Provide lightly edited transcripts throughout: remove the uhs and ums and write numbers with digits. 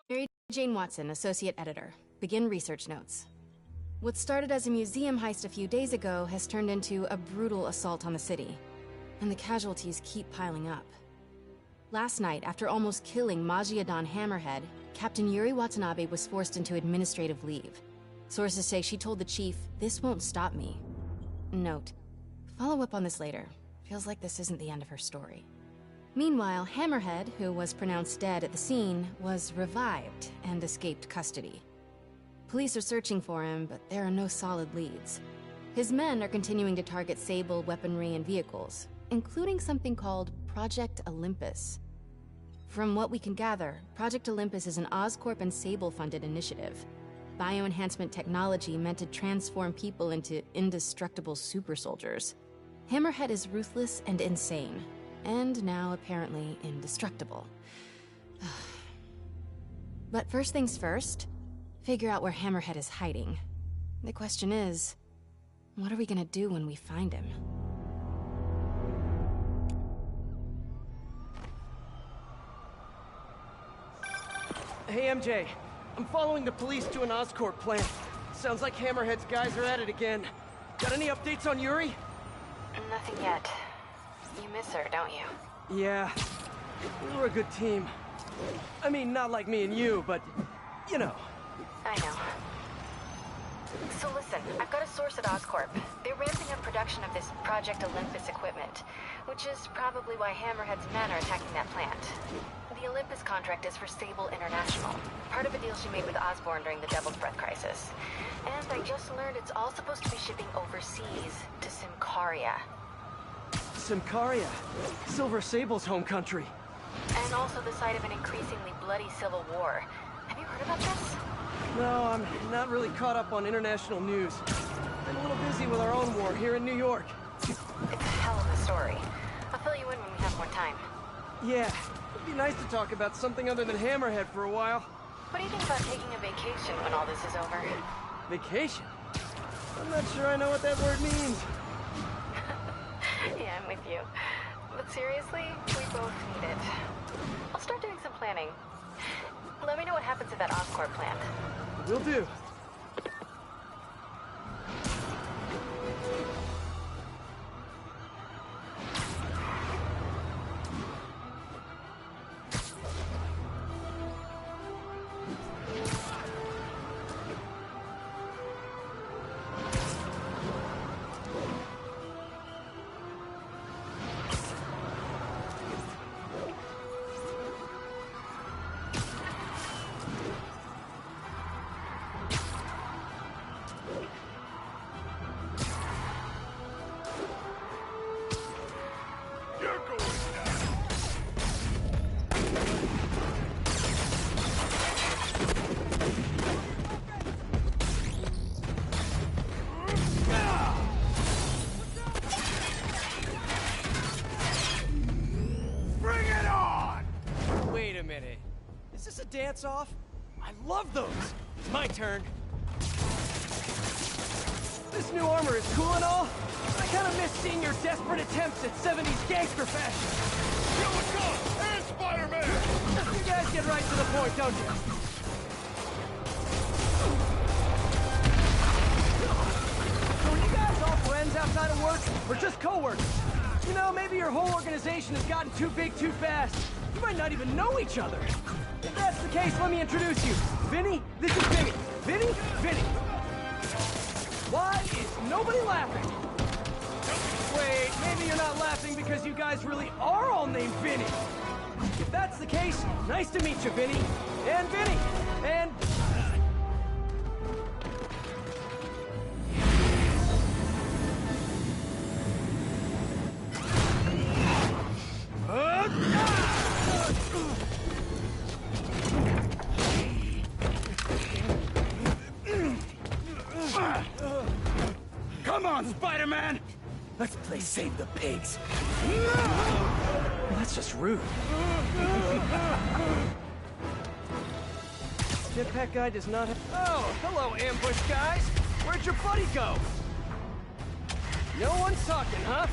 Mary Jane Watson, Associate Editor. Begin research notes. What started as a museum heist a few days ago has turned into a brutal assault on the city, and the casualties keep piling up. Last night, after almost killing Majidon Hammerhead, Captain Yuri Watanabe was forced into administrative leave. Sources say she told the chief, "This won't stop me." Note, follow up on this later. Feels like this isn't the end of her story. Meanwhile, Hammerhead, who was pronounced dead at the scene, was revived and escaped custody. Police are searching for him, but there are no solid leads. His men are continuing to target Sable weaponry and vehicles, including something called Project Olympus. From what we can gather, Project Olympus is an Oscorp and Sable-funded initiative. Bioenhancement technology meant to transform people into indestructible super soldiers. Hammerhead is ruthless and insane, and now apparently indestructible. But first things first, figure out where Hammerhead is hiding. The question is, what are we gonna do when we find him? Hey, MJ. I'm following the police to an Oscorp plant. Sounds like Hammerhead's guys are at it again. Got any updates on Yuri? Nothing yet. You miss her, don't you? Yeah. We're a good team. I mean, not like me and you, but, you know. I know. So listen, I've got a source at Oscorp. They're ramping up production of this Project Olympus equipment, which is probably why Hammerhead's men are attacking that plant. The Olympus contract is for Sable International, part of a deal she made with Osborn during the Devil's Breath crisis. And I just learned it's all supposed to be shipping overseas to Symkaria. Symkaria? Silver Sable's home country. And also the site of an increasingly bloody civil war. Have you heard about this? No, I'm not really caught up on international news. Been a little busy with our own war here in New York. It's a hell of a story. I'll fill you in when we have more time. Yeah, it'd be nice to talk about something other than Hammerhead for a while. What do you think about taking a vacation when all this is over? Vacation? I'm not sure I know what that word means. Yeah, I'm with you. But seriously, we both need it. I'll start doing some planning. Let me know what happens at that Oscorp plant. Will do. Dance-off? I love those! It's my turn. This new armor is cool and all. I kind of miss seeing your desperate attempts at 70s gangster fashion. Here we go! And Spiderman! You guys get right to the point, don't you? So are you guys all friends outside of work? Or just co-workers? You know, maybe your whole organization has gotten too big too fast. You might not even know each other. If that's the case, let me introduce you. Vinny, this is Vinny. Vinny, Vinny. Why is nobody laughing? Wait, maybe you're not laughing because you guys really are all named Vinny. If that's the case, nice to meet you, Vinny. And Vinny. And... Come on, Spider-Man! Let's play Save the Pigs. Well, that's just rude. Jetpack guy does not have... Oh, hello, ambush guys! Where'd your buddy go? No one's talking, huh?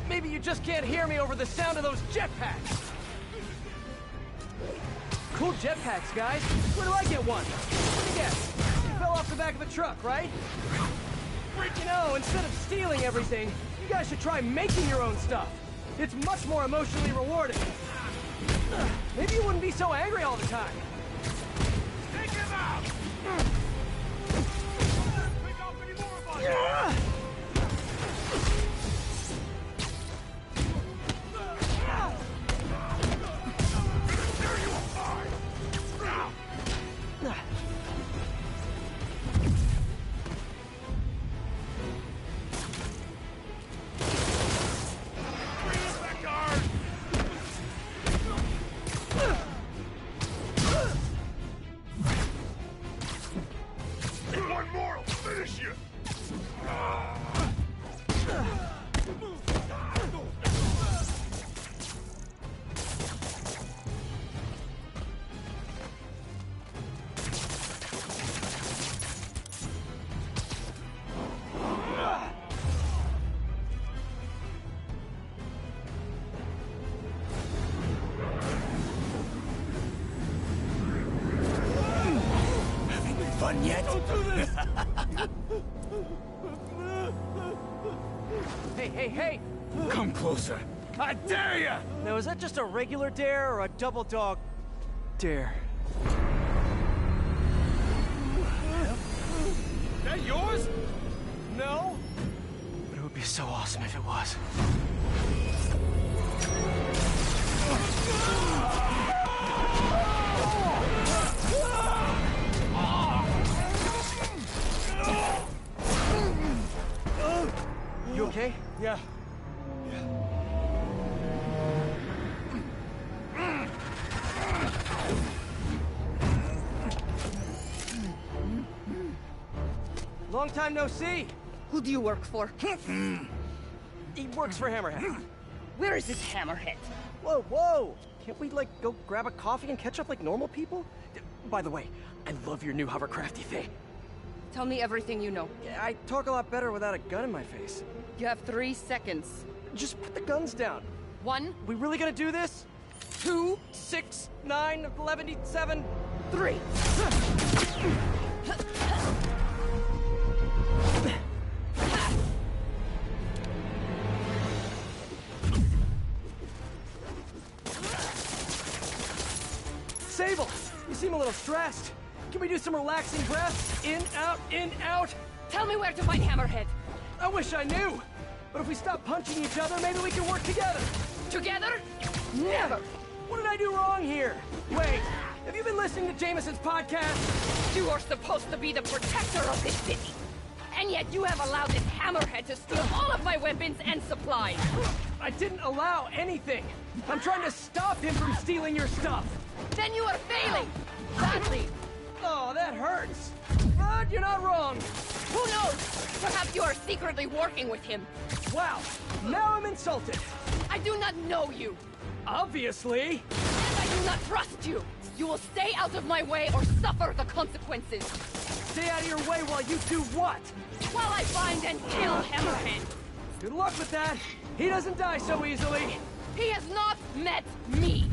Maybe you just can't hear me over the sound of those jetpacks. Cool jetpacks, guys. Where do I get one? Let me guess. You fell off the back of a truck, right? You know, instead of stealing everything, you guys should try making your own stuff. It's much more emotionally rewarding. Maybe you wouldn't be so angry all the time. Take him out! Pick up any more of us! There you are! One more will finish you! Having fun yet? Don't do this! Hey! Come closer. I dare ya! Now, is that just a regular dare or a double dog dare? That yours? No? But it would be so awesome if it was. You okay? Yeah. Long time no see. Who do you work for? He works for Hammerhead. Where is this hammerhead? Whoa! Can't we, like, go grab a coffee and catch up like normal people? By the way, I love your new hovercrafty thing. Tell me everything you know. I talk a lot better without a gun in my face. You have 3 seconds. Just put the guns down. 1, We really gonna do this? 2, 6, 9, 11, 7, 3. Sable, you seem a little stressed. Can we do some relaxing breaths? In, out, in, out. Tell me where to find hammerhead. I wish I knew. But if we stop punching each other, maybe we can work together. Together? Never. What did I do wrong here? Wait, have you been listening to Jameson's podcast? You are supposed to be the protector of this city. And yet you have allowed this hammerhead to steal all of my weapons and supplies. I didn't allow anything. I'm trying to stop him from stealing your stuff. Then you are failing. Badly. Oh, that hurts. But you're not wrong. Who knows? Perhaps you are secretly working with him. Wow, now I'm insulted. I do not know you. Obviously. And I do not trust you. You will stay out of my way or suffer the consequences. Stay out of your way while you do what? While I find and kill Hammerhead. Good luck with that. He doesn't die so easily. He has not met me.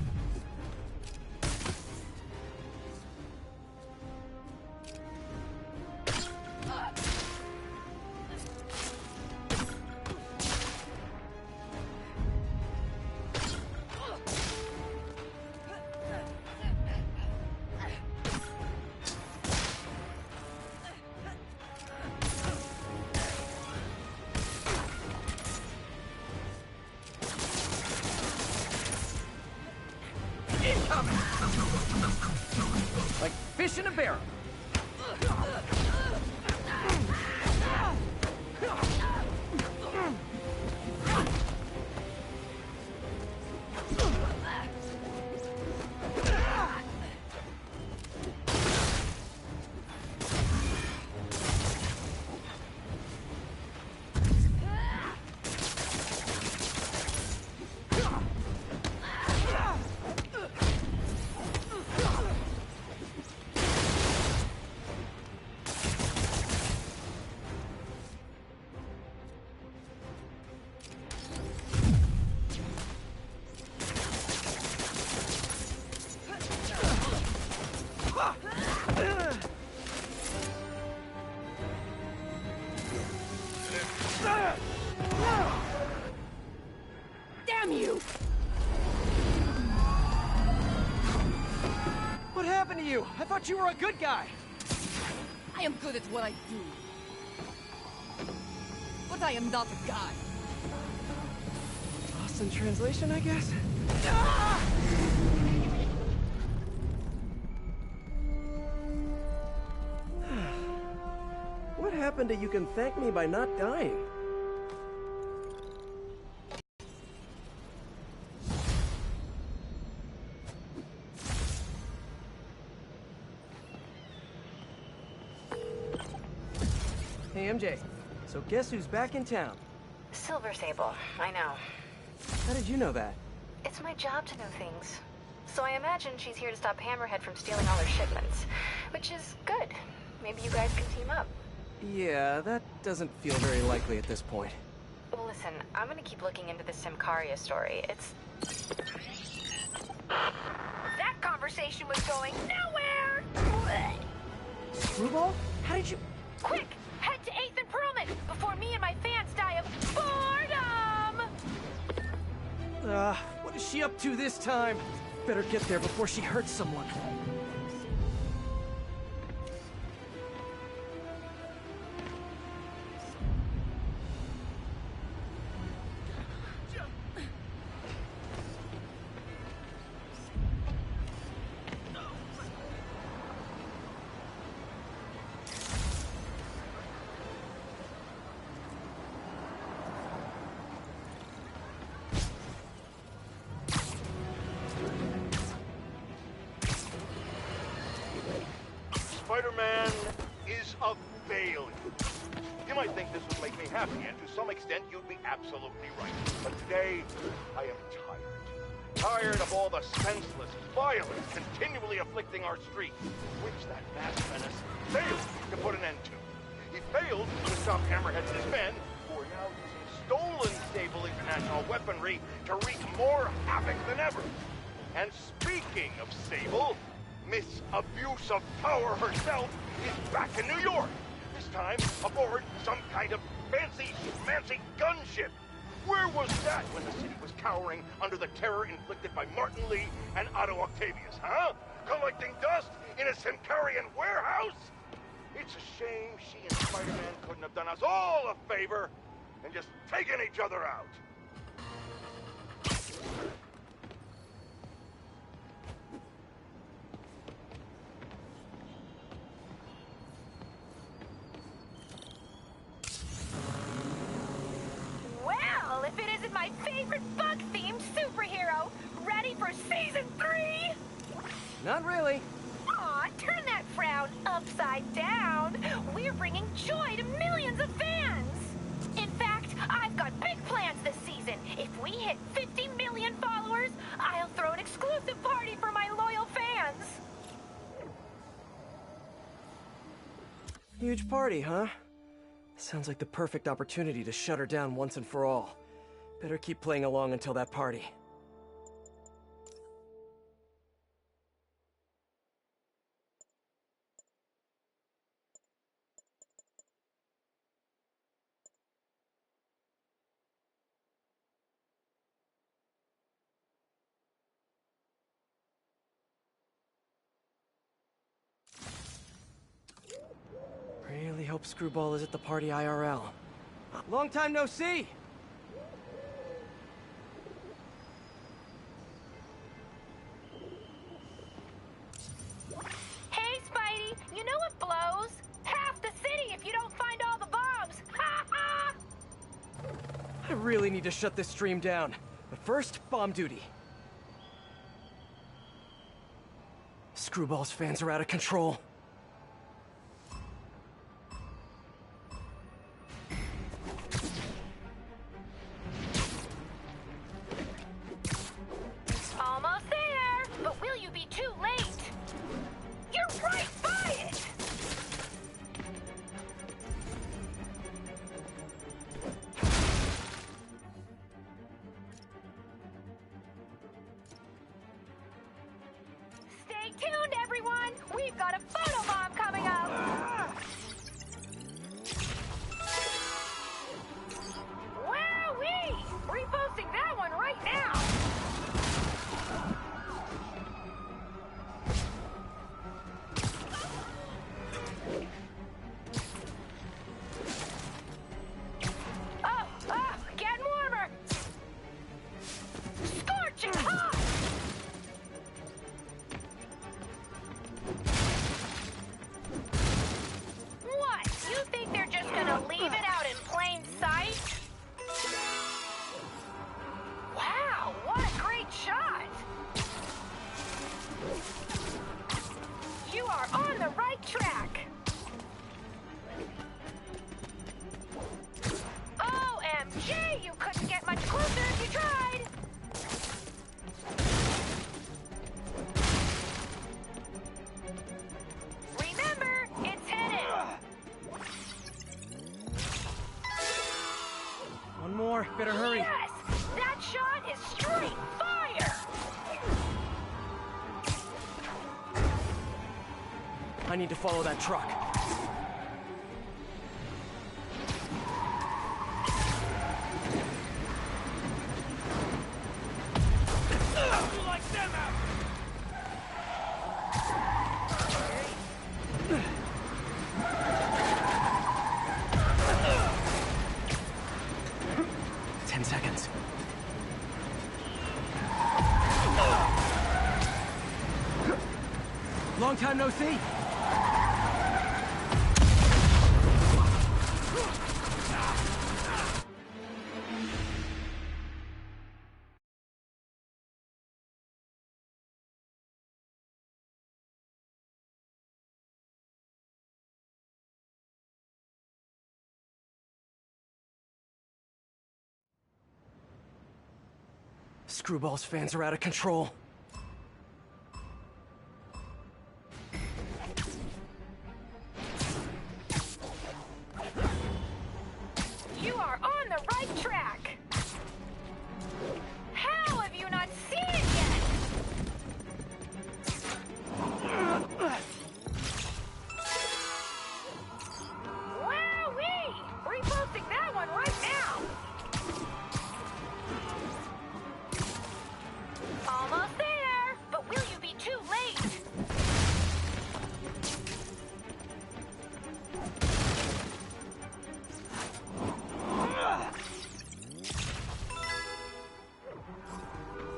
Incoming! Like fish in a barrel. What happened to you? I thought you were a good guy. I am good at what I do. But I am not a guy. Lost in translation, I guess? What happened to you can thank me by not dying? Hey, MJ. So guess who's back in town? Silver Sable, I know. How did you know that? It's my job to know things. So I imagine she's here to stop Hammerhead from stealing all her shipments. Which is good. Maybe you guys can team up. Yeah, that doesn't feel very likely at this point. Well, listen, I'm gonna keep looking into this Simcaria story. It's... That conversation was going nowhere! Screwball? How did you... Quick! Head to 8th and Perlman before me and my fans die of boredom! What is she up to this time? Better get there before she hurts someone. Spider-Man is a failure. You might think this would make me happy, and to some extent you'd be absolutely right. But today, I am tired. Tired of all the senseless violence continually afflicting our streets, which that masked menace failed to put an end to. He failed to stop Hammerhead and his men, who are now using stolen Sable International weaponry to wreak more havoc than ever. And speaking of Sable, Miss Abuse of Power herself is back in New York. This time aboard some kind of fancy-schmancy gunship. Where was that when the city was cowering under the terror inflicted by Martin Lee and Otto Octavius, huh? Collecting dust in a Simcarian warehouse? It's a shame she and Spider-Man couldn't have done us all a favor and just taken each other out. Well, if it isn't my favorite bug-themed superhero, ready for Season 3? Not really. Aw, turn that frown upside down. We're bringing joy to millions of fans. In fact, I've got big plans this season. If we hit 50 million followers, I'll throw an exclusive party for my loyal fans. Huge party, huh? Sounds like the perfect opportunity to shut her down once and for all. Better keep playing along until that party. Really hope Screwball is at the party IRL. Long time no see! Hey, Spidey, you know what blows? Half the city if you don't find all the bombs. Ha ha! I really need to shut this stream down. But first, bomb duty. Screwball's fans are out of control. Almost there, but will you be too late? You're right by it! Stay tuned, everyone! We've got a photobomb coming up! Wowee! Reposting that one right now! I need to follow that truck. You like them out? 10 seconds. Long time no see. Screwball's fans are out of control. You are on the right track. How have you not seen it yet? Wowee! Reposting that one right now. Almost there, but will you be too late?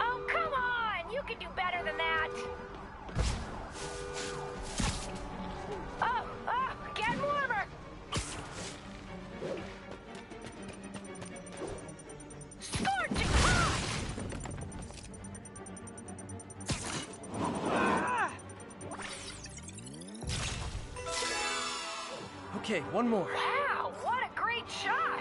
Oh, come on! You can do better than that! Oh, get warmer! Scorching hot! Okay, one more. Wow, what a great shot!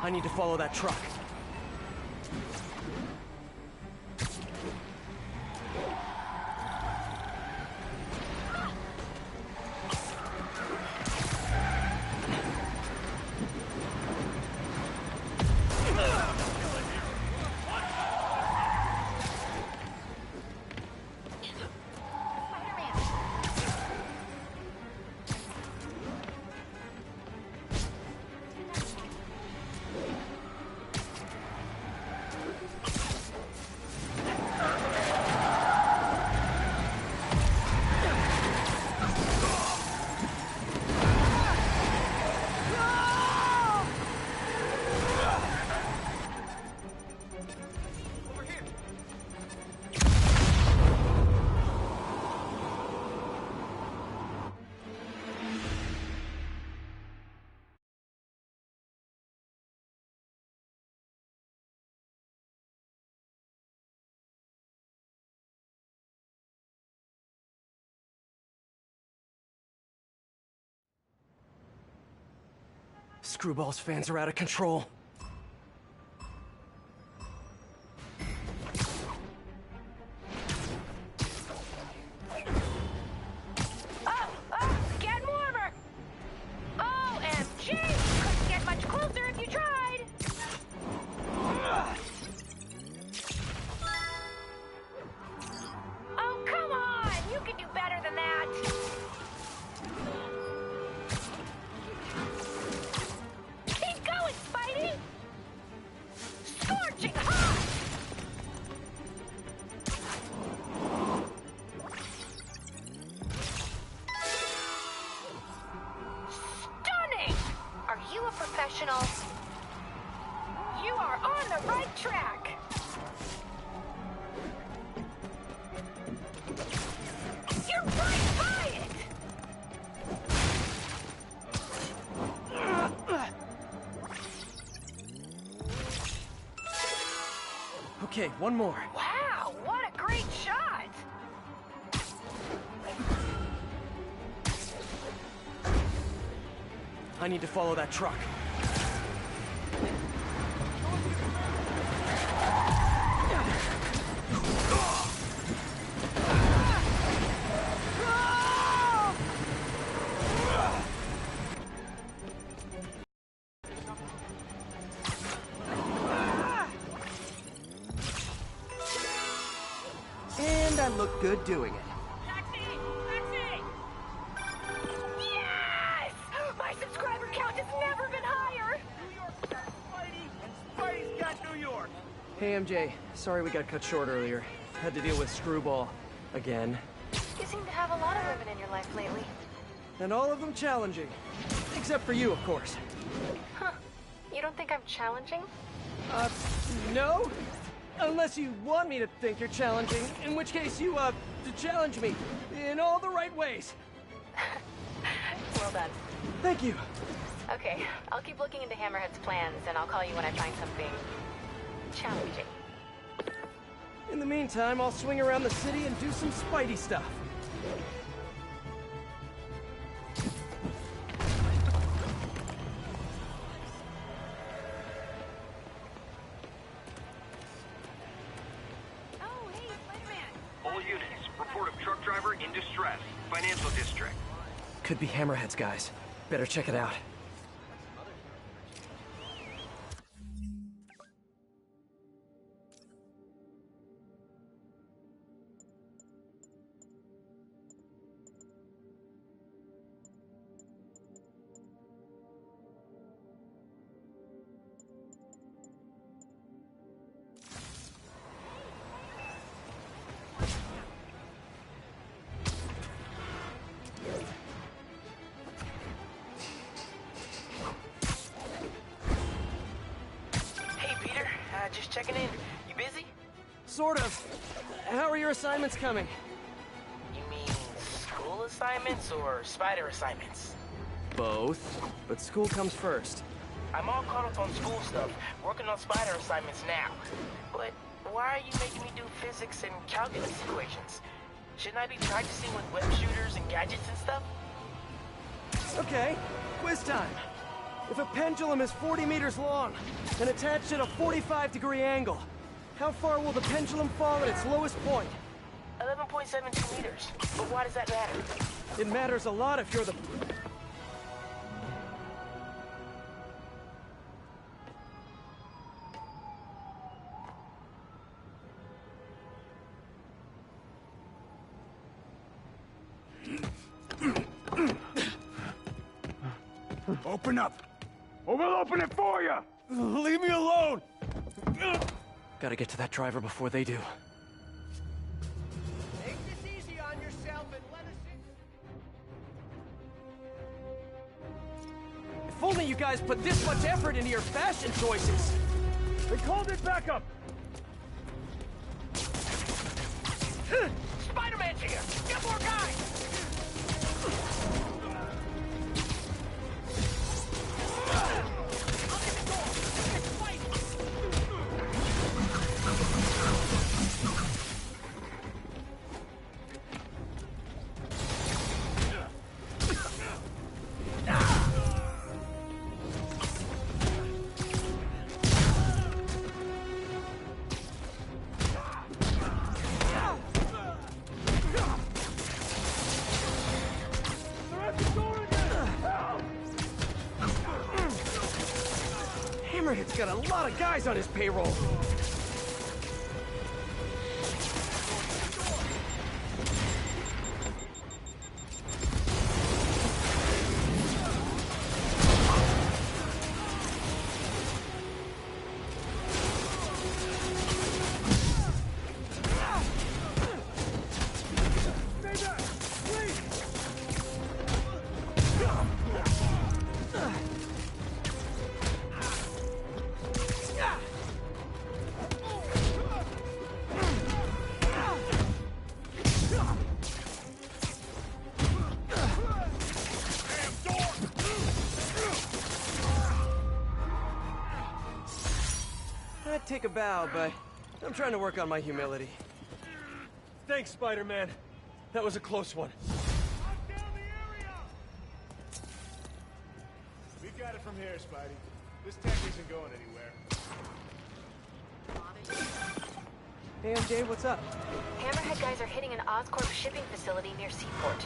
I need to follow that truck. Spiderman! Screwball's fans are out of control. Get warmer! OMG! Couldn't get much closer if you tried! Oh, come on! You can do better than that! Keep going, Spidey! Scorching hot! Stunning! Are you a professional? You are on the right track! You're right by it! Okay, one more. Wow, what a great shot! I need to follow that truck. I look good doing it. Taxi! Taxi! Yes! My subscriber count has never been higher! New York's got Spidey, and Spidey's got New York. Hey, MJ. Sorry we got cut short earlier. Had to deal with Screwball. Again. You seem to have a lot of women in your life lately. And all of them challenging. Except for you, of course. Huh. You don't think I'm challenging? No? Unless you want me to think you're challenging, in which case you, to challenge me in all the right ways. Well done. Thank you. Okay, I'll keep looking into Hammerhead's plans, and I'll call you when I find something challenging. In the meantime, I'll swing around the city and do some Spidey stuff. Oh, hey, Spiderman! All units, report of truck driver in distress. Financial district. Could be Hammerhead's guys. Better check it out. Hey, Peter. Just checking in. You busy? Sort of. How are your assignments coming? You mean school assignments or spider assignments? Both. But school comes first. I'm all caught up on school stuff, working on spider assignments now. But why are you making me do physics and calculus equations? Shouldn't I be practicing with web shooters and gadgets and stuff? Okay, quiz time. If a pendulum is 40 meters long and attached at a 45-degree angle, how far will the pendulum fall at its lowest point? 11.72 meters. But why does that matter? It matters a lot if you're the... Open up, or we'll open it for you! Leave me alone! Gotta get to that driver before they do. Take this easy on yourself and let us in. If only you guys put this much effort into your fashion choices! They called it backup! Spider-Man's here! Get more guys! Hammerhead's got a lot of guys on his payroll. I'd take a bow, but I'm trying to work on my humility. Thanks, Spider-Man. That was a close one. Lock down the area! We got it from here, Spidey. This tech isn't going anywhere. Hey, MJ, what's up? Hammerhead guys are hitting an Oscorp shipping facility near Seaport.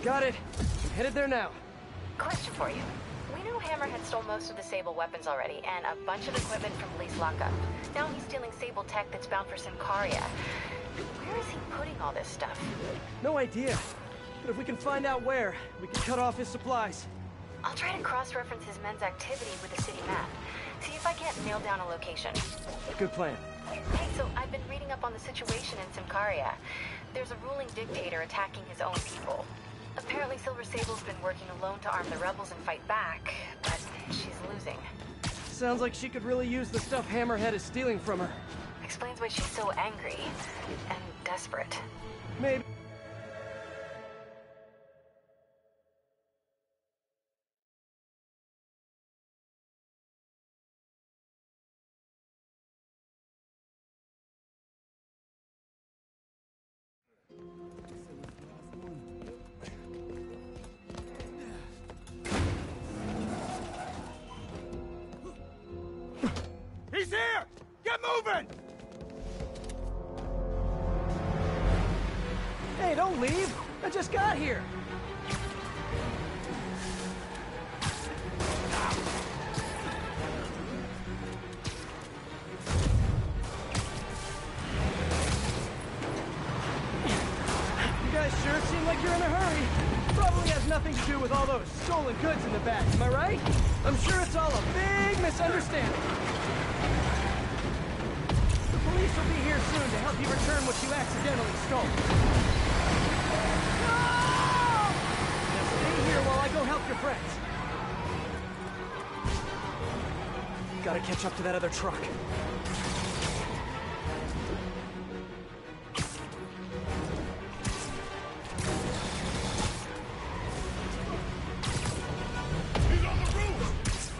Got it. I'm headed there now. Question for you. We know Hammerhead stole most of the Sable weapons already, and a bunch of equipment from police lockup. Now he's stealing Sable tech that's bound for Symkaria. Where is he putting all this stuff? No idea. But if we can find out where, we can cut off his supplies. I'll try to cross-reference his men's activity with the city map. See if I can't nail down a location. Good plan. Hey, so I've been reading up on the situation in Symkaria. There's a ruling dictator attacking his own people. Apparently Silver Sable's been working alone to arm the rebels and fight back, but she's losing. Sounds like she could really use the stuff Hammerhead is stealing from her. Explains why she's so angry and desperate. Maybe. He's here! Get moving! Hey, don't leave! I just got here! You guys sure seem like you're in a hurry. Probably has nothing to do with all those stolen goods in the back, am I right? I'm sure it's all a big misunderstanding. The police will be here soon to help you return what you accidentally stole. No! Now stay here while I go help your friends. Gotta catch up to that other truck.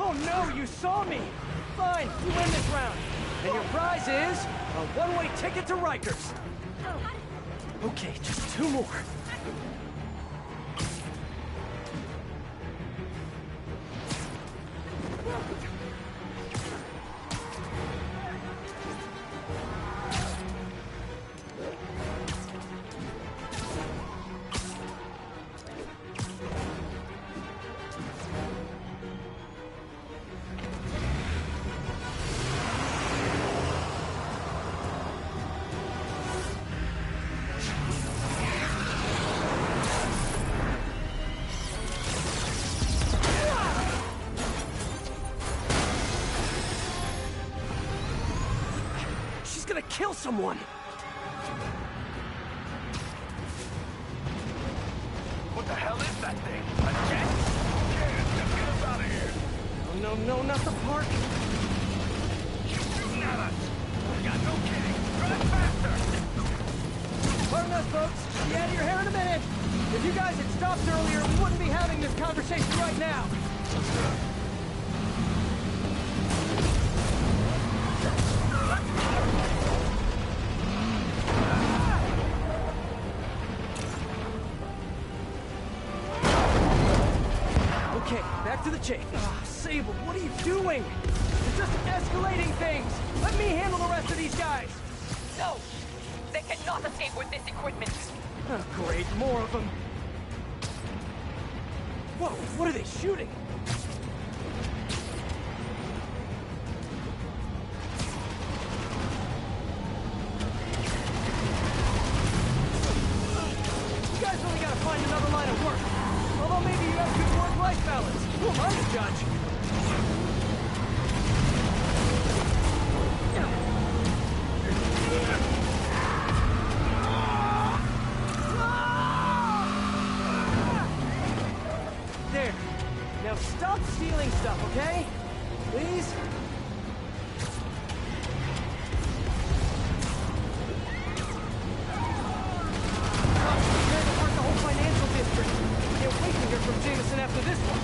Oh no, you saw me! Fine, you win this round. And your prize is a one-way ticket to Rikers. Okay, just two more. Gonna kill someone! What the hell is that thing? A jet? Yeah, just get us out of here! Oh, no, not the park! She's shooting at us! We got no kidding! Drive faster! Pardon us, folks. Be out of your hair in a minute. If you guys had stopped earlier, we wouldn't be having this conversation right now. Okay, back to the chase. Sable, what are you doing? You're just escalating things. Let me handle the rest of these guys. No! They cannot escape with this equipment! Oh, great, more of them. Whoa, what are they shooting? You guys really gotta find another line of work. Although maybe you have good work-life balance. Who am I to judge? There. Now stop stealing stuff, okay? Please? Prepare to park the whole financial district. Can't wait to hear from Jameson after this one.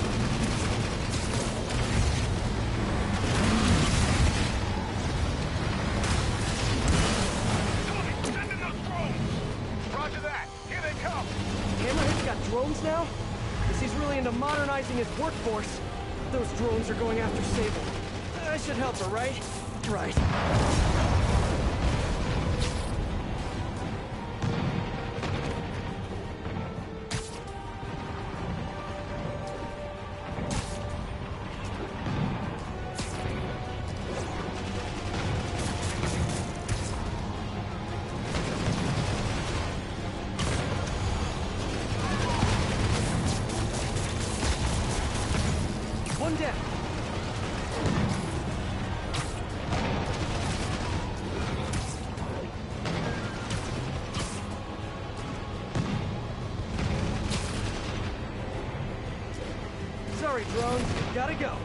Send in those drones! Roger that! Here they come! Hammerhead's got drones now? Guess he's really into modernizing his workforce. Those drones are going after Sable. I should help her, right? Right. Sorry, drones. Gotta go.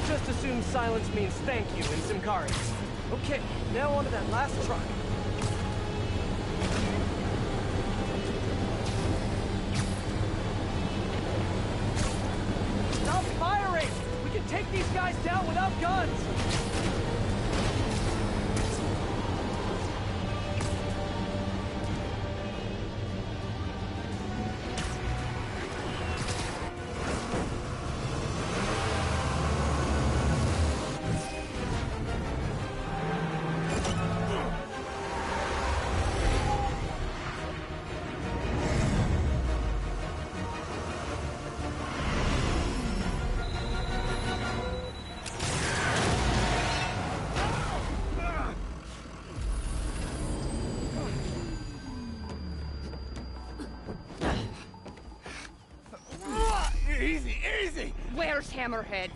Just assume silence means thank you in Simkarians. Okay, now on to that last truck. Stop firing! We can take these guys down without guns! Where's Hammerhead?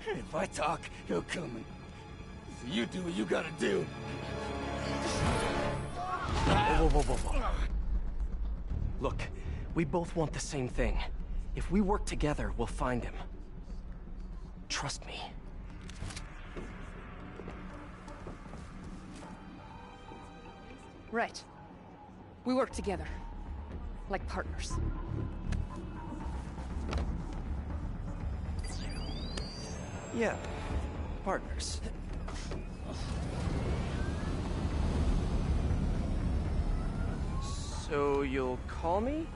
If I talk, he'll come. So you do what you gotta do. Whoa. Look, we both want the same thing. If we work together, we'll find him. Trust me. Right. We work together. Like partners. Yeah, partners. So you'll call me?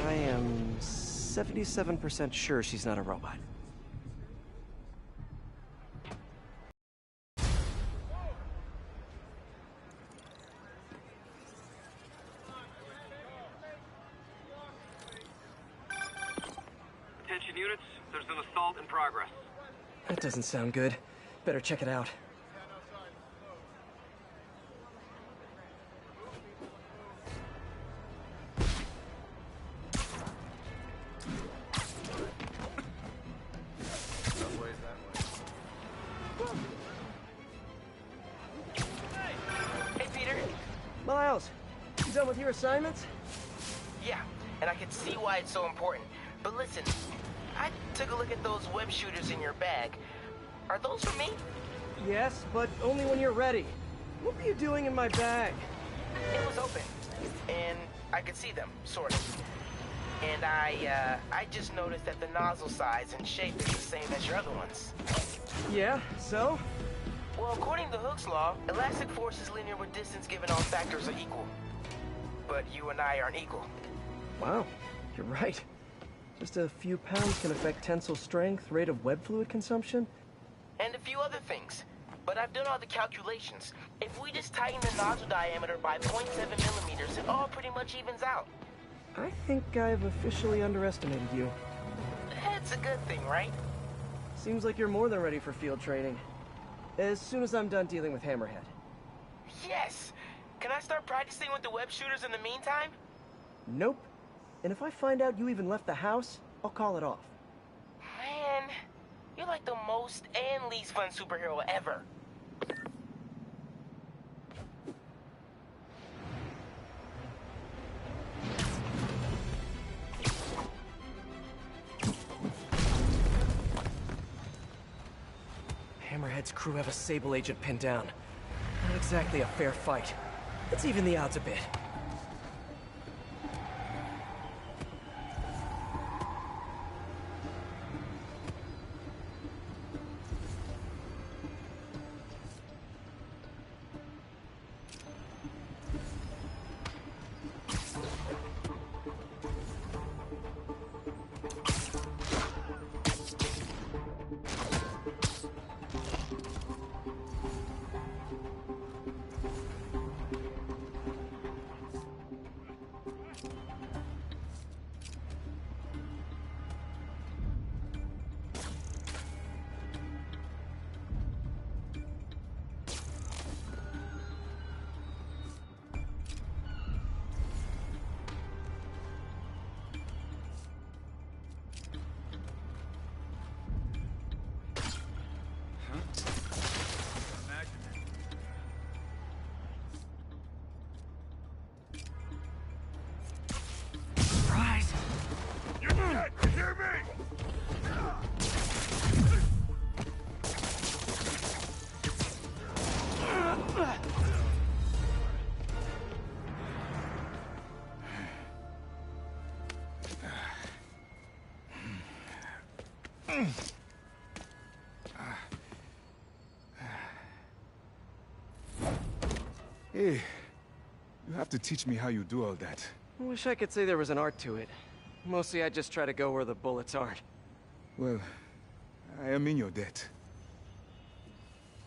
I am 77% sure she's not a robot. Attention units, there's an assault in progress. That doesn't sound good. Better check it out. Hey, Peter. Miles, you done with your assignments? Yeah, and I can see why it's so important. But listen, I took a look at those web shooters in your bag. Are those for me? Yes, but only when you're ready. What were you doing in my bag? It was open, and I could see them, sort of. And I just noticed that the nozzle size and shape is the same as your other ones. Yeah, so? Well, according to Hooke's law, elastic force is linear with distance given all factors are equal. But you and I aren't equal. Wow, you're right. Just a few pounds can affect tensile strength, rate of web fluid consumption. And a few other things. But I've done all the calculations. If we just tighten the nozzle diameter by 0.7 millimeters, it all pretty much evens out. I think I've officially underestimated you. That's a good thing, right? Seems like you're more than ready for field training. As soon as I'm done dealing with Hammerhead. Yes! Can I start practicing with the web shooters in the meantime? Nope. And if I find out you even left the house, I'll call it off. Man, you're like the most and least fun superhero ever. Hammerhead's crew have a Sable agent pinned down. Not exactly a fair fight. Let's even the odds a bit. Hey, you have to teach me how you do all that. I wish I could say there was an art to it. Mostly I just try to go where the bullets aren't. Well, I am in your debt.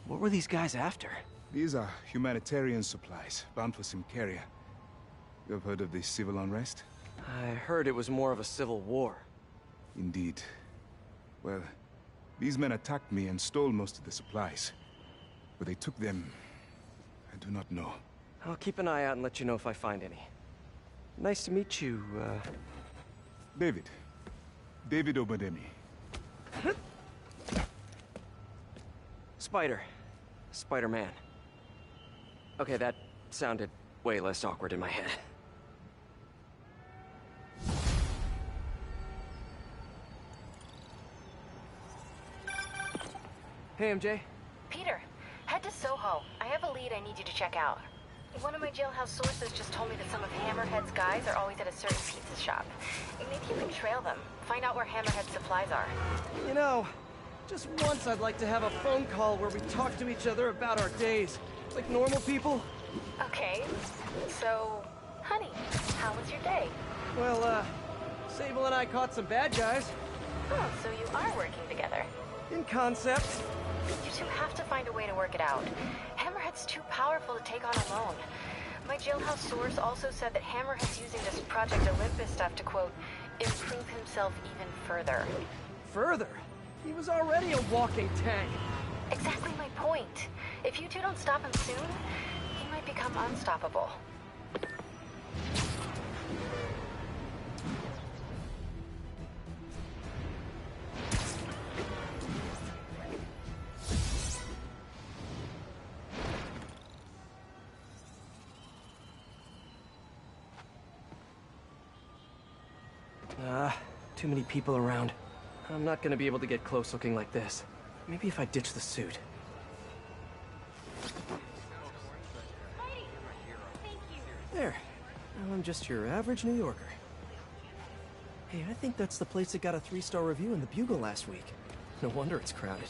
What were these guys after? These are humanitarian supplies, bound for some carrier. You have heard of the civil unrest? I heard it was more of a civil war. Indeed. Well, these men attacked me and stole most of the supplies. Where they took them, I do not know. I'll keep an eye out and let you know if I find any. Nice to meet you, David. David Obademi. Spider-Man. Okay, that sounded way less awkward in my head. Hey, MJ. Peter, head to Soho. I have a lead I need you to check out. One of my jailhouse sources just told me that some of Hammerhead's guys are always at a certain pizza shop. Maybe you can trail them. Find out where Hammerhead's supplies are. You know, just once I'd like to have a phone call where we talk to each other about our days. Like normal people. Okay. So, honey, how was your day? Well, Sable and I caught some bad guys. Oh, so you are working together. In concept. You two have to find a way to work it out. Hammerhead's too powerful to take on alone. My jailhouse source also said that Hammerhead's using this Project Olympus stuff to, quote, improve himself even further. Further? He was already a walking tank. Exactly my point. If you two don't stop him soon, he might become unstoppable. Too many people around. I'm not gonna be able to get close looking like this. Maybe if I ditch the suit. There. Now I'm just your average New Yorker. Hey, I think that's the place that got a 3-star review in the Bugle last week. No wonder it's crowded.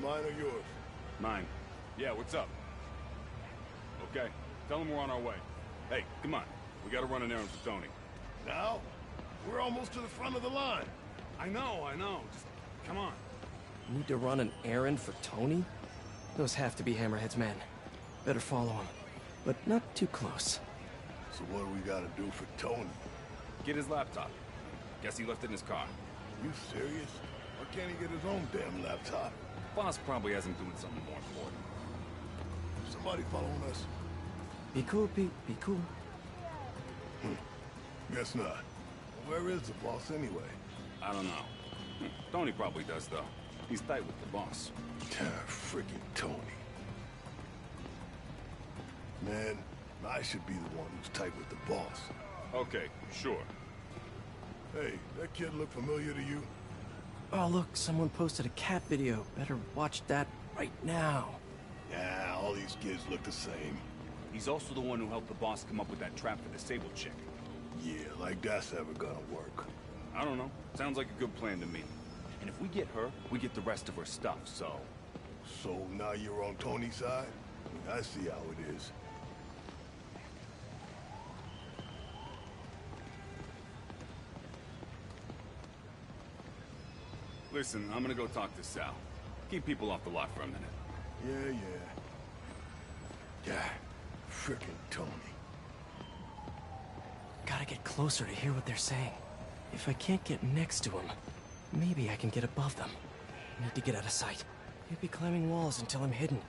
Mine or yours? Mine. Yeah, what's up? Okay, tell him we're on our way. Hey, come on. We gotta run an errand for Tony. Now? We're almost to the front of the line. I know. Just, come on. Need to run an errand for Tony? Those have to be Hammerhead's men. Better follow him. But not too close. So what do we gotta do for Tony? Get his laptop. Guess he left it in his car. You serious? Why can't he get his own damn laptop? Boss probably has him doing something more important. Somebody following us? Be cool, Pete. Be cool. Guess not. Where is the boss anyway? I don't know. Tony probably does, though. He's tight with the boss. Freaking Tony. Man, I should be the one who's tight with the boss. Okay, sure. Hey, that kid look familiar to you? Oh, look, someone posted a cat video. Better watch that right now. Yeah, all these kids look the same. He's also the one who helped the boss come up with that trap for the Sable chick. Yeah, like that's ever gonna work. I don't know. Sounds like a good plan to me. And if we get her, we get the rest of her stuff, so... So now you're on Tony's side? I see how it is. Listen, I'm gonna go talk to Sal. Keep people off the lot for a minute. Yeah. Yeah, frickin' Tony. Gotta get closer to hear what they're saying. If I can't get next to him, maybe I can get above them. Need to get out of sight. Can't be climbing walls until I'm hidden.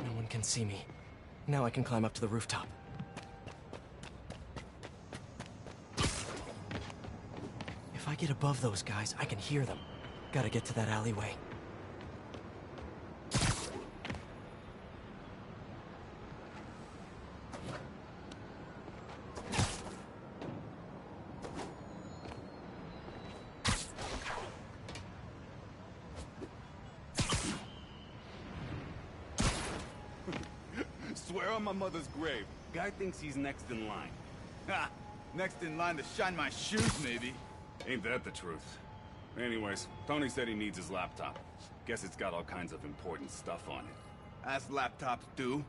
No one can see me. Now I can climb up to the rooftop. If I get above those guys, I can hear them. Gotta get to that alleyway. swear on my mother's grave, guy thinks he's next in line. Ha! Next in line to shine my shoes, maybe. Ain't that the truth? Anyways, Tony said he needs his laptop. Guess it's got all kinds of important stuff on it. As laptops do.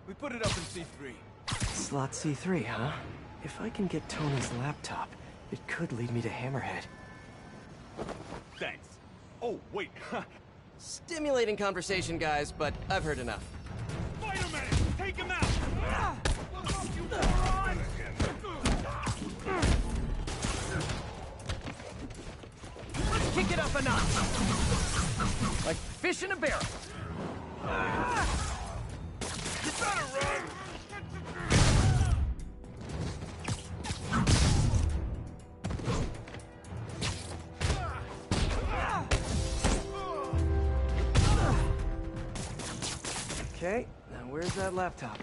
We put it up in C3. Slot C3, huh? If I can get Tony's laptop, it could lead me to Hammerhead. Thanks. Oh, wait. Stimulating conversation, guys, but I've heard enough. Spiderman! Take him out! Look up, you moron! Let's kick it up a notch! Like fish in a barrel. You better run! Okay, now where's that laptop?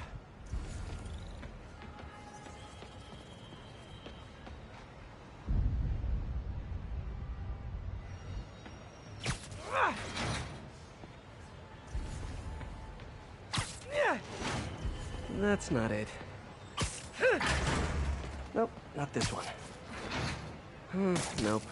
That's not it. Nope, not this one. Nope.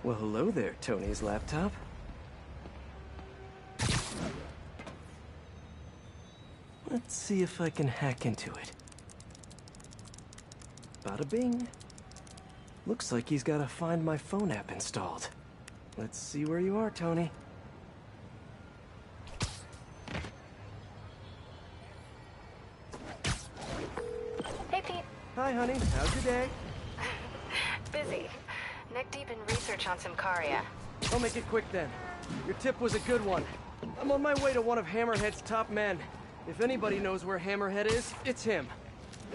Well, hello there, Tony's laptop. Let's see if I can hack into it. Bada bing. Looks like he's got a Find My Phone app installed. Let's see where you are, Tony. Hey, Pete. Hi, honey. How's your day? Busy. Neck deep in research on Simcaria. I'll make it quick then. Your tip was a good one. I'm on my way to one of Hammerhead's top men. If anybody knows where Hammerhead is, it's him.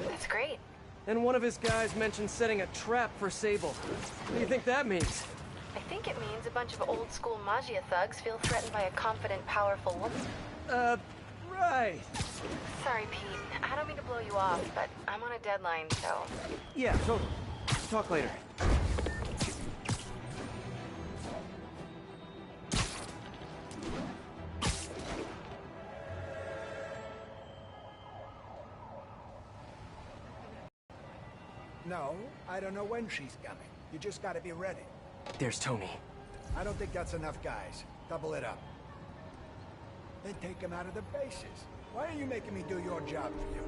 That's great. And one of his guys mentioned setting a trap for Sable. What do you think that means? I think it means a bunch of old-school Magia thugs feel threatened by a confident, powerful woman. Right. Sorry, Pete. I don't mean to blow you off, but I'm on a deadline, so... Yeah, totally. Talk later. No, I don't know when she's coming. You just gotta be ready. There's Tony. I don't think that's enough guys. Double it up. Then take them out of the bases. Why are you making me do your job for you?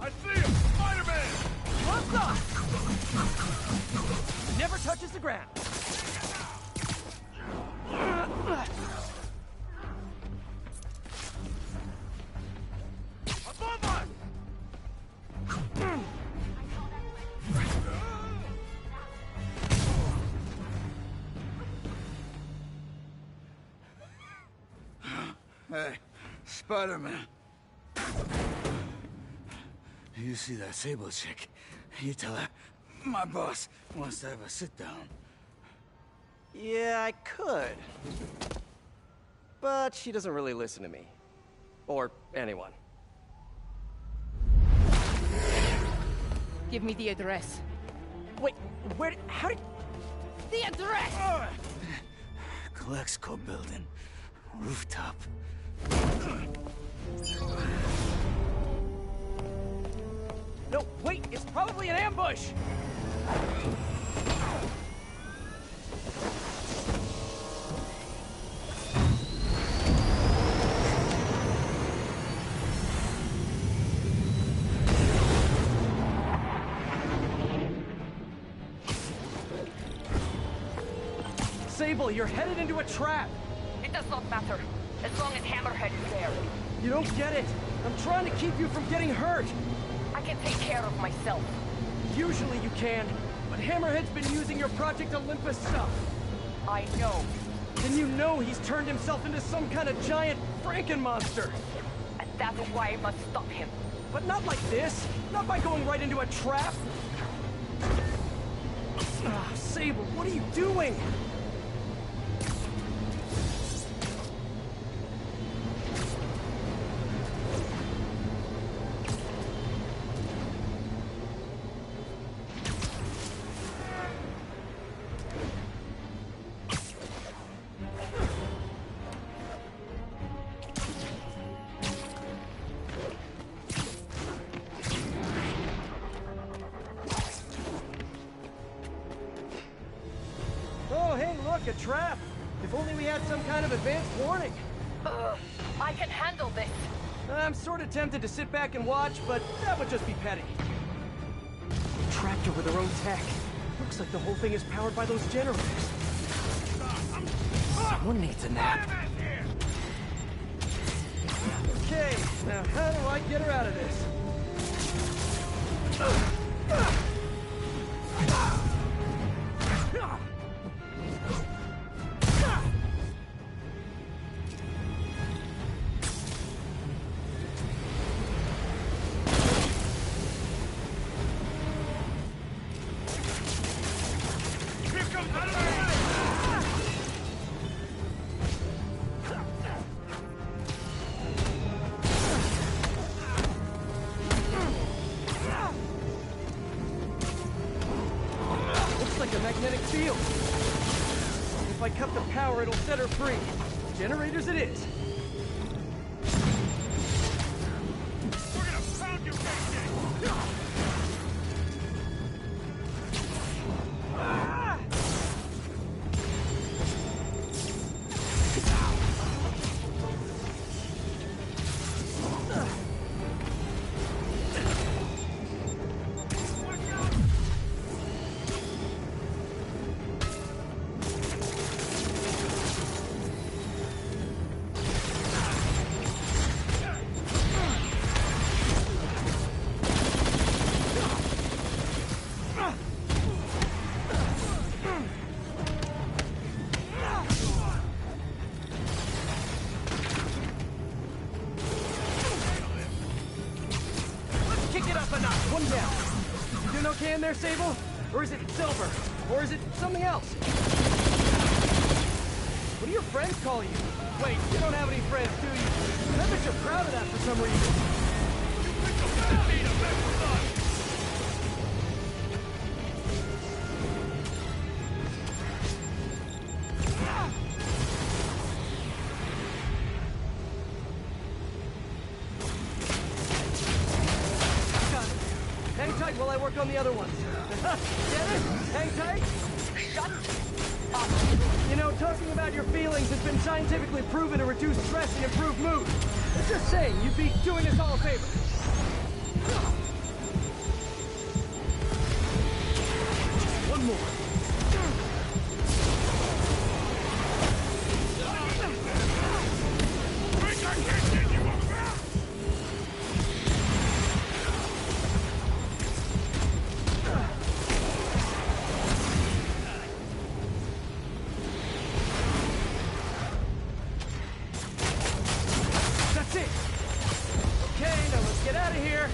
I see him! Spider-Man! What's up? Never touches the ground. Above us! Hey, Spider-Man. You see that Sable chick? You tell her, my boss wants to have a sit-down. Yeah, I could. But she doesn't really listen to me. Or anyone. Give me the address. Wait, how did... The address! Colexco building. Rooftop. No, wait, it's probably an ambush! Sable, you're headed into a trap! It does not matter, as long as Hammerhead is there. You don't get it! I'm trying to keep you from getting hurt! I can take care of myself. Usually you can, but Hammerhead's been using your Project Olympus stuff. I know. Then you know he's turned himself into some kind of giant Frankenmonster. And That is why I must stop him. But not like this. Not by going right into a trap. Ah, Sable, what are you doing? Oh, hey, look, a trap. If only we had some kind of advanced warning. I can handle this. I'm sort of tempted to sit back and watch, but that would just be petty. Tractor with their own tech. Looks like the whole thing is powered by those generators. Someone needs a nap. Okay, now how do I get her out of this? A magnetic field. If I cut the power, it'll set her free. Generators it is. We're gonna pound you, KJ! One down. You doing okay in there, Sable? Or is it Silver? Or is it something else? What do your friends call you? Wait, you don't have any friends, do you? I bet you're proud of that for some reason. You picked a bad beat, I bet we're done. Hang tight while I work on the other ones. Get it? Hang tight? Shut up. You know, talking about your feelings has been scientifically proven to reduce stress and improve mood. I'm just saying, you'd be doing us all a favor. One more. Get out of here!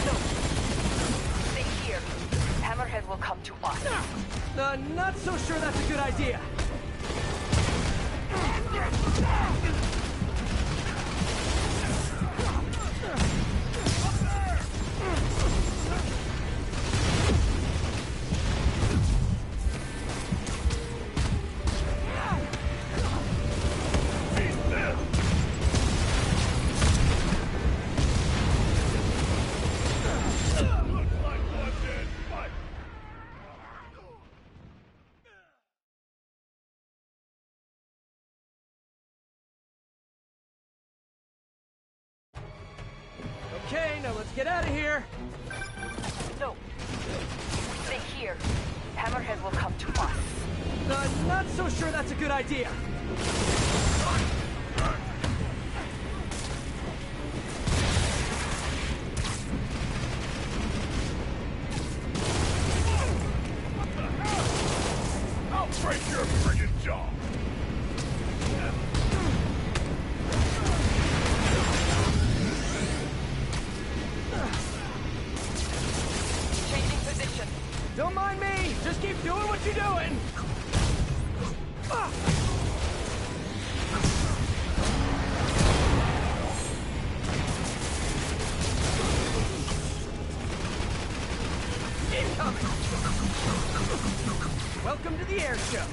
No. Stay here. Hammerhead will come to us. Not so sure that's a good idea. Okay, now let's get out of here. No. Stay here. Hammerhead will come to us. Not so sure that's a good idea. I'll break your friggin' jaw! Don't mind me! Just keep doing what you're doing! Incoming! Welcome to the air show!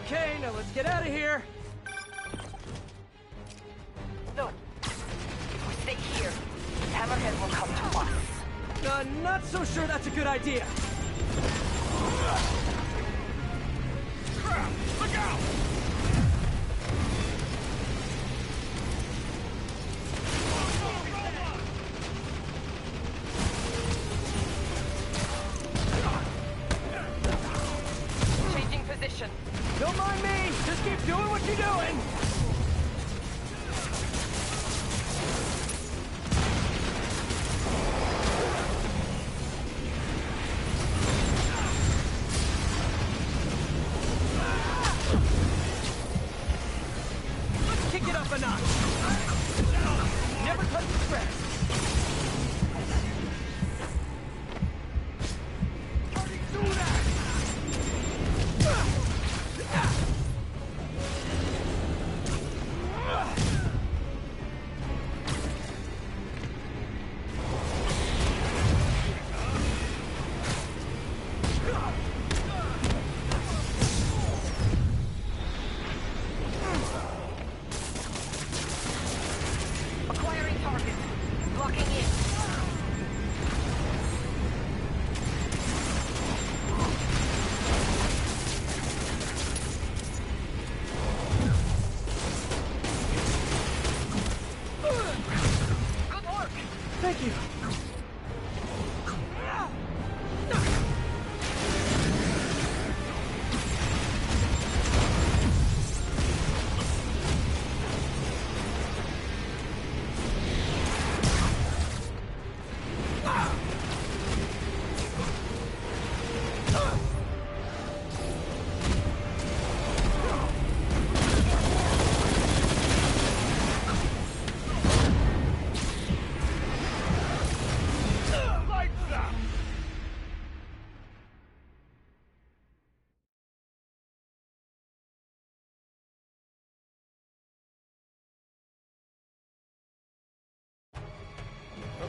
Okay, now let's get out of here. No. If we stay here, Hammerhead will come to us. Not so sure that's a good idea. Crap! Look out! Changing position. Don't mind me! Just keep doing what you're doing! Let's kick it up a notch! Never touch the stress! Do that! Acquiring target. Blocking in. Good work. Thank you.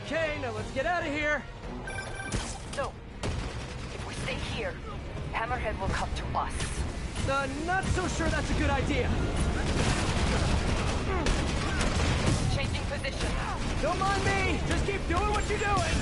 Okay, now let's get out of here. No. If we stay here, Hammerhead will come to us. Not so sure that's a good idea. Changing position. Don't mind me! Just keep doing what you're doing!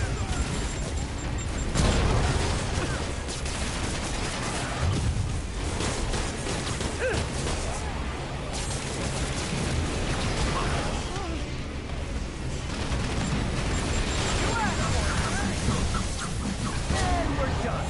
And we're done.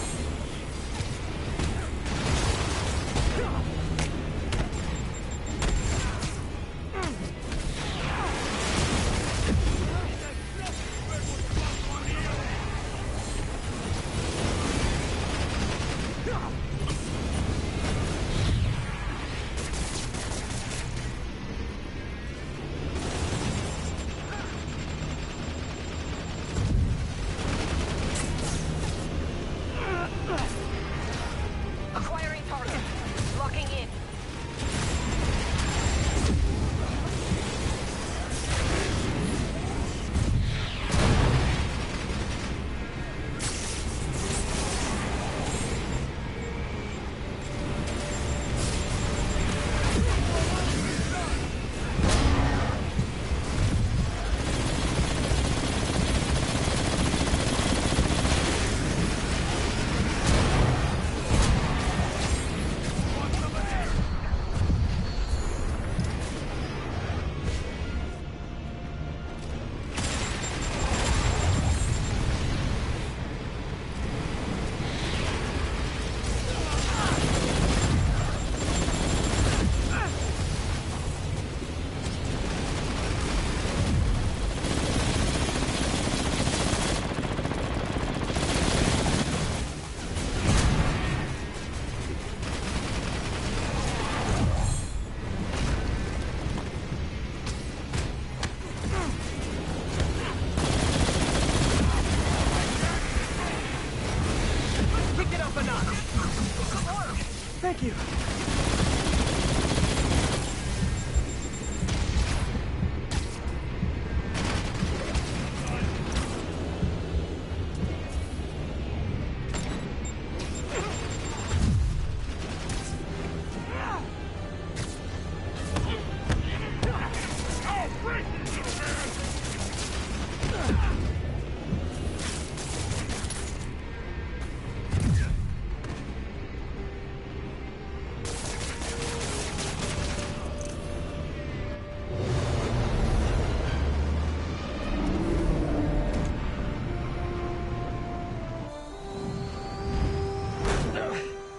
Thank you.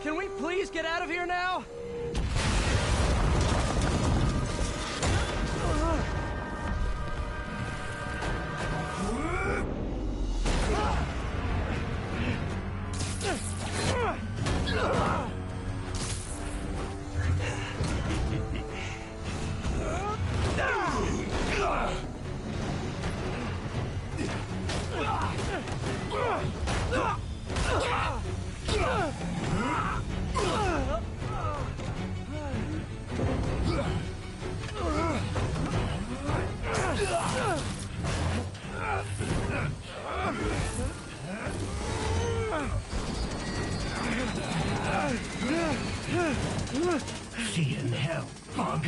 Can we please get out of here now? See you in hell, punk.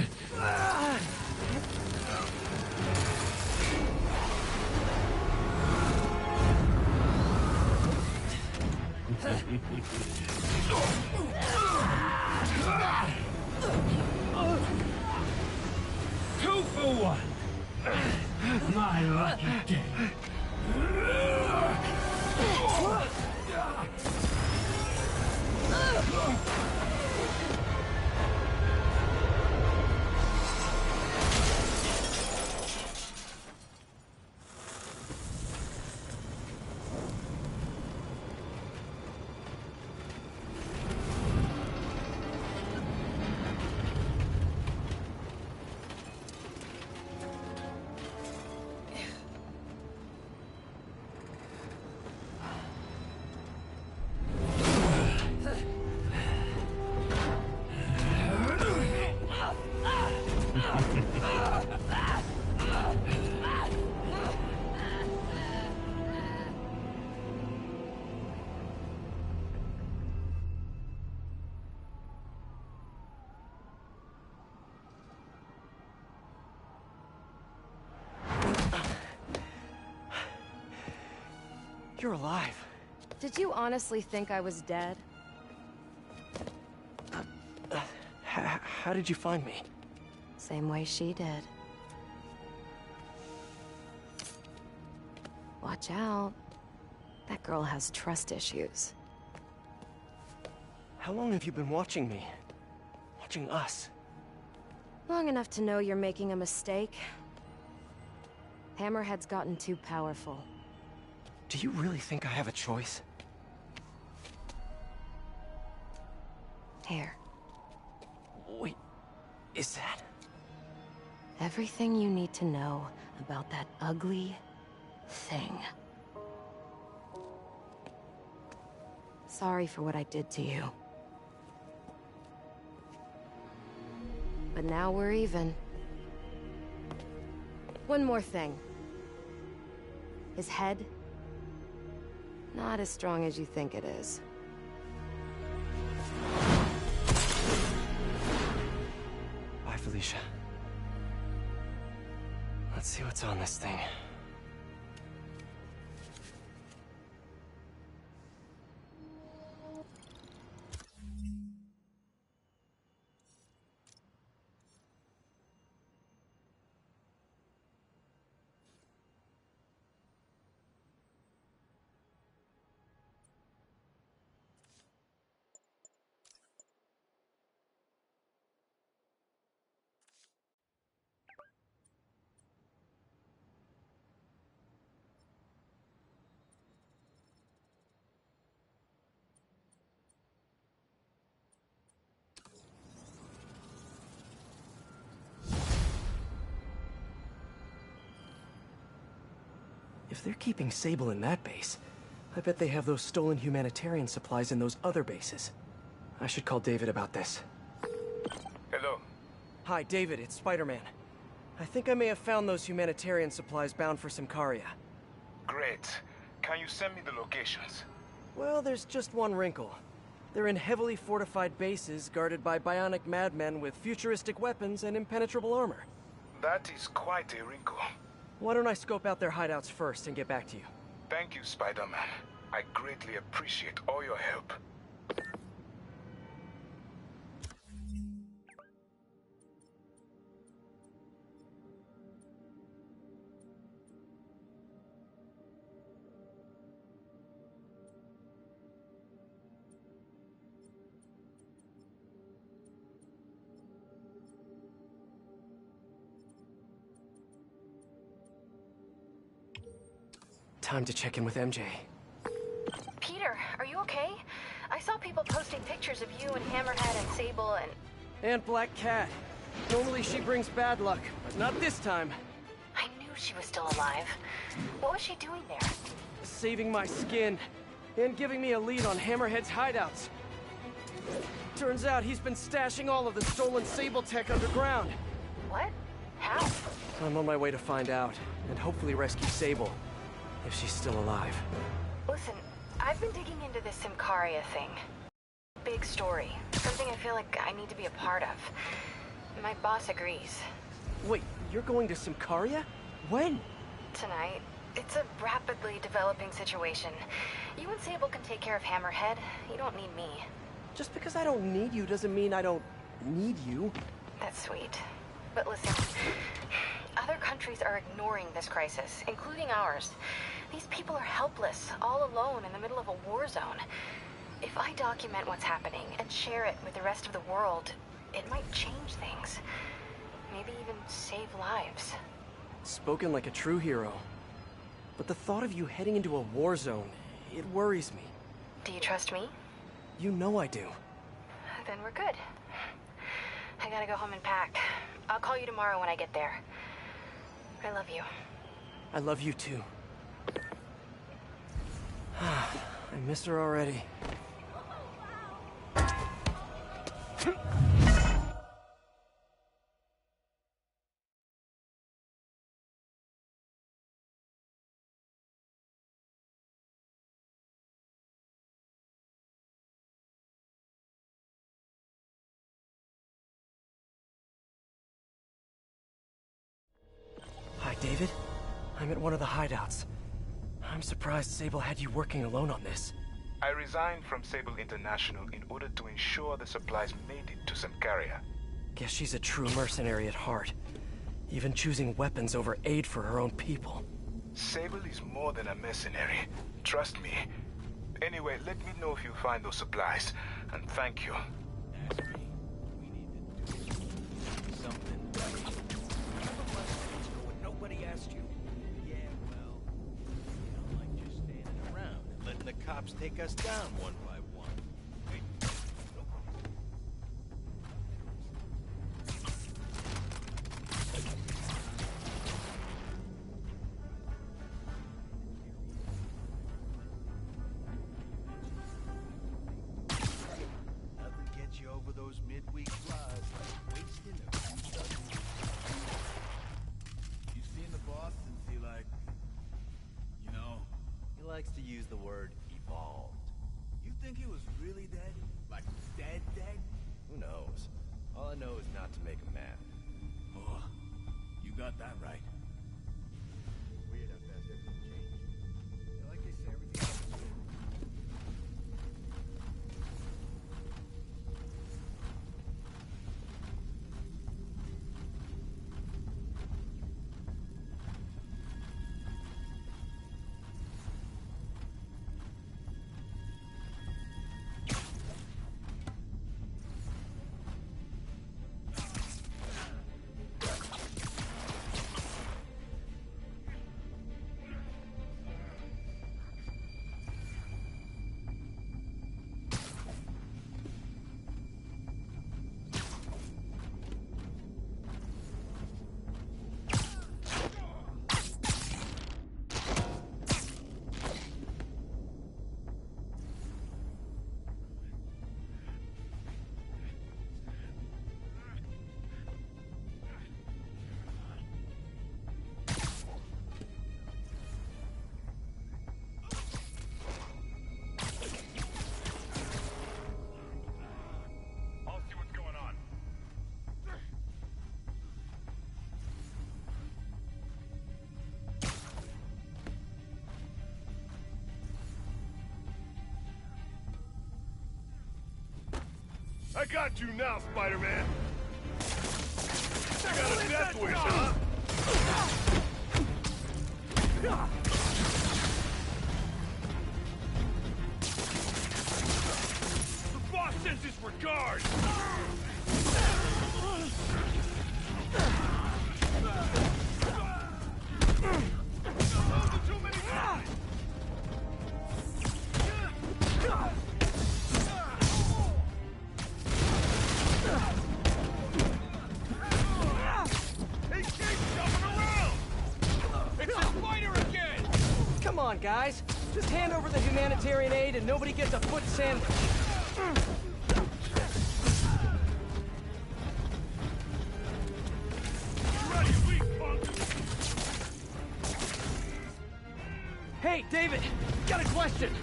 Two for one. My lucky day. You're alive. Did you honestly think I was dead? How did you find me? Same way she did. Watch out. That girl has trust issues. How long have you been watching me? Watching us? Long enough to know you're making a mistake. Hammerhead's gotten too powerful. Do you really think I have a choice? Here. Wait, is that... Everything you need to know about that ugly thing. Sorry for what I did to you. But now we're even. One more thing. His head? Not as strong as you think it is. Bye, Felicia. Let's see what's on this thing. If they're keeping Sable in that base, I bet they have those stolen humanitarian supplies in those other bases. I should call David about this. Hello. Hi, David, it's Spiderman. I think I may have found those humanitarian supplies bound for Symkaria. Great. Can you send me the locations? Well, there's just one wrinkle. They're in heavily fortified bases guarded by bionic madmen with futuristic weapons and impenetrable armor. That is quite a wrinkle. Why don't I scope out their hideouts first and get back to you? Thank you, Spider-Man. I greatly appreciate all your help. Time to check in with MJ. Peter, are you okay? I saw people posting pictures of you and Hammerhead and Sable and... And Black Cat. Normally she brings bad luck, but not this time. I knew she was still alive. What was she doing there? Saving my skin, and giving me a lead on Hammerhead's hideouts. Turns out he's been stashing all of the stolen Sable tech underground. What? How? I'm on my way to find out, and hopefully rescue Sable. If she's still alive. Listen, I've been digging into this Symkaria thing. Big story. Something I feel like I need to be a part of. My boss agrees. Wait, you're going to Symkaria? When? Tonight. It's a rapidly developing situation. You and Sable can take care of Hammerhead. You don't need me. Just because I don't need you doesn't mean I don't need you. That's sweet. But listen, other countries are ignoring this crisis, including ours. These people are helpless, all alone in the middle of a war zone. If I document what's happening and share it with the rest of the world, it might change things. Maybe even save lives. Spoken like a true hero. But the thought of you heading into a war zone, it worries me. Do you trust me? You know I do. Then we're good. I gotta go home and pack. I'll call you tomorrow when I get there. I love you. I love you too. I miss her already. Hi, David. I'm at one of the hideouts. I'm surprised Sable had you working alone on this. I resigned from Sable International in order to ensure the supplies made it to Symkaria. Guess she's a true mercenary at heart. Even choosing weapons over aid for her own people. Sable is more than a mercenary. Trust me. Anyway, let me know if you find those supplies. And thank you. Nobody asked you. Yeah, well, you don't like just standing around and letting the cops take us down one by one. Hey, nothing gets you over those midweek flies like wasting a few dozen. You seen the boss since he you know? He likes to use the word evolved. You think he was really dead? Like dead? Who knows? All I know is not to make him mad. Oh, you got that right. Weird how fast everything changed. Yeah, like they say, everything happens. got you now, Spider-Man. You got a death wish, huh? The boss sends his regards! Come on, guys. Just hand over the humanitarian aid and nobody gets a foot sandwich. Hey, David, got a question.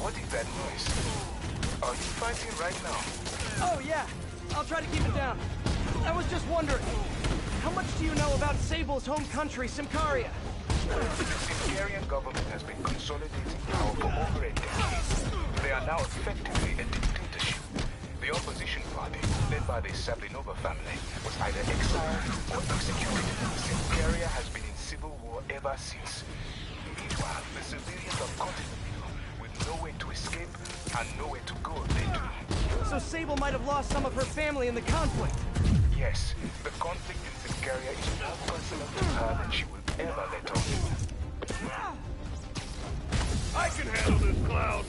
What is that noise? Are you fighting right now? Oh, yeah. I'll try to keep it down. I was just wondering, how much do you know about Sable's home country, Symkaria? The Symkarian government has been consolidating power for over a decade. They are now effectively a dictatorship. The opposition party, led by the Sablinova family, was either exiled or executed. Symkaria has been in civil war ever since. Meanwhile, the civilians are caught in the middle, with nowhere to escape and nowhere to go if they do. So Sable might have lost some of her family in the conflict. Yes, the conflict in Symkaria is more personal to her than she will ever let on. I can handle this, Cloud!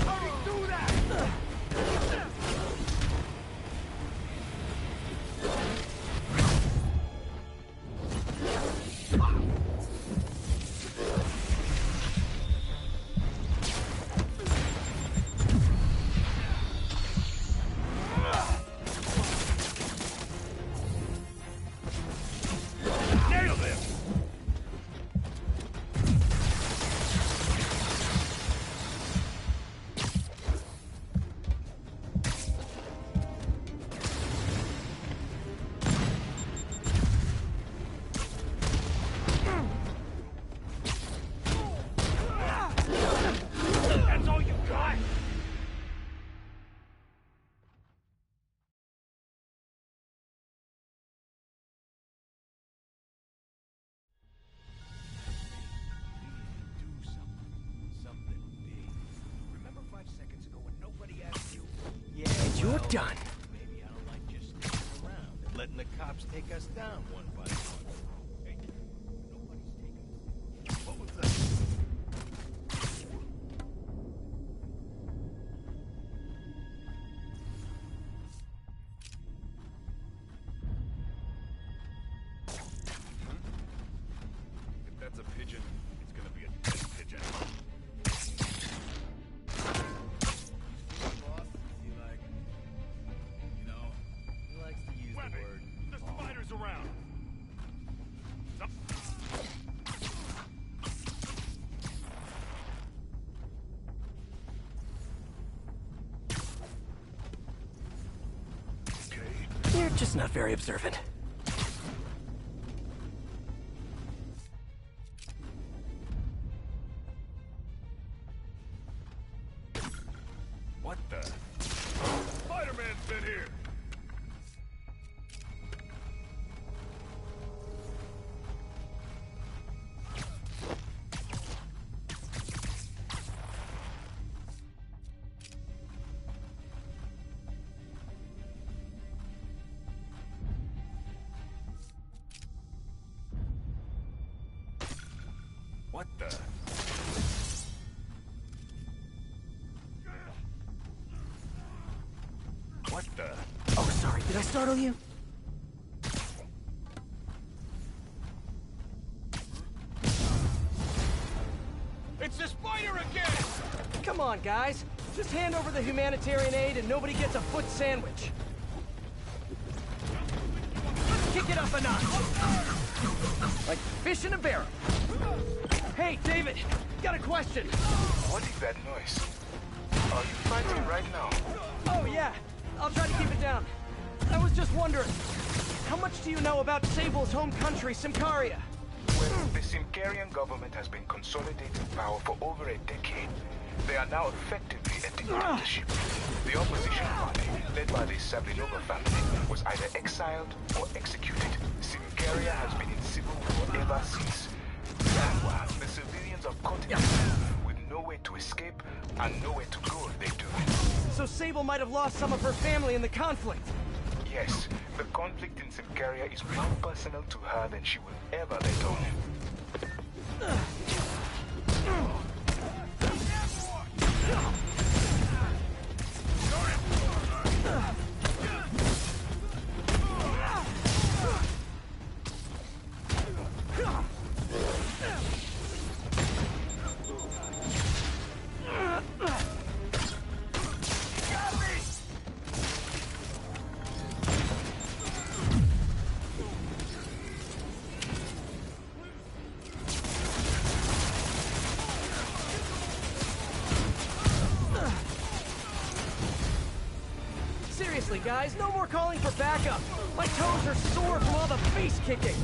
How do you do that? You're done. Maybe I don't like just standing around and letting the cops take us down one by one. Hey, nobody's taking us. What was that? If that's a pigeon, it's gonna be a dead pigeon. The spider's around. You're just not very observant. What the? Spider-Man's been here. What the? What the? Oh, sorry. Did I startle you? It's the spider again! Come on, guys. Just hand over the humanitarian aid and nobody gets a foot sandwich. Let's kick it up a notch. Like fish in a barrel. Hey, David, got a question. What is that noise? Are you fighting right now? Oh, yeah. I'll try to keep it down. I was just wondering, How much do you know about Sable's home country, Symkaria? Well, the Symkarian government has been consolidating power for over a decade. They are now effectively a dictatorship. The opposition party, led by the Sablinova family, was either exiled or executed. Symkaria has been in civil war ever since. Meanwhile, the civilians are caught in the middle with nowhere to escape and nowhere to go if they do. So Sable might have lost some of her family in the conflict. Yes, the conflict in Symkaria is more personal to her than she will ever let on. Seriously, guys, no more calling for backup. My toes are sore from all the face kicking.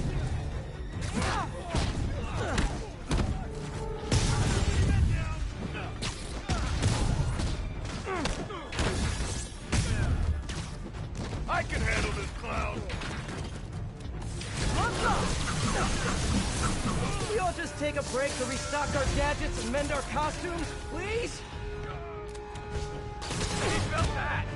I can handle this clown. What's up? We all just take a break to restock our gadgets and mend our costumes, please? He felt that.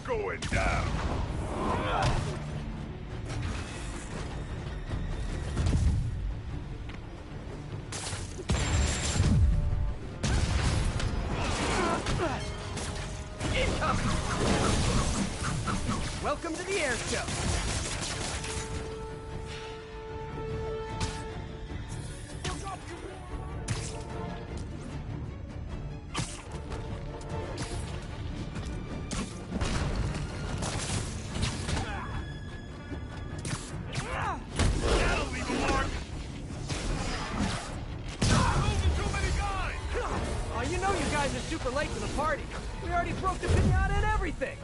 Going down. Welcome to the air show. Super late to the party. We already broke the pinata and everything.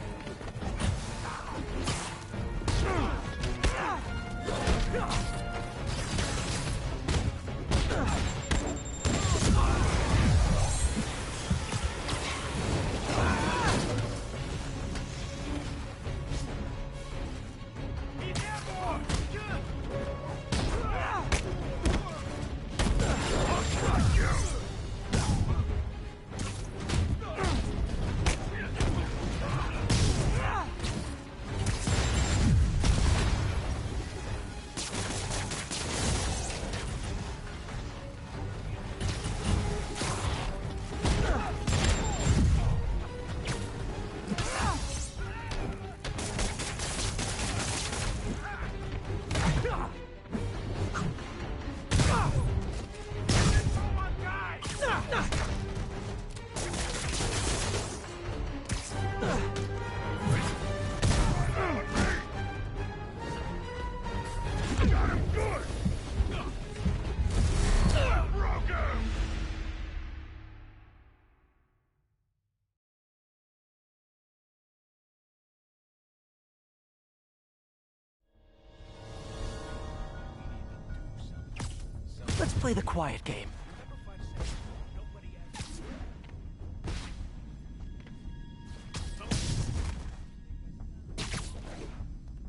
play the quiet game.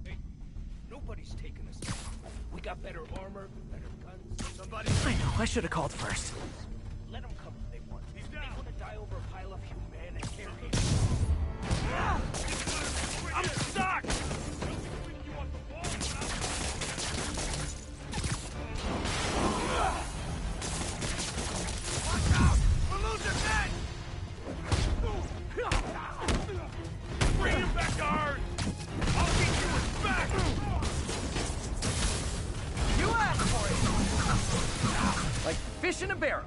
Hey, nobody's taking us down. We got better armor, better guns. Somebody... I know, I should have called first. Let them come if they want. He's down. They want to die over a pile of humanitarian. I'm stuck! Watch out! We're losing men! Bring him back, guard! I'll get you his back! You asked for it! Like fish in a barrel.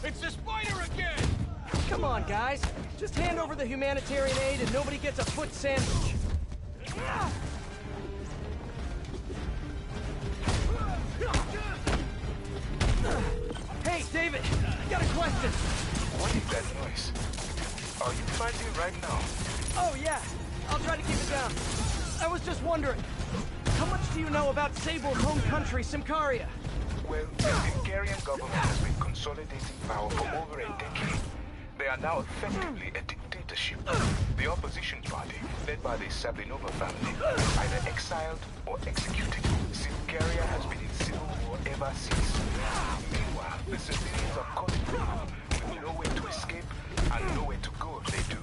It's the spider again! Come on, guys. Just hand over the humanitarian aid and nobody gets a foot sandwich. Hey, David, I got a question. What is that noise? Are you fighting right now? Oh, yeah. I'll try to keep it down. I was just wondering, how much do you know about Sable's home country, Symkaria? Well, the Symkarian government has been consolidating power for over a decade. They are now effectively a dictatorship. The opposition party, led by the Sablinova family, either exiled or executed. Symkaria has been in civil war ever since. Meanwhile, the civilians are caught in with nowhere to escape and nowhere to go if they do.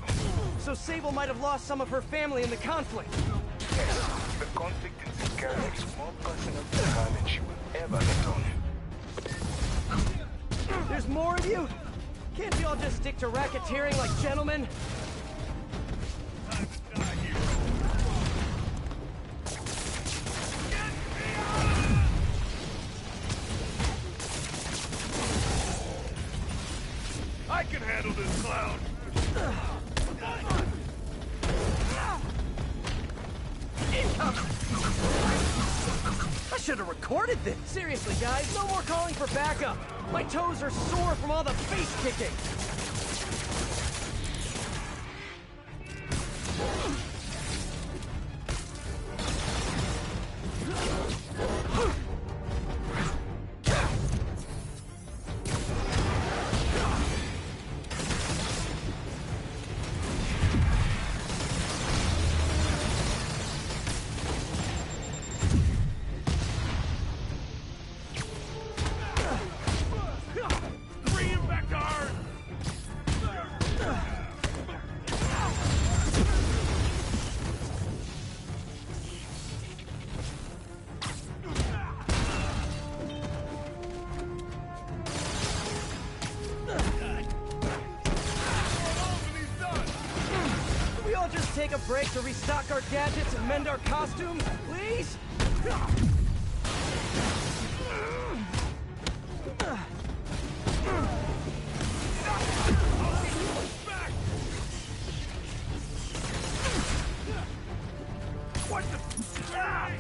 So Sable might have lost some of her family in the conflict. Yes, the conflict in Symkaria is more personal to her than she will ever let on. There's more of you? Can't you all just stick to racketeering like gentlemen? I can handle this clown! I should have recorded this. Seriously, guys, no more calling for backup. My toes are sore from all the face kicking. Bring him back, guard! Can we all just take a break to restock our gadgets and mend our costumes, please? What the... Ah!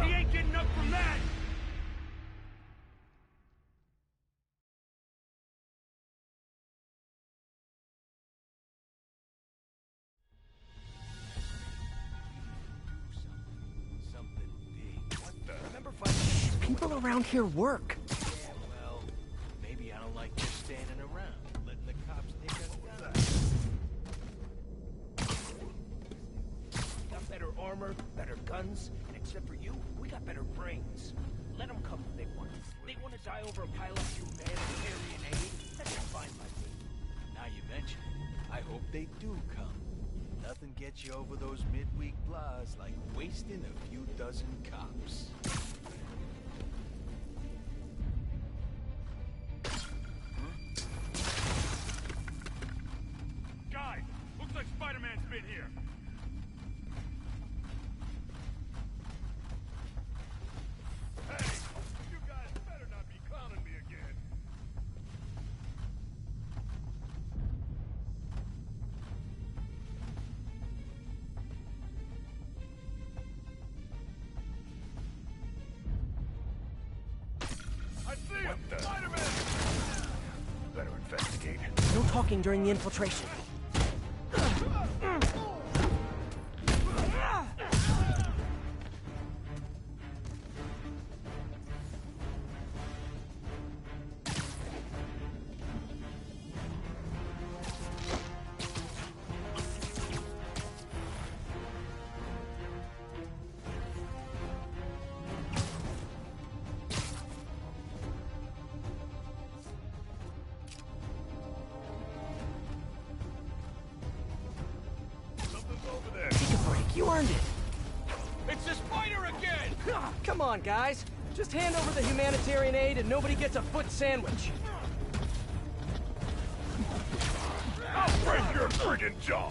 He ain't getting up from that! Something big. What the? Remember fighting? People around here work. Yeah, well, maybe I don't like just standing around, letting the cops take us down. Got better armor, better guns, and except for you, we got better brains. Let them come if they want. They want to die over a pile of humanitarian aid? That's fine by me. Now you mention it, I hope they do come. Nothing gets you over those midweek blahs like wasting a few dozen cops. Guys, looks like Spider-Man's been here. What the? Better investigate. No talking during the infiltration. You earned it. It's the spider again! Come on, guys. Just hand over the humanitarian aid and nobody gets a foot sandwich. I'll break your friggin' jaw!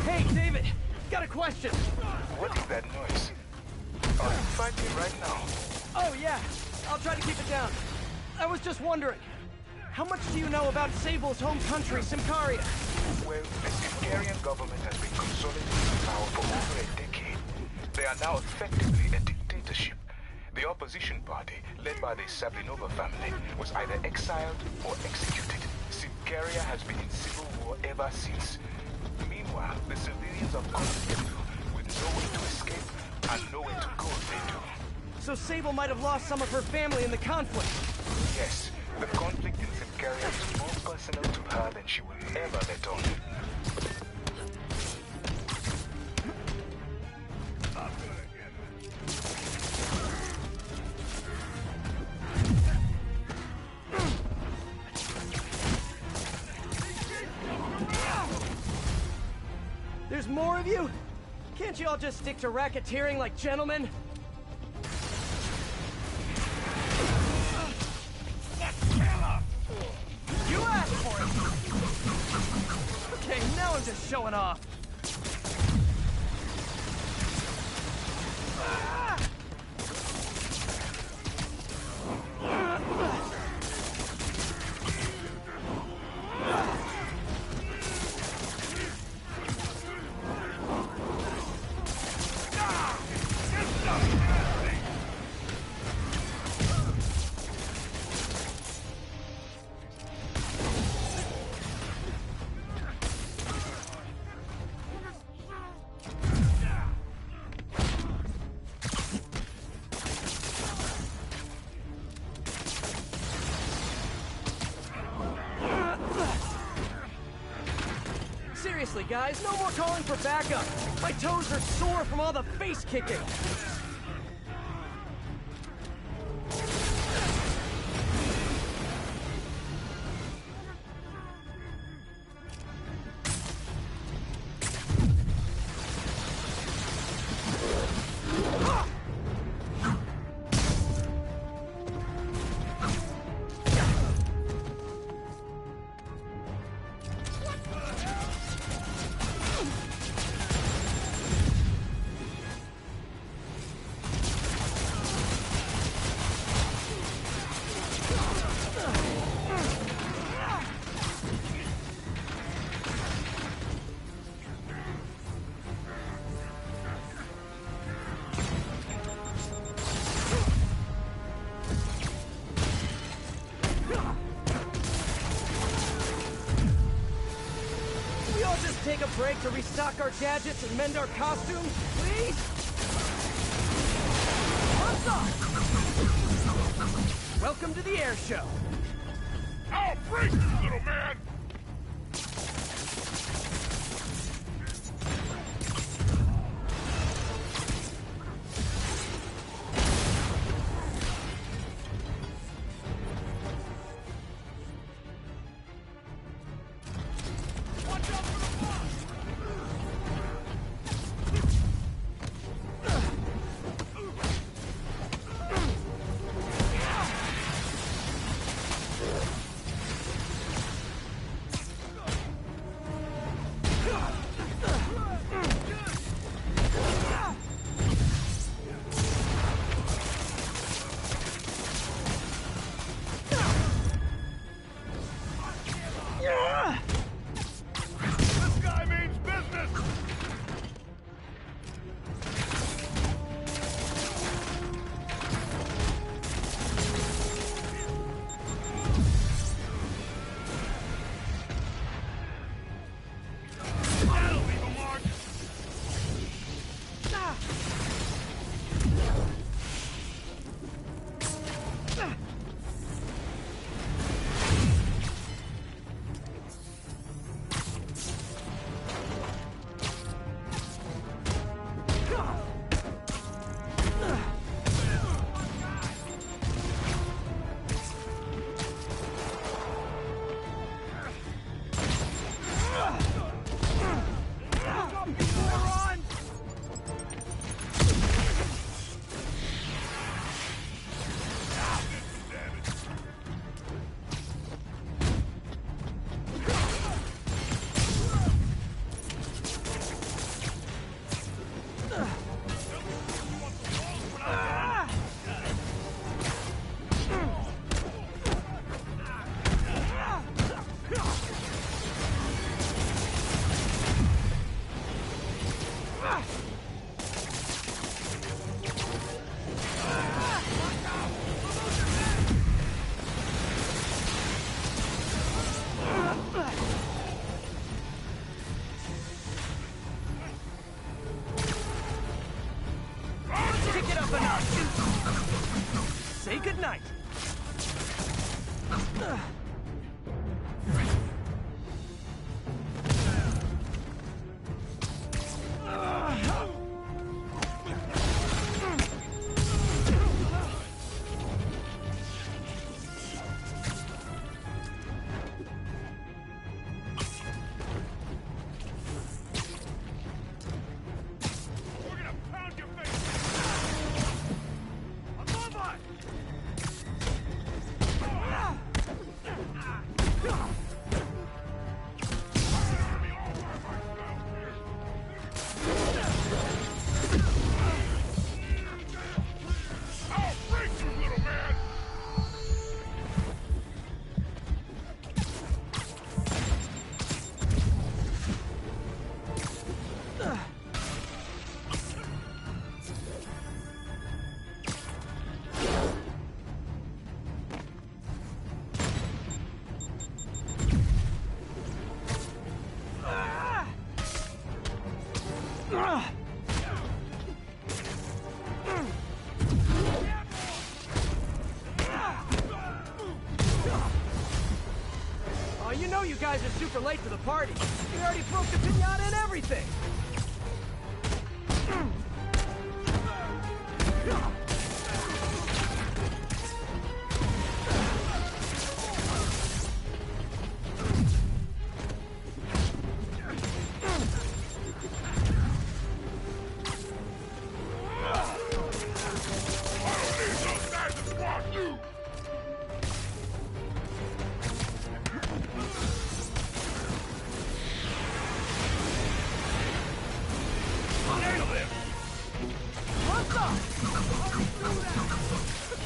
Hey, David, got a question. What is that noise? Are you fighting right now? Oh, yeah. I'll try to keep it down. I was just wondering, how much do you know about Sable's home country, Symkaria? Well, the Symkarian government has been consolidating power for over a decade. They are now effectively a dictatorship. The opposition party, led by the Sablinova family, was either exiled or executed. Symkaria has been in civil war ever since. Meanwhile, the civilians of Continental, with no way to escape and nowhere to go, they do. So Sable might have lost some of her family in the conflict. Yes, the conflict in Symkaria is more personal to her than she will ever let on. There's more of you? Can't you all just stick to racketeering like gentlemen? You asked for it! Okay, now I'm just showing off. Seriously, guys, no more calling for backup. My toes are sore from all the face kicking. Take a break to restock our gadgets and mend our costumes, please? What's up? Welcome to the air show. I'll break you, little man! Moron! Kick it up a notch. Say goodnight. Oh, you know you guys are super late to the party. We already broke the pinata and everything.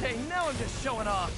Okay, now I'm just showing off.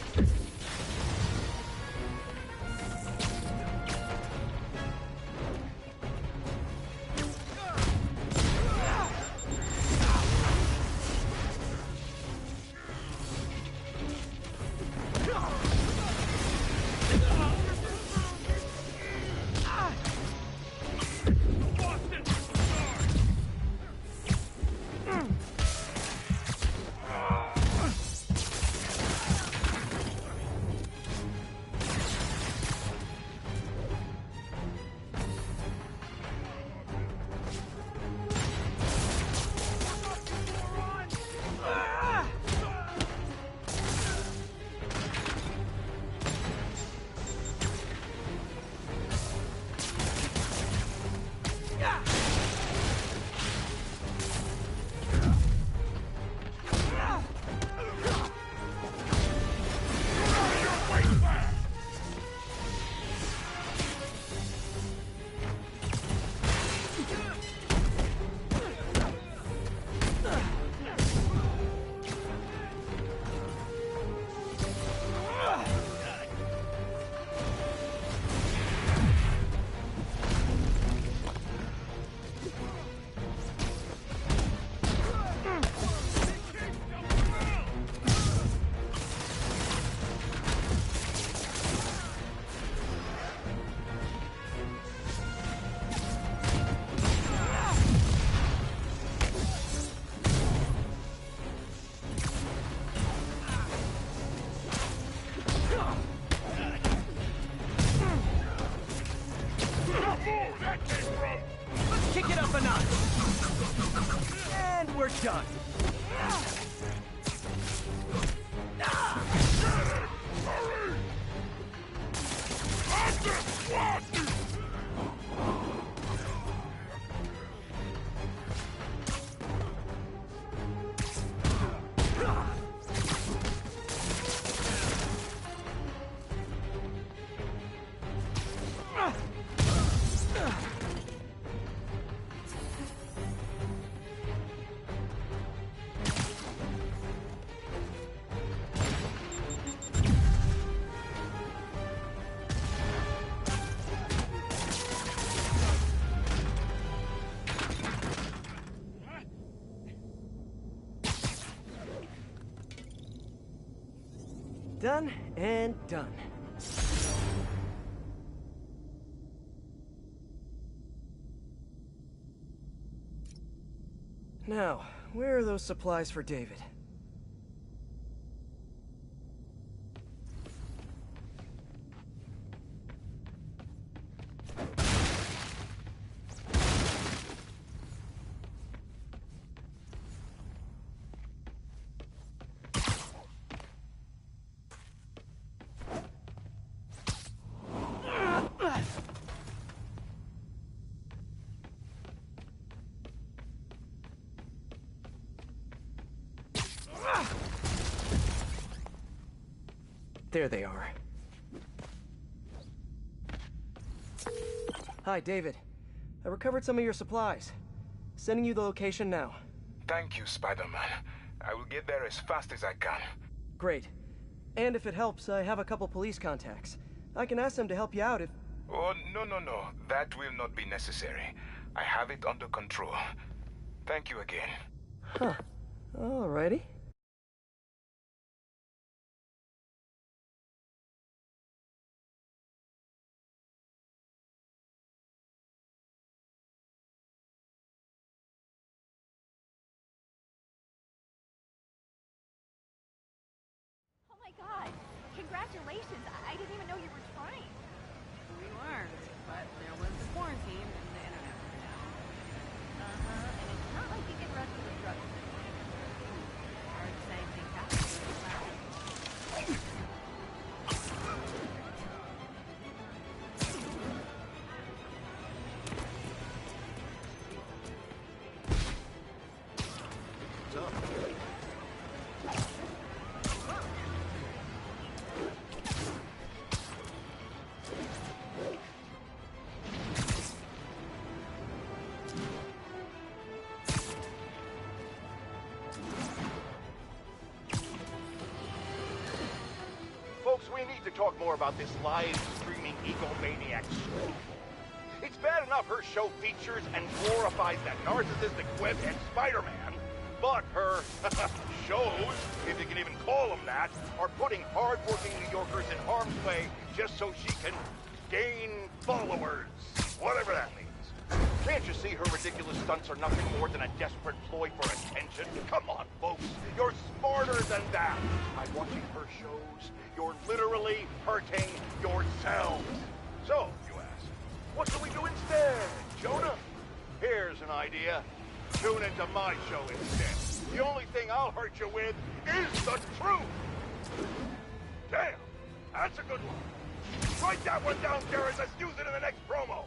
Let's kick it up a notch. And we're done. Done and done. Now, where are those supplies for David? There they are. Hi, David. I recovered some of your supplies. Sending you the location now. Thank you, Spider-Man. I will get there as fast as I can. Great. And if it helps, I have a couple police contacts. I can ask them to help you out if... Oh, no. That will not be necessary. I have it under control. Thank you again. Huh. Alrighty. Oh my god! Congratulations! I didn't even know you were trying. We weren't, but there was the quarantine and the internet was down. And it's not like you get rushed with drugs. Heard the same thing happened to us last week. Folks, we need to talk more about this live streaming egomaniac screwball. It's bad enough her show features and glorifies that narcissistic webhead Spider-Man, but her shows, if you can even call them that, are putting hard-working New Yorkers in harm's way just so she can gain followers, whatever that means. Can't you see her ridiculous stunts are nothing more than a desperate ploy for attention? Come on, folks. You're smarter than that. By watching her shows, you're literally hurting yourselves. So, you ask, what can we do instead, Jonah? Here's an idea. Tune into my show instead. The only thing I'll hurt you with is the truth. Damn, that's a good one. Write that one down, Garrett. Let's use it in the next promo.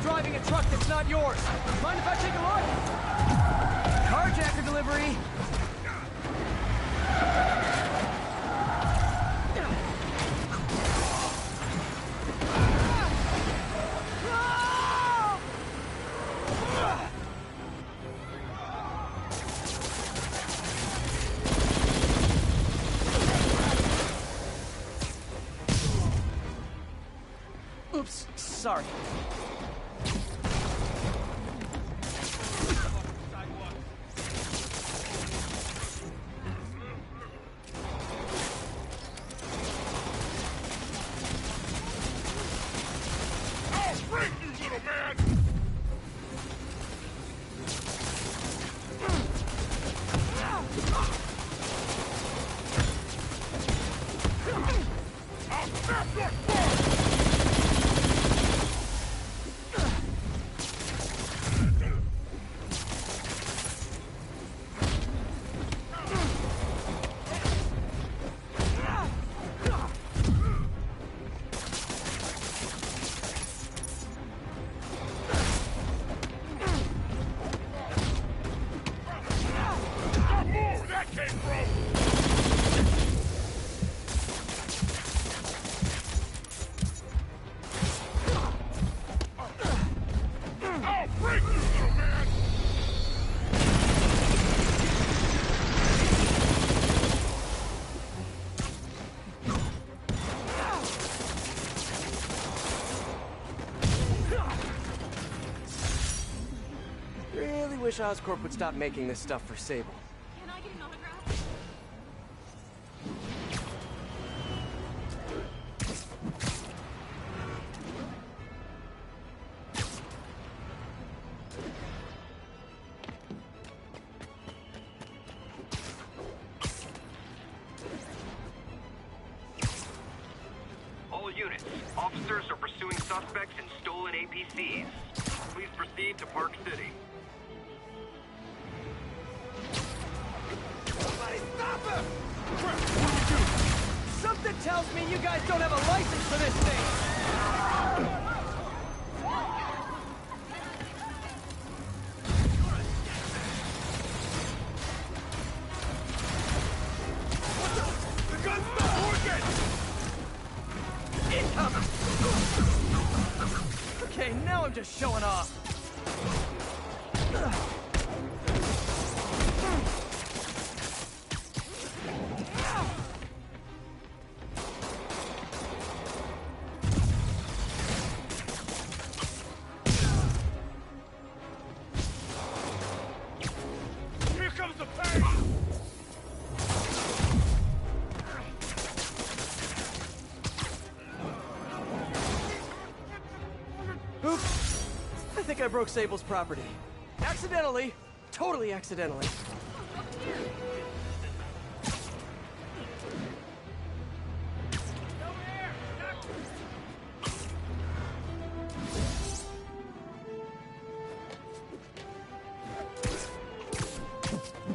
Driving a truck that's not yours. Mind if I take a look? Carjacker delivery. Oops, sorry. wish Oscorp would stop making this stuff for Sable. Can I get an autograph? All units, officers are pursuing suspects in stolen APCs. Please proceed to Park City. Somebody stop him! Something tells me you guys don't have a license for this thing! The gun's not working! Incoming! Okay, now I'm just showing off. Here comes the pain! Oops. I think I broke Sable's property. Accidentally. Totally accidentally.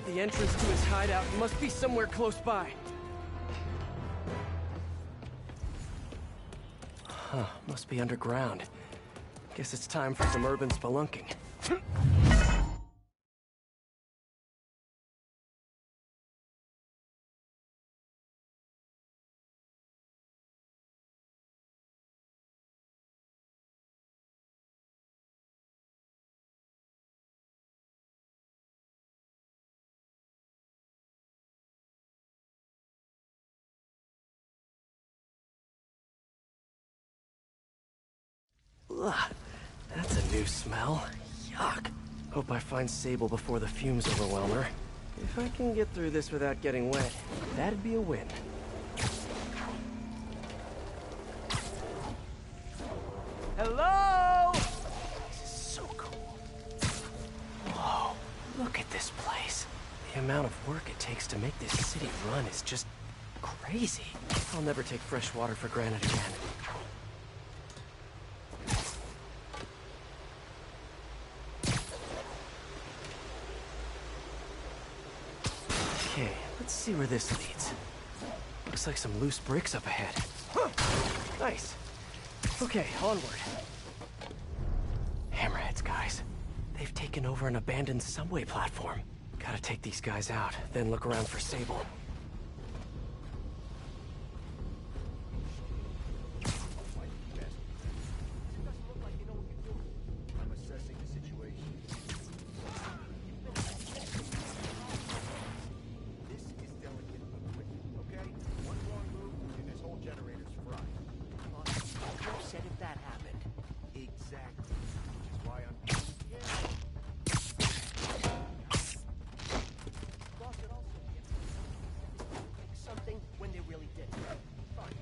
The entrance to his hideout must be somewhere close by. Huh, must be underground. Guess it's time for some urban spelunking. Ugh, that's a new smell. Yuck. Hope I find Sable before the fumes overwhelm her. If I can get through this without getting wet, that'd be a win. Hello? This is so cool. Whoa, look at this place. The amount of work it takes to make this city run is just crazy. I'll never take fresh water for granted again. Okay, let's see where this leads. Looks like some loose bricks up ahead. Huh. Nice. Okay, onward. Hammerheads, guys. They've taken over an abandoned subway platform. Gotta take these guys out, then look around for Sable. I'm assessing the situation. This is delicate equipment, okay? One wrong move and this whole generator's fried. You said if that happened. Exactly. Which is why I'm... Boss would also be like something when they really did. Fine.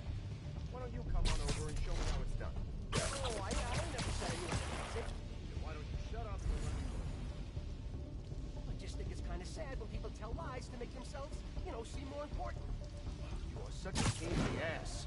Why don't you come on over and show me how it's done? Oh, I never said I knew how to fix it. Then why don't you shut up and let me work? I just think it's kind of sad when people tell lies to make themselves, seem more important. You are such a pain in the ass.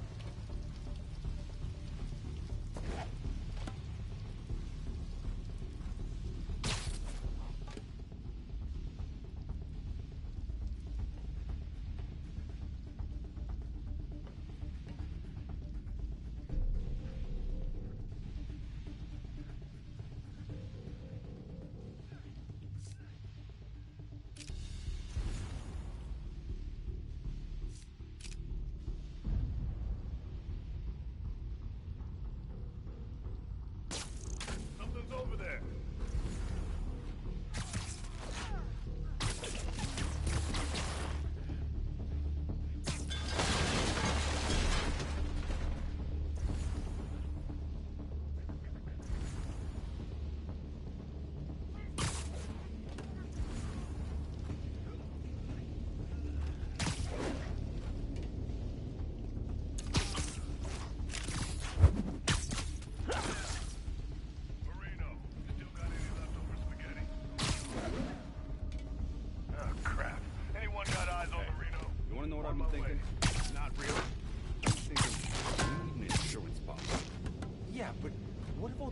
Something's over there.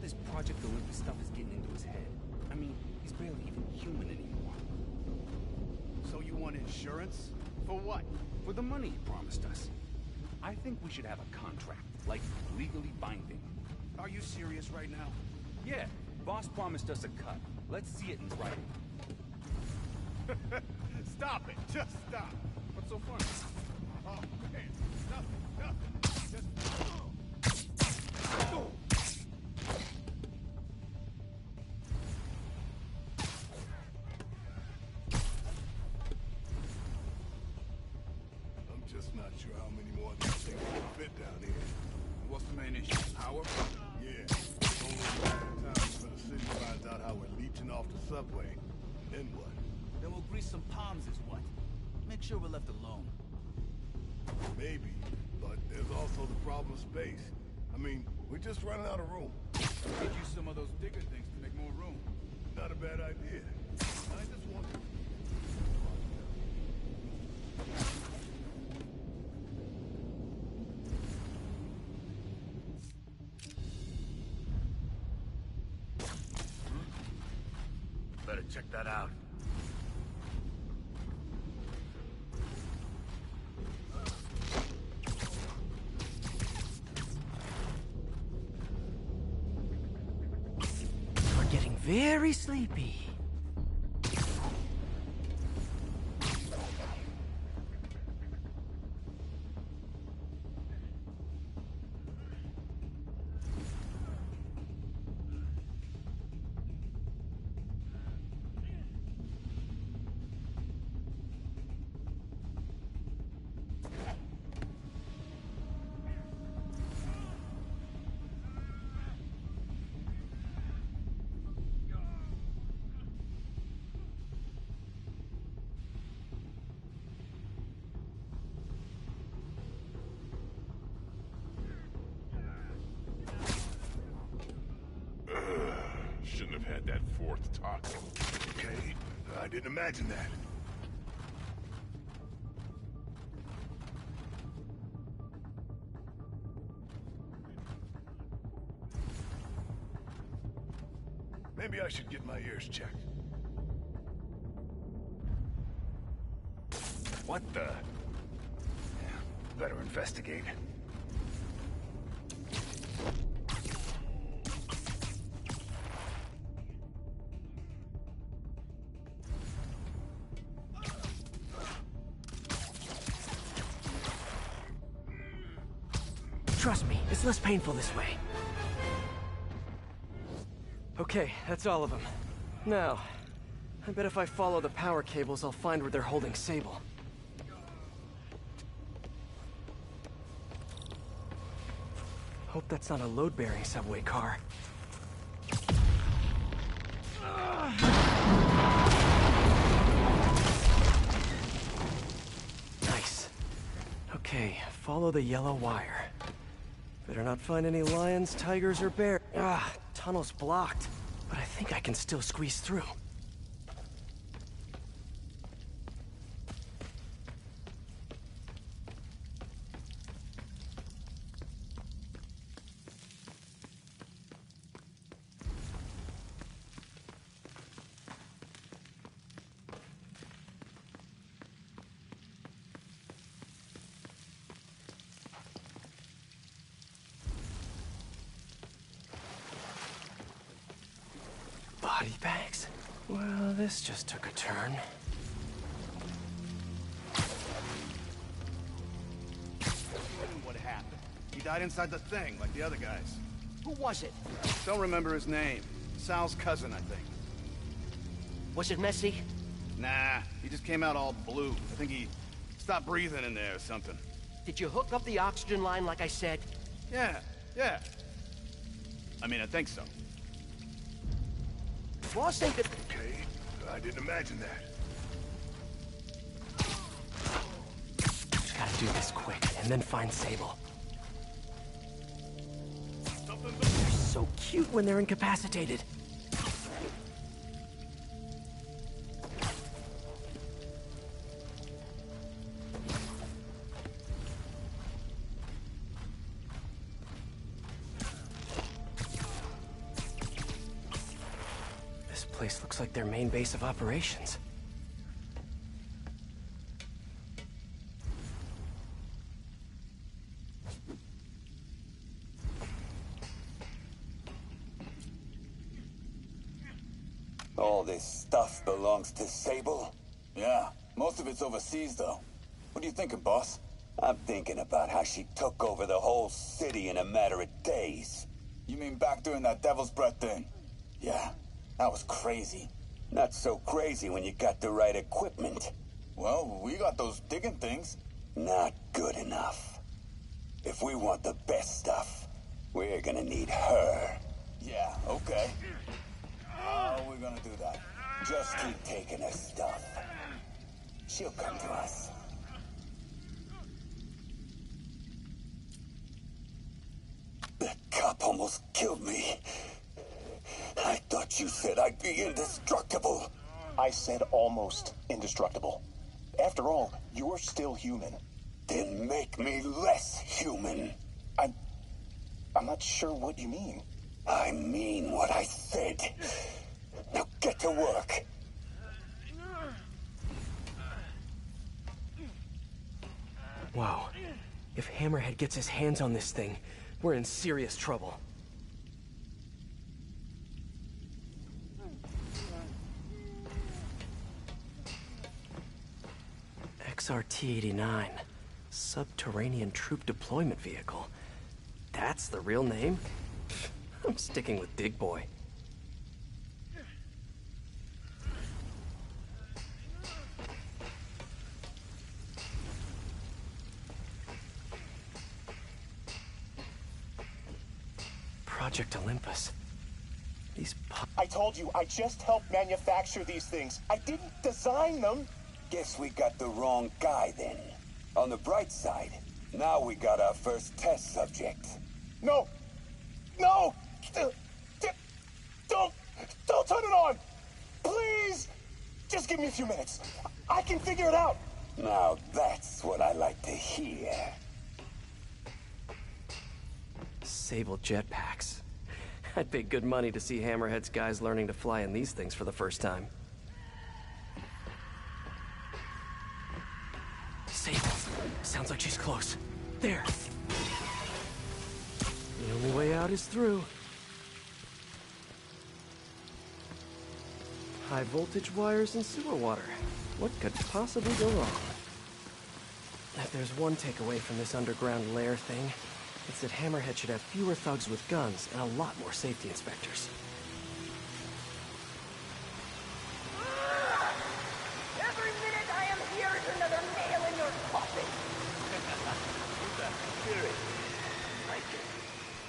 this Project Olympus stuff is getting into his head. I mean, he's barely even human anymore. So you want insurance? For what? For the money he promised us. I think we should have a contract, like legally binding. Are you serious right now? Yeah, boss promised us a cut. Let's see it in writing. Stop it! Just stop! What's so funny? Oh, man. Nothing. Just... I'm just not sure how many more of these things will fit down here. What's the main issue? Power? Yeah. Only a matter of time for the city finds out how we're leeching off the subway. Then what? Then we'll grease some palms is what? Make sure we're left alone. Maybe, but there's also the problem of space. I mean, we're just running out of room. Get you some of those bigger things to make more room. Not a bad idea. I just wonder. Better check that out. We're getting very sleepy. Shouldn't have had that fourth taco. Okay, I didn't imagine that. Maybe I should get my ears checked. What the? Yeah, better investigate. Trust me, it's less painful this way. Okay, that's all of them. Now, I bet if I follow the power cables, I'll find where they're holding Sable. Hope that's not a load-bearing subway car. Nice. Okay, follow the yellow wire. Better not find any lions, tigers, or bears. Ah, tunnel's blocked. But I think I can still squeeze through. Body bags? Well, this just took a turn. What happened? He died inside the thing, like the other guys. Who was it? Don't remember his name. Sal's cousin, I think. Was it messy? Nah, he just came out all blue. I think he stopped breathing in there or something. Did you hook up the oxygen line like I said? Yeah. I mean, I think so. Boss ain't the... Okay, I didn't imagine that. Gotta do this quick, and then find Sable. They're so cute when they're incapacitated. place looks like their main base of operations. All this stuff belongs to Sable? Yeah, most of it's overseas, though. What are you thinking, boss? I'm thinking about how she took over the whole city in a matter of days. You mean back during that Devil's Breath thing? Yeah, that was crazy. Not so crazy when you got the right equipment. Well, we got those digging things. Not good enough. If we want the best stuff, we're gonna need her. Yeah, okay. How are we gonna do that? Just keep taking her stuff. She'll come to us. That cop almost killed me. I thought you said I'd be indestructible. I said almost indestructible. After all, you're still human. Then make me less human. I'm not sure what you mean. I mean what I said. Now get to work. Wow. If Hammerhead gets his hands on this thing, we're in serious trouble. XRT-89. Subterranean Troop Deployment Vehicle. That's the real name? I'm sticking with Dig Boy. Project Olympus. I told you, I just helped manufacture these things. I didn't design them. Guess we got the wrong guy then. On the bright side, now we got our first test subject. No! No! Don't turn it on! Please! Just give me a few minutes. I can figure it out. Now that's what I like to hear. Sable jetpacks. I'd pay good money to see Hammerhead's guys learning to fly in these things for the first time. Sable. Sounds like she's close. There. The only way out is through. High voltage wires and sewer water. What could possibly go wrong? If there's one takeaway from this underground lair thing, it's that Hammerhead should have fewer thugs with guns and a lot more safety inspectors. Every minute I am here is another nail in your coffin.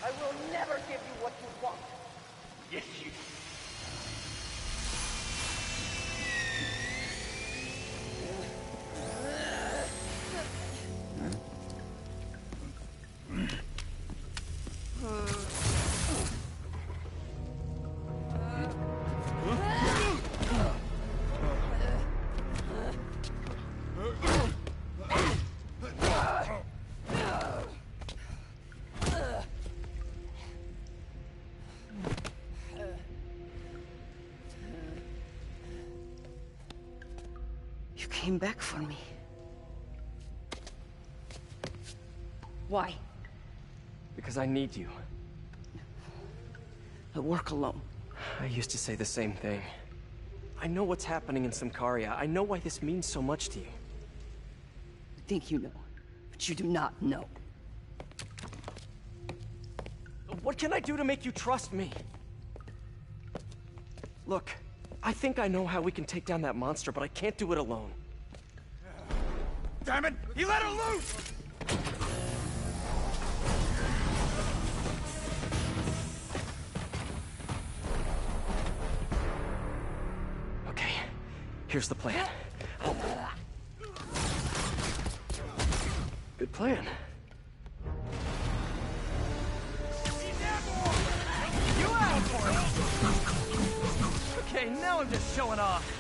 I will never give you what you want. Yes, you. You came back for me. Why? Because I need you. I work alone. I used to say the same thing. I know what's happening in Symkaria. I know why this means so much to you. You think you know, but you do not know. What can I do to make you trust me? Look, I think I know how we can take down that monster, but I can't do it alone. Damn it! He let her loose! Okay, here's the plan. Good plan. You out for it! Okay, now I'm just showing off.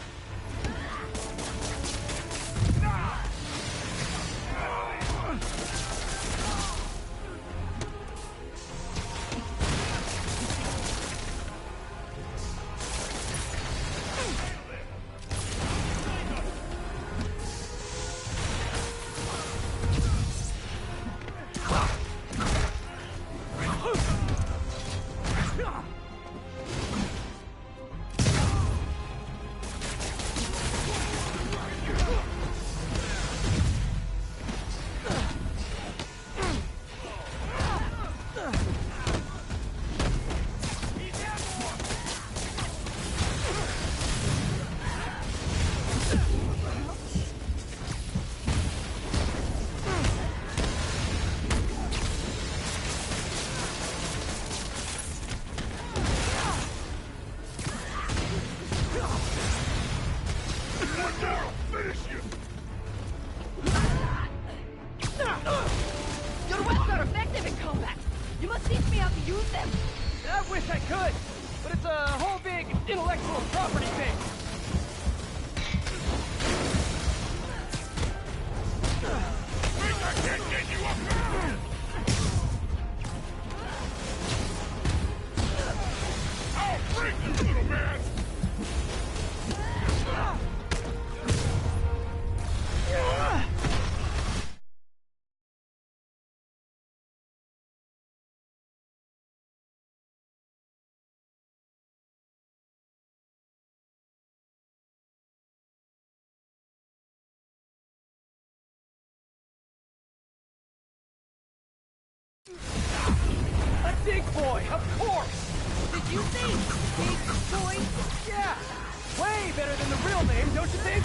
Your weapons are effective in combat. You must teach me how to use them. I wish I could, but it's a whole big intellectual property thing. I can't get you up there! I'll break you, little man! A dig boy, of course! Did you say big boy? Yeah! Way better than the real name, don't you think?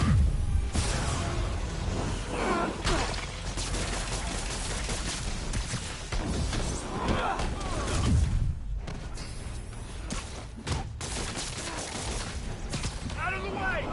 Out of the way!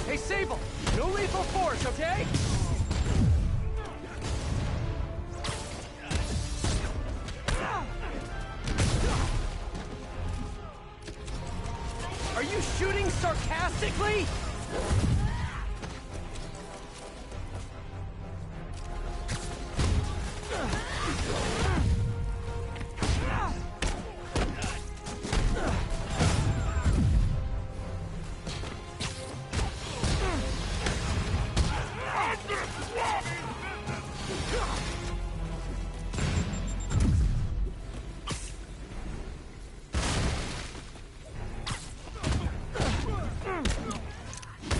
Hey, Sable! No lethal force, okay? Are you shooting sarcastically?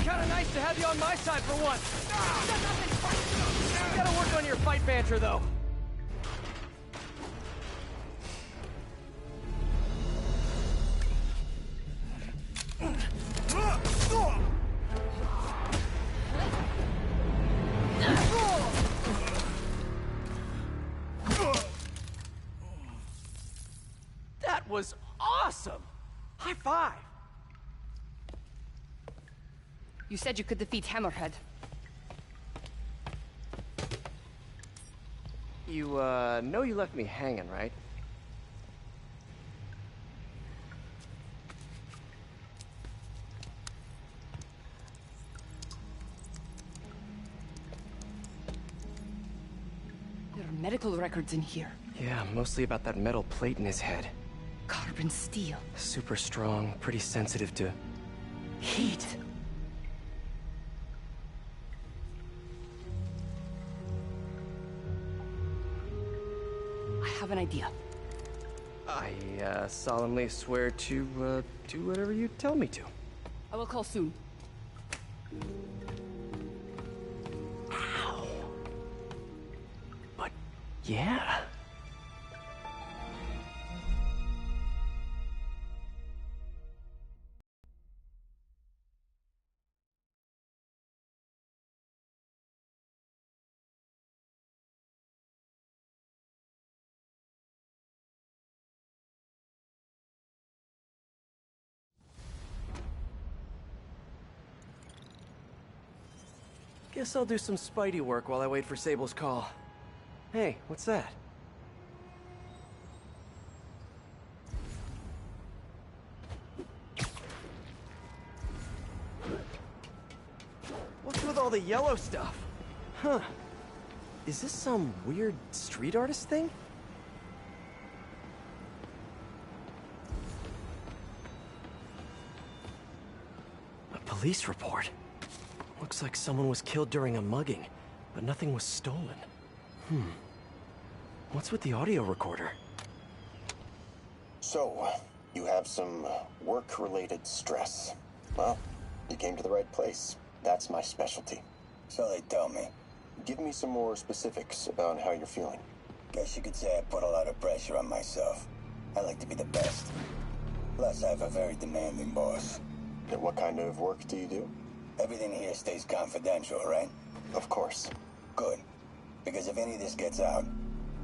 Kinda nice to have you on my side for once. Gotta work on your fight banter, though. That was awesome! High five! You said you could defeat Hammerhead. You, know you left me hanging, right? There are medical records in here. Yeah, mostly about that metal plate in his head. Carbon steel. Super strong, pretty sensitive to heat. I have an idea. I, solemnly swear to, do whatever you tell me to. I will call soon. Ow. But, yeah. Guess I'll do some Spidey work while I wait for Sable's call. Hey, what's that? What's with all all the yellow stuff? Huh. Is this some weird street artist thing? A police report. Looks like someone was killed during a mugging, but nothing was stolen. What's with the audio recorder? So, you have some work-related stress. Well, you came to the right place. That's my specialty. So they tell me. Give me some more specifics about how you're feeling. Guess you could say I put a lot of pressure on myself. I like to be the best. Plus, I have a very demanding boss. And what kind of work do you do? Everything here stays confidential, right? Of course. Good. Because if any of this gets out,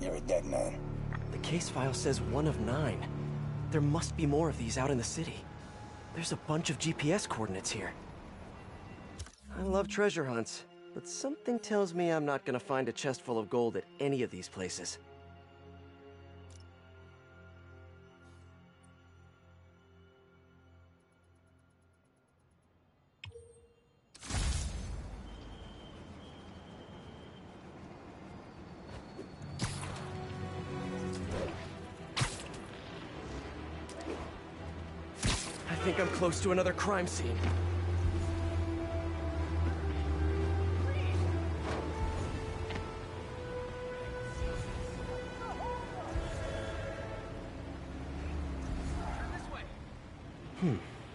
you're a dead man. The case file says 1 of 9. There must be more of these out in the city. There's a bunch of GPS coordinates here. I love treasure hunts, but something tells me I'm not gonna find a chest full of gold at any of these places. I think I'm close to another crime scene.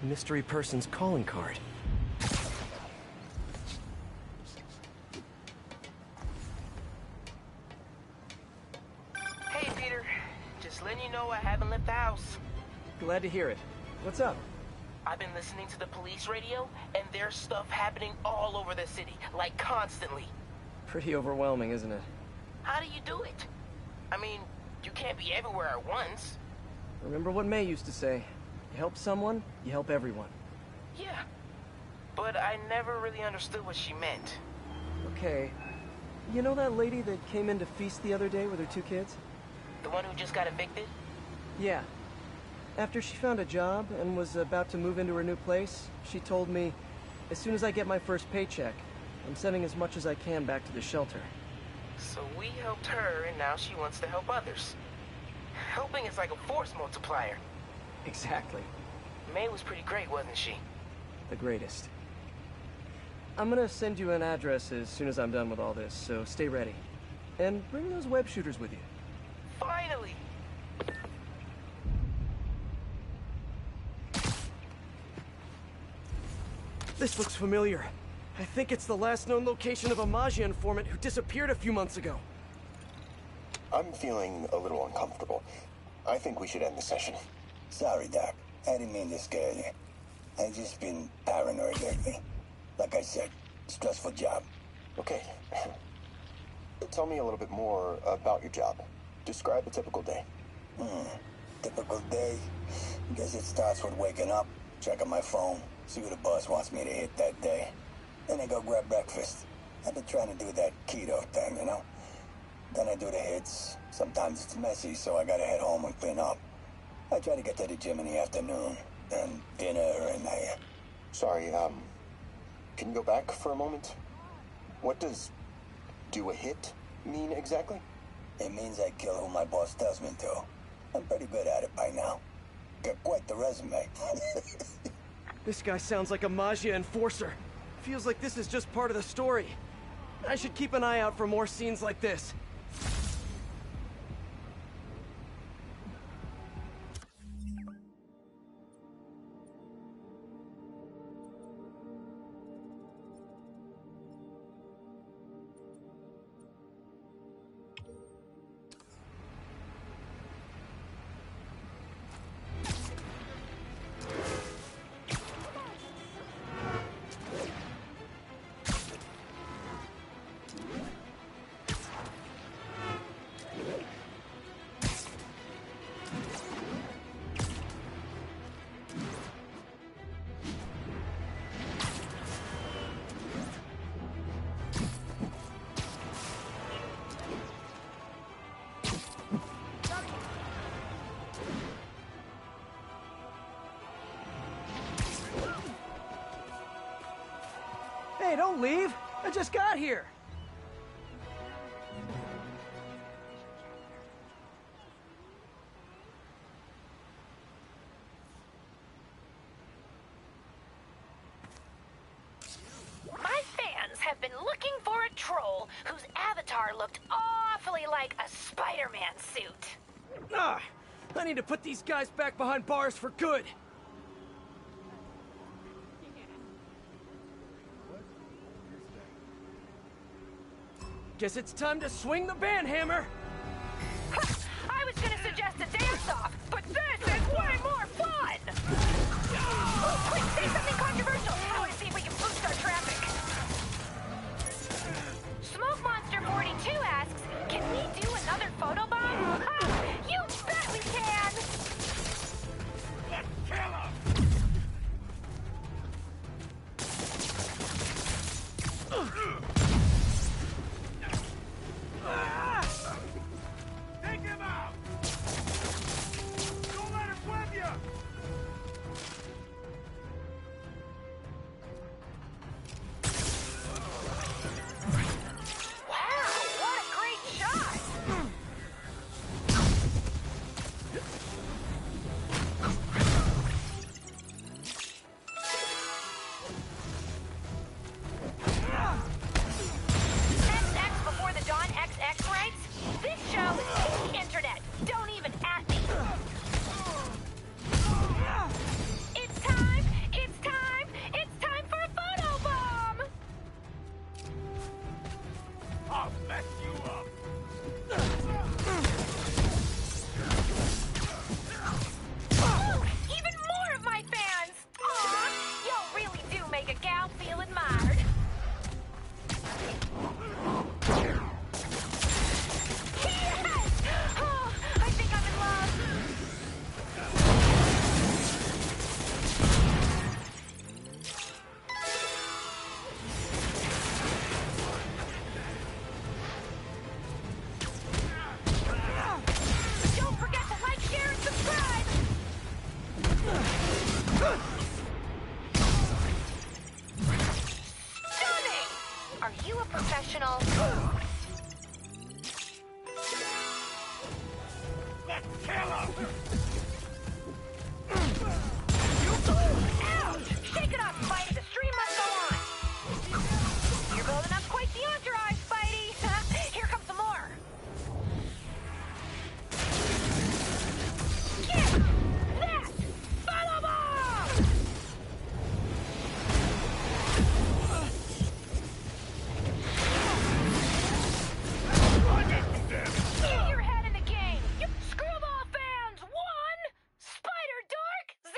Mystery person's calling card. Hey, Peter. Just letting you know I haven't left the house. Glad to hear it. What's up? I've been listening to the police radio, and there's stuff happening all over the city, like constantly. Pretty overwhelming, isn't it? How do you do it? I mean, you can't be everywhere at once. Remember what May used to say. You help someone, you help everyone. Yeah, but I never really understood what she meant. Okay. You know that lady that came in to feast the other day with her 2 kids? The one who just got evicted? Yeah. After she found a job and was about to move into her new place, she told me, as soon as I get my first paycheck, I'm sending as much as I can back to the shelter. So we helped her, and now she wants to help others. Helping is like a force multiplier. Exactly. May was pretty great, wasn't she? The greatest. I'm gonna send you an address as soon as I'm done with all this, so stay ready. And bring those web shooters with you. Finally! This looks familiar. I think it's the last known location of a Maggia informant who disappeared a few months ago. I'm feeling a little uncomfortable. I think we should end the session. Sorry, Doc. I didn't mean to scare you. I've just been paranoid lately. Like I said, stressful job. Okay. Tell me a little bit more about your job. Describe a typical day. Typical day? Guess it starts with waking up, checking my phone, see who the boss wants me to hit that day. Then I go grab breakfast. I've been trying to do that keto thing, you know? Then I do the hits. Sometimes it's messy, so I gotta head home and clean up. I try to get to the gym in the afternoon, then dinner, and Sorry, can you go back for a moment? What does do a hit mean exactly? It means I kill who my boss tells me to. I'm pretty good at it by now. Got quite the resume. This guy sounds like a Maggia enforcer. Feels like this is just part of the story. I should keep an eye out for more scenes like this. Hey, don't leave! I just got here. My fans have been looking for a troll whose avatar looked awfully like a Spider-Man suit. Ah, I need to put these guys back behind bars for good. Guess it's time to swing the band hammer. I was gonna suggest a dance-off, but this is way more fun! Quick, say something controversial. I want to see if we can boost our traffic. Smoke Monster 42 asks, can we do another photobomb? Ha! You bet we can! Let's kill him! Take him out! Don't let him web you! Wow, what a great shot! XX before the dawn XX writes, this show is the internet. Don't even at me. It's time! It's time! It's time for a photo bomb! I'll mess you up! Oh, even more of my fans! Aw, y'all really do make a gal feel admired. Yes! Oh, I think I'm in love. Don't forget to like, share, and subscribe! Stunning! Are you a professional? Let's kill him! Ouch! Shake it off, Spidey. The stream must go on. You're building up quite the entourage, Spidey. Here comes some more. Get that! Follow bomb! Get your head in the game. You Screwball fans 1, Spider Dark 0.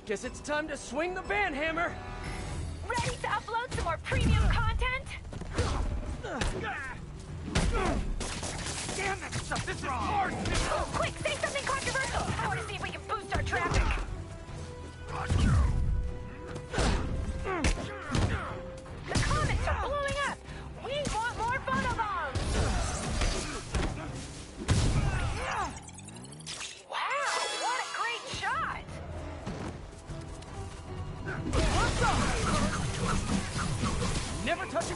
Guess it's time to swing the band hammer. Ready to upload some more premium content? Damn that stuff! This is hard! Oh, quick, say something controversial. I want to see if we can boost our traffic. The comments are blowing up. We want more photobombs. Wow, what a great shot. Never touch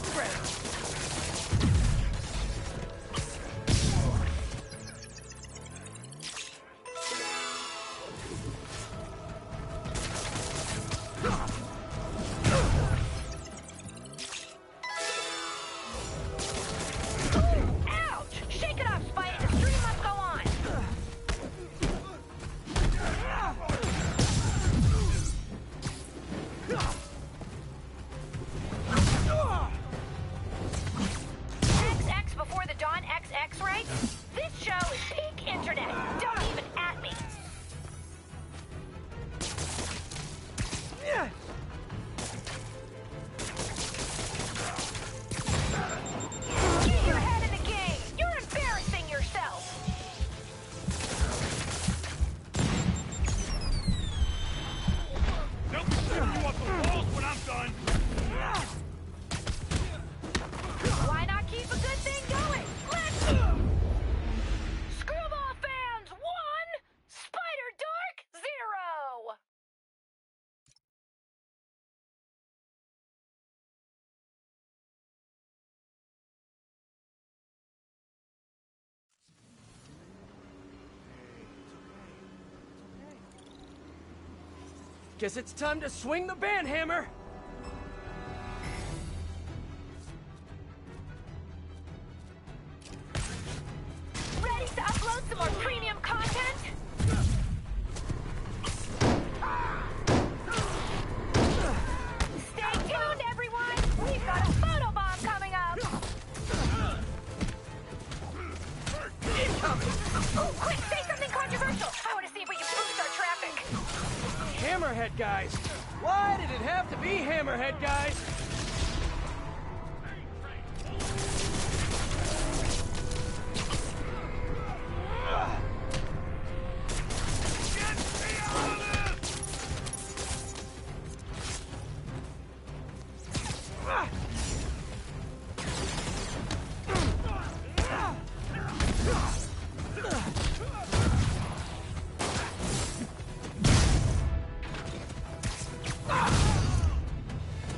Guess it's time to swing the band hammer! Ready to upload some more premium content? Stay tuned, everyone! We've got a photobomb coming up! Incoming! Oh, quick, say something controversial! I want to see if we can boost our traffic! Hammerhead guys! Why did it have to be Hammerhead guys?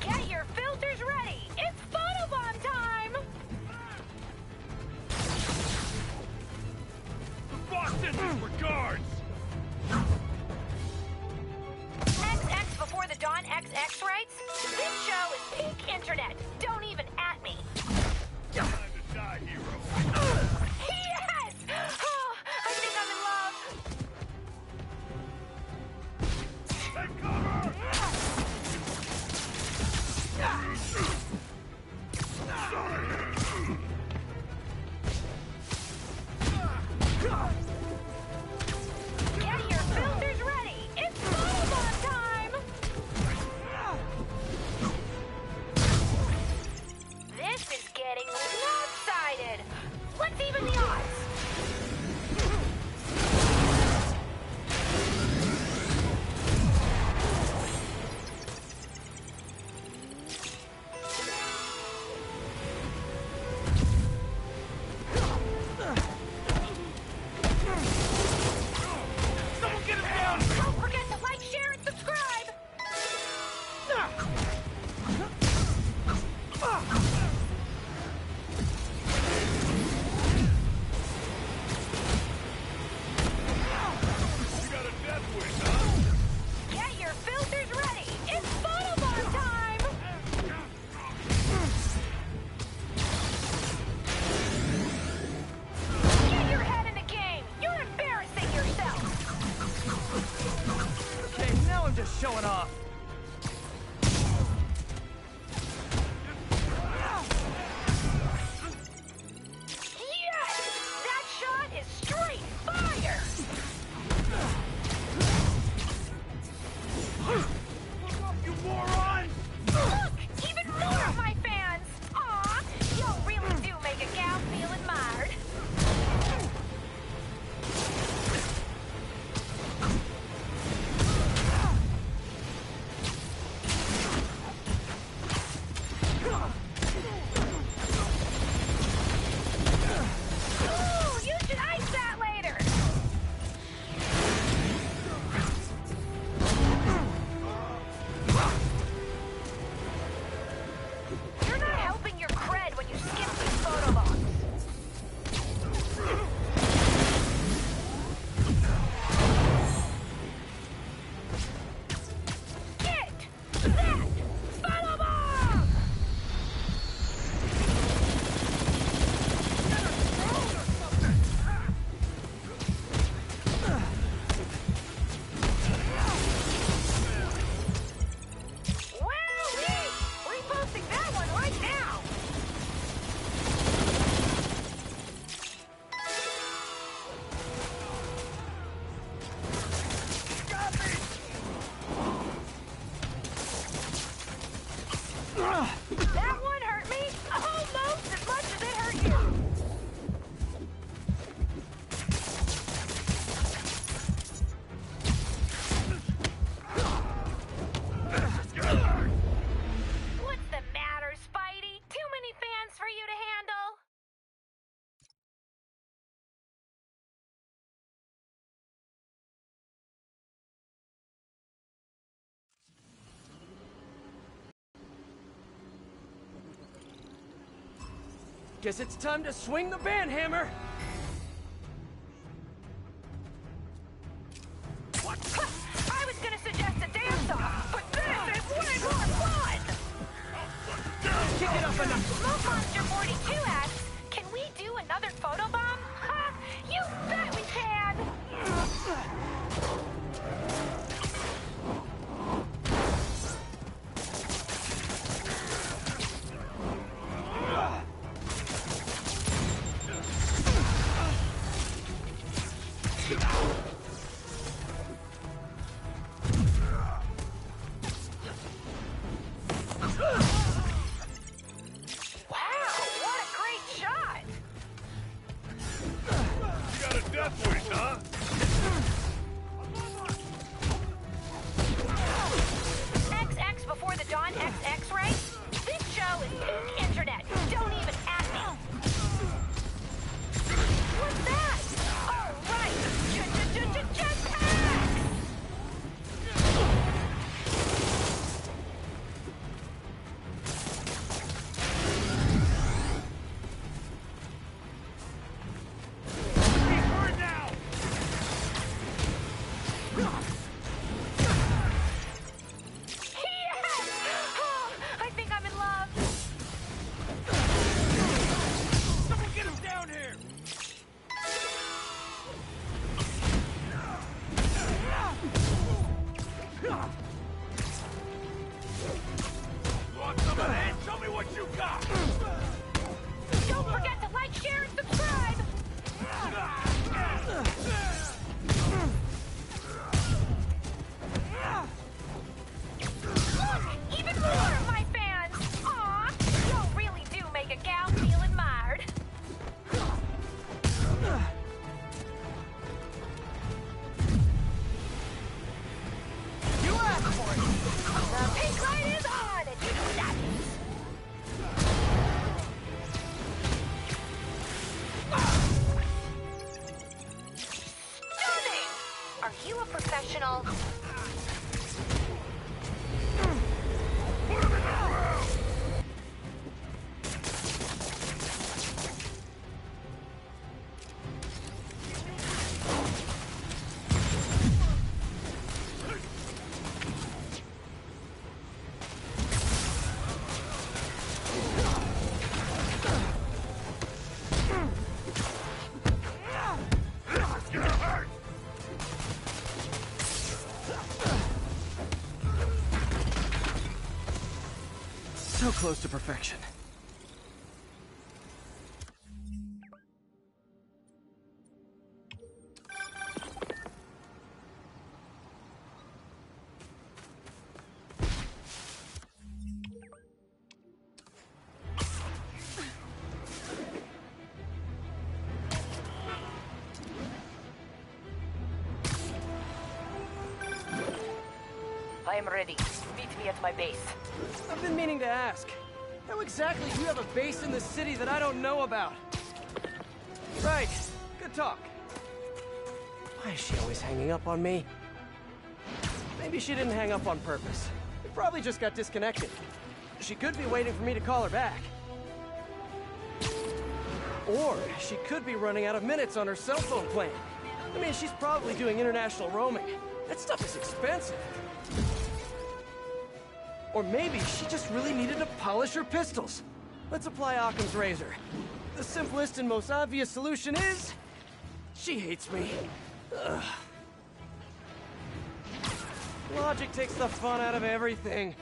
Get your filters ready! It's photobomb time! Boston, regards! XX before the dawn XX writes, this show is peak internet. Don't even at me. Time to die, hero. Yes! Oh, I think I'm in love. Take cover! Get your filters ready. It's photobomb time. This is getting lopsided. Let's even the odds. Someone get him down! Don't forget to like, share, and subscribe. You got a death wish, huh? Get your filters ready. It's photobomb time. Get your head in the game. You're embarrassing yourself. Okay, now I'm just showing off. Yes! That shot is straight fire! You moron! Look! Even more of my fans! Aw! Y'all really do make a gal feel admired. Ooh, you should ice that later! You're not helping your cred when you skip these photobombs. Get that photobomb! Wowee! Reposting that one right now! That one hurt me almost as much as it hurt you. What's the matter, Spidey? Too many fans for you to handle? Guess it's time to swing the band hammer! I was gonna suggest a dance Smoke Monster 42X, can we do another photobomb? Ha! You bet we can! XX before the dawn XX, right? This show is peak internet. Don't even at me. What's that? Oh, right. Jetpacks! Don't forget to like, share, and subscribe! Look! Even more of my fans! Aw! Y'all really do make a gal feel admired. You asked for it! The pink light is on, and you know what that means. Stunning! Are you a professional? So close to perfection. I am ready. Meet me at my base. I've been meaning to ask. How exactly do you have a base in the city that I don't know about? Right. Good talk. Why is she always hanging up on me? Maybe she didn't hang up on purpose. We probably just got disconnected. She could be waiting for me to call her back. Or she could be running out of minutes on her cell phone plan. I mean, she's probably doing international roaming. That stuff is expensive. Or maybe she just really needed to polish her pistols. Let's apply Occam's razor. The simplest and most obvious solution is... she hates me. Ugh. Logic takes the fun out of everything.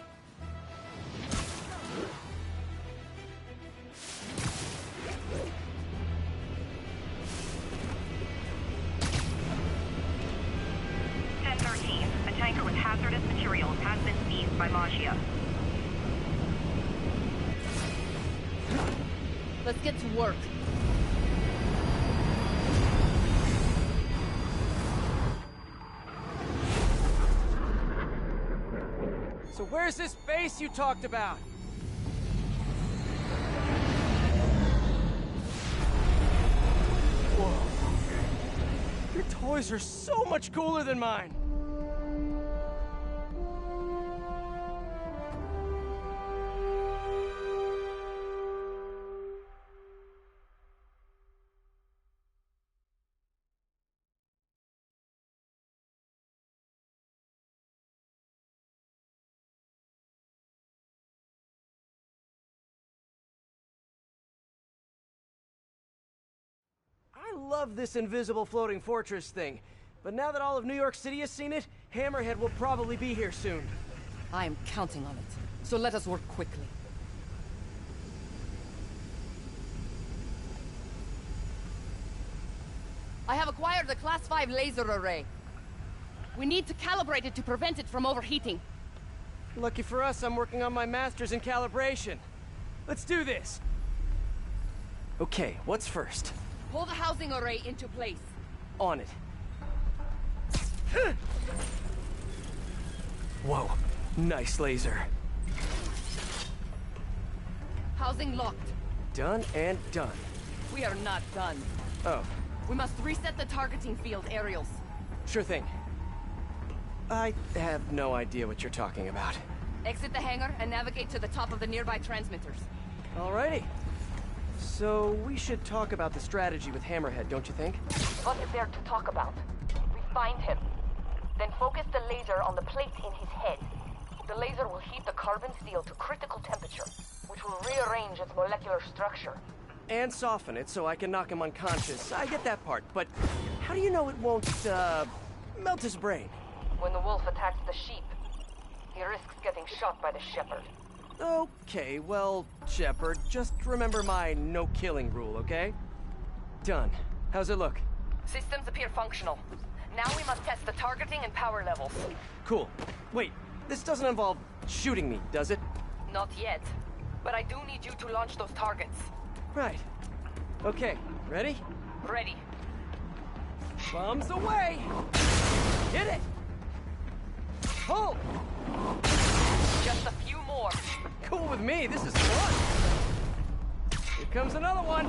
A tanker with hazardous materials has been seized by Magia. Let's get to work. So where's this base you talked about? Whoa. Your toys are so much cooler than mine. love this invisible floating fortress thing. But now that all of New York City has seen it, Hammerhead will probably be here soon. I am counting on it. So let us work quickly. I have acquired a Class 5 laser array. We need to calibrate it to prevent it from overheating. Lucky for us, I'm working on my master's in calibration. Let's do this. Okay, what's first? Pull the housing array into place. On it. Whoa, nice laser. Housing locked. Done and done. We are not done. Oh. We must reset the targeting field aerials. Sure thing. I have no idea what you're talking about. Exit the hangar and navigate to the top of the nearby transmitters. Alrighty. So, we should talk about the strategy with Hammerhead, don't you think? What is there to talk about? We find him. Then focus the laser on the plate in his head. The laser will heat the carbon steel to critical temperature, which will rearrange its molecular structure. And soften it so I can knock him unconscious. I get that part, but how do you know it won't, melt his brain? When the wolf attacks the sheep, he risks getting shot by the shepherd. Okay, well, Shepard, just remember my no-killing rule, okay? Done. How's it look? Systems appear functional. Now we must test the targeting and power levels. Cool. Wait, this doesn't involve shooting me, does it? Not yet. But I do need you to launch those targets. Right. Okay, ready? Ready. Bombs away! Hit it! Pull! Just a few more. Cool with me, this is fun! Here comes another one!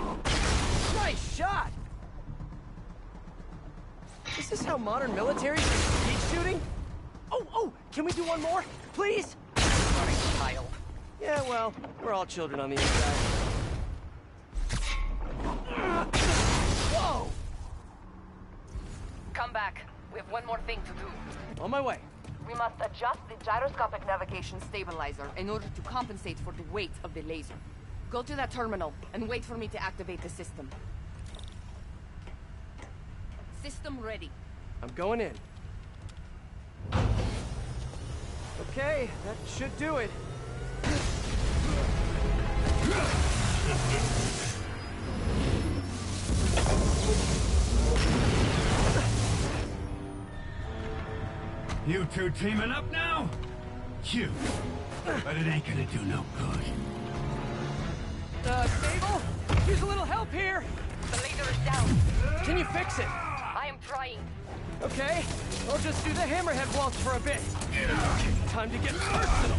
Nice shot! Is this how modern militaries do speed shooting? Oh, can we do one more? Please? Sorry, child. Yeah, well, we're all children on the inside. Whoa! Come back. We have one more thing to do. On my way. We must adjust the gyroscopic Navigation stabilizer in order to compensate for the weight of the laser. Go to that terminal and wait for me to activate the system. System ready. I'm going in. Okay, that should do it. You two teaming up now? Cute. But it ain't gonna do no good. Sable? Here's a little help here! The laser is down. Can you fix it? I am trying. Okay, I'll just do the hammerhead waltz for a bit. Time to get personal.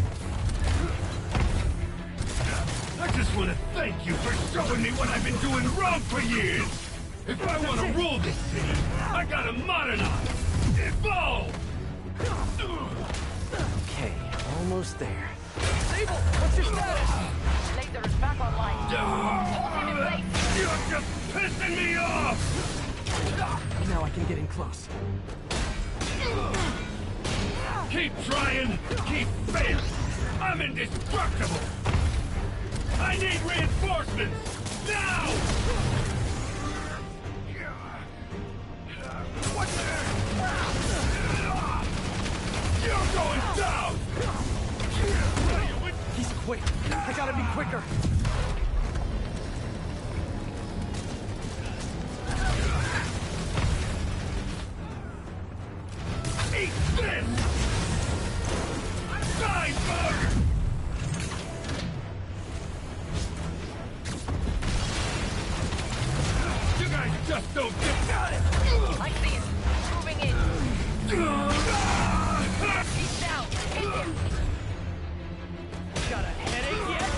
I just want to thank you for showing me what I've been doing wrong for years! If I want to rule this city, I gotta modernize! Evolve! Okay, almost there. Sable, what's your status? Laser is back online. Hold him in place. You're just pissing me off! Now I can get in close. Keep trying, keep failing. I'm indestructible. I need reinforcements now. What the? You're going down. He's quick. I gotta be quicker. Eat this! Die, bird! You guys just don't get it! I see it. Moving in. He's down. Hit him. Got a headache yet?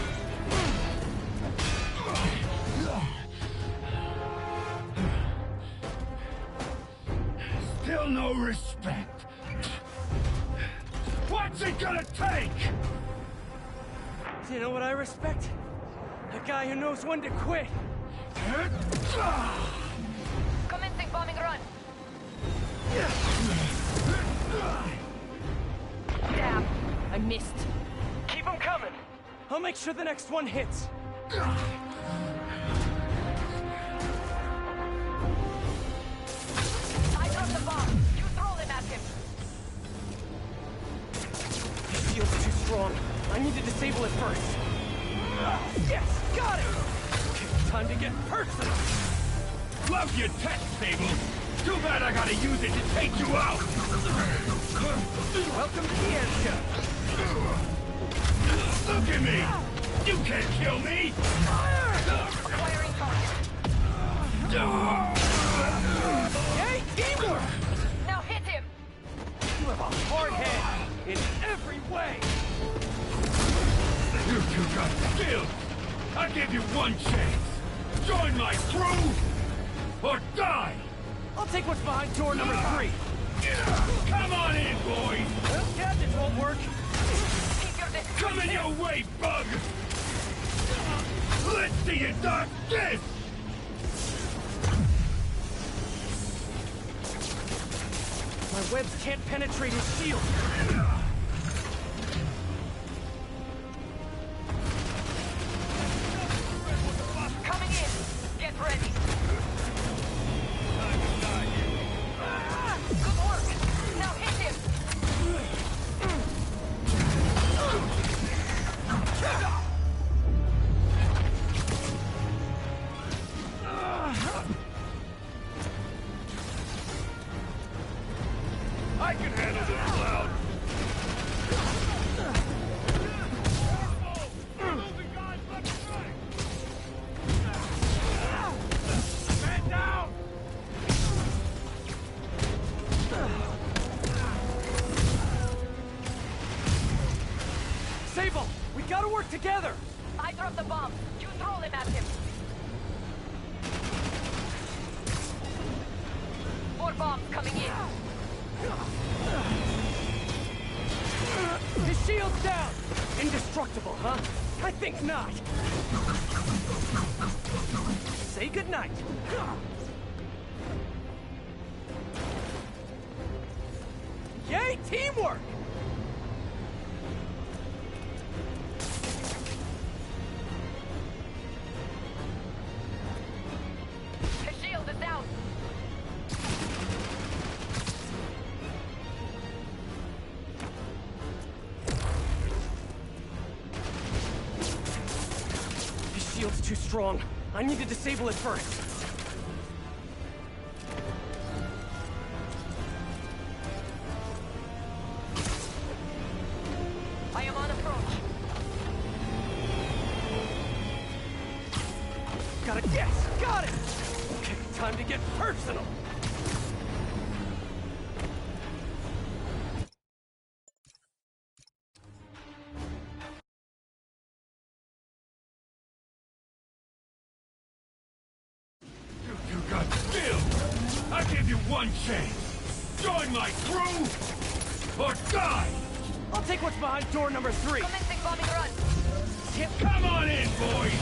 Still no respect. What's it gonna take? You know what I respect? A guy who knows when to quit. Commencing bombing run. Damn, I missed. Keep them coming. I'll make sure the next one hits. strong. I need to disable it first. Yes, got it! Okay, time to get personal. Love your tech, Sable. Too bad I gotta use it to take you out. Welcome to the end show. Look at me! You can't kill me! Acquiring target. Yay, teamwork! Now hit him! You have a hard head in every way. You two got skills. I give you one chance. Join my crew or die! I'll take what's behind door number 3. Come on in, boys! Well, gadgets won't work. Coming your way, bug! Let's see you dodge this! My webs can't penetrate his shield. Coming in. Get ready. Good work. Now hit him. I can handle this cloud! Man down! Sable, we gotta work together. I drop the bomb. You throw them at him. 4 bombs coming in. His shield's down! Indestructible, huh? I think not. Say goodnight. Yay, teamwork! His shield is down. His shield's too strong. I need to disable it first. I am on approach. Got it, yes, got it! Okay, time to get personal. You got skills! I give you one chance! Join my crew or die! I'll take what's behind door number 3. Commencing bombing run. Come on in, boys!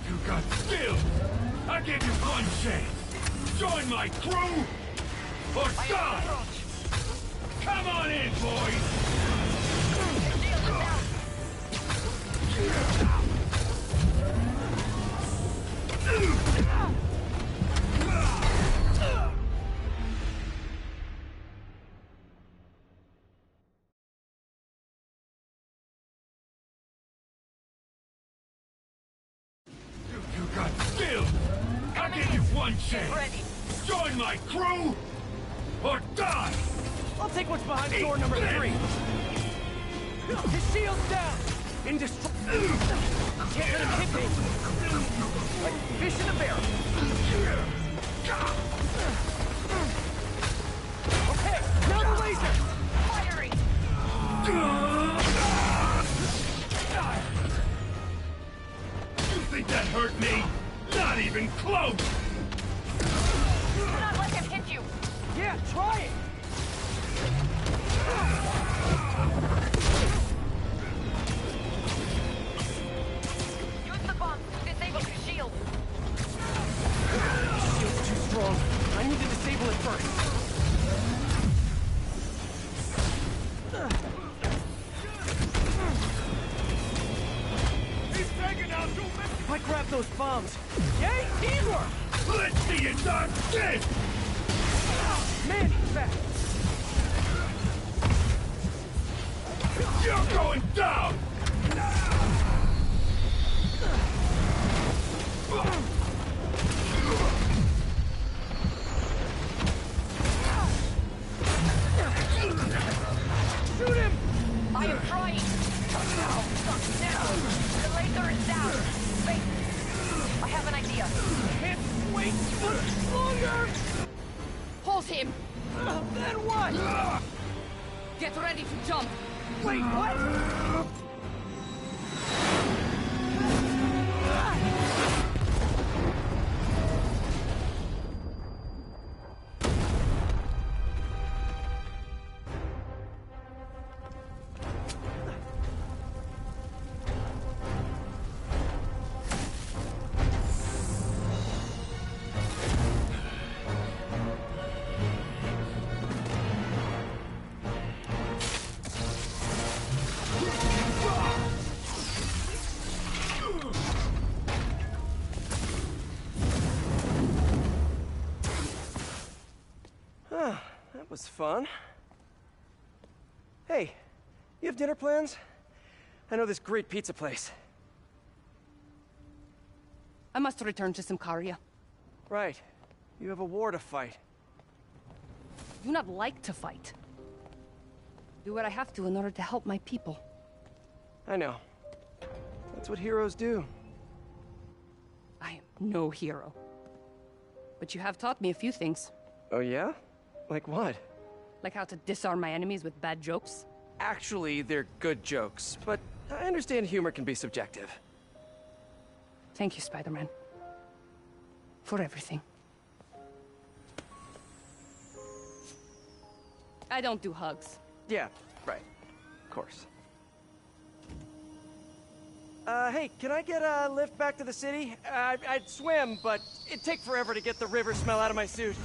You got skills! I give you one chance! Join my crew or die! Come on in, boys! You got skills! I give you one chance! Join my crew or die! I'll take what's behind door number 3. His shield's down! Indestructible. Can't let him hit me. Like fish in a barrel. Okay, now the laser! Firing! You think that hurt me? Not even close! Do not let him hit you! Yeah, try it! Use the bomb to disable his shield. Shield's too strong. I need to disable it first. He's taking out 2 men! If I grab those bombs... Yay, teamwork! Let's see you done this! Man, he's back! You're going down! Shoot him! I am trying! Now! Now! The laser is down! Wait! I have an idea. Can't wait much longer! Hold him! Then what? Get ready to jump! Wait, what? That was fun. Hey, you have dinner plans? I know this great pizza place. I must return to Simcaria. Right. You have a war to fight. I do not like to fight. Do what I have to in order to help my people. I know. That's what heroes do. I am no hero. But you have taught me a few things. Oh yeah? Like what? Like how to disarm my enemies with bad jokes. Actually, they're good jokes, but I understand humor can be subjective. Thank you, Spider-Man. For everything. I don't do hugs. Yeah, right. Of course. Hey, can I get a lift back to the city? I'd swim, but it'd take forever to get the river smell out of my suit.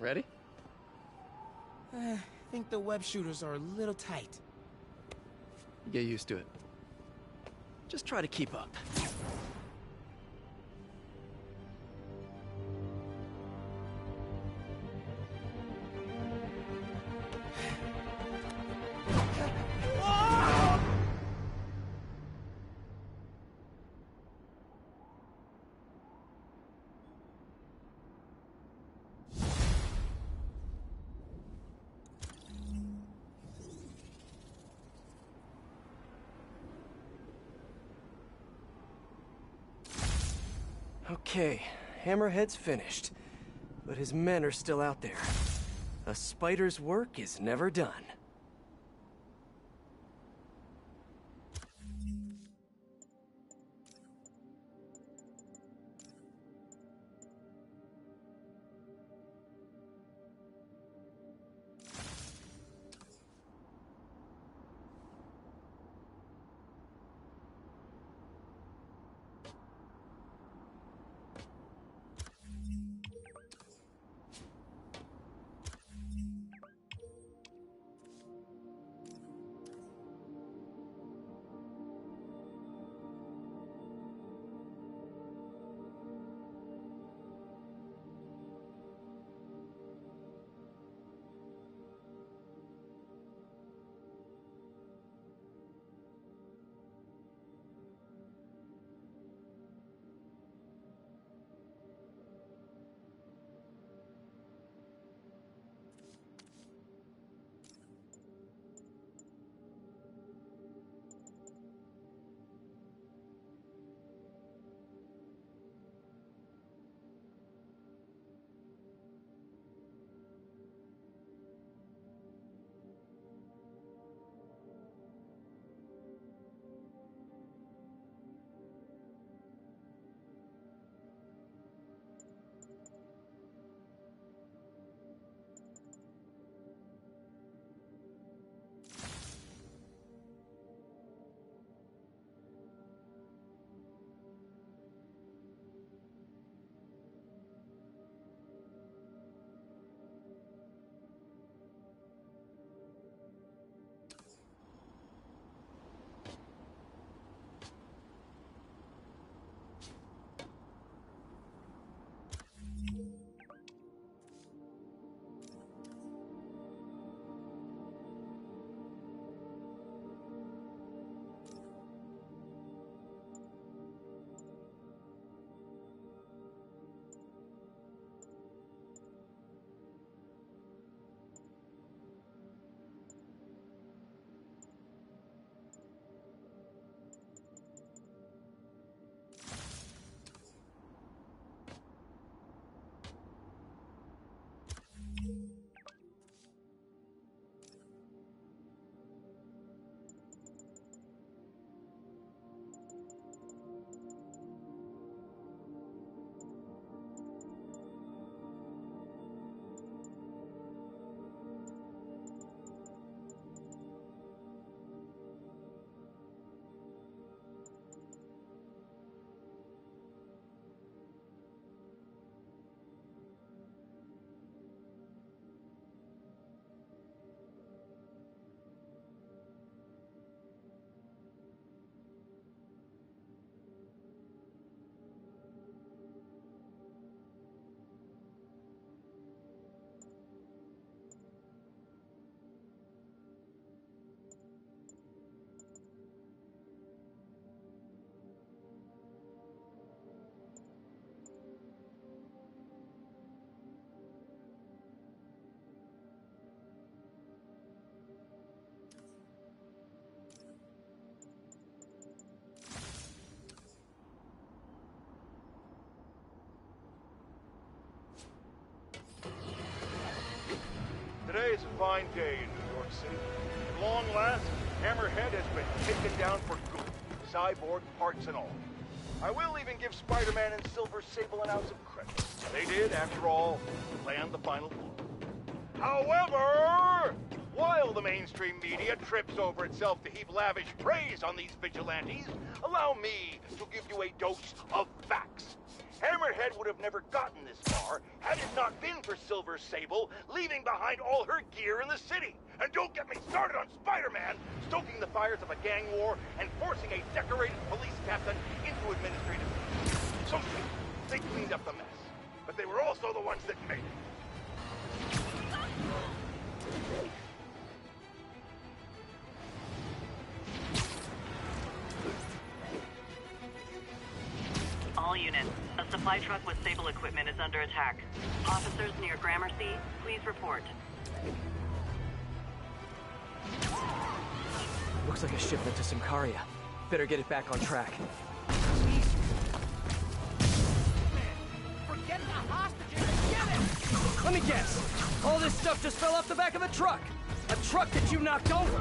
Ready? I think the web shooters are a little tight. Get used to it. Just try to keep up. Okay, Hammerhead's finished, but his men are still out there. A spider's work is never done. Today is a fine day in New York City. At long last, Hammerhead has been taken down for good, cyborg parts and all. I will even give Spider-Man and Silver Sable an ounce of credit. They did, after all, land the final blow. However, while the mainstream media trips over itself to heap lavish praise on these vigilantes, allow me to give you a dose of facts. Hammerhead would have never gotten this far had it not been for Silver Sable leaving behind all her gear in the city. And don't get me started on Spider-Man stoking the fires of a gang war and forcing a decorated police captain into administrative leave. So they cleaned up the mess, but they were also the ones that made it. All units, a supply truck with Sable equipment is under attack. Officers near Gramercy, please report. Looks like a shipment to Symkaria. Better get it back on track. Forget the hostages and get it! Let me guess. All this stuff just fell off the back of a truck. A truck that you knocked over.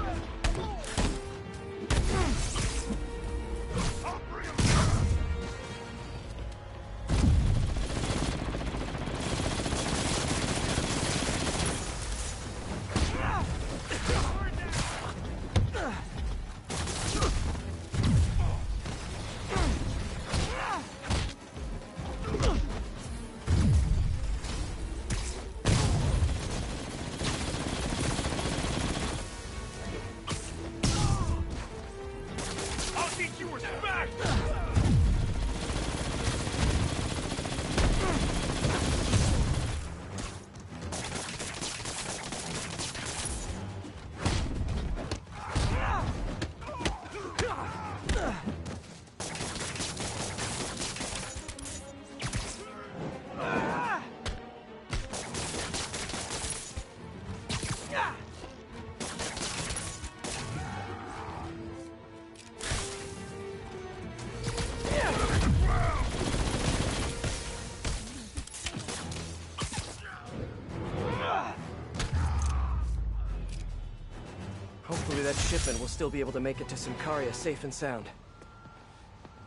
Hopefully that shipment will still be able to make it to Symkaria safe and sound.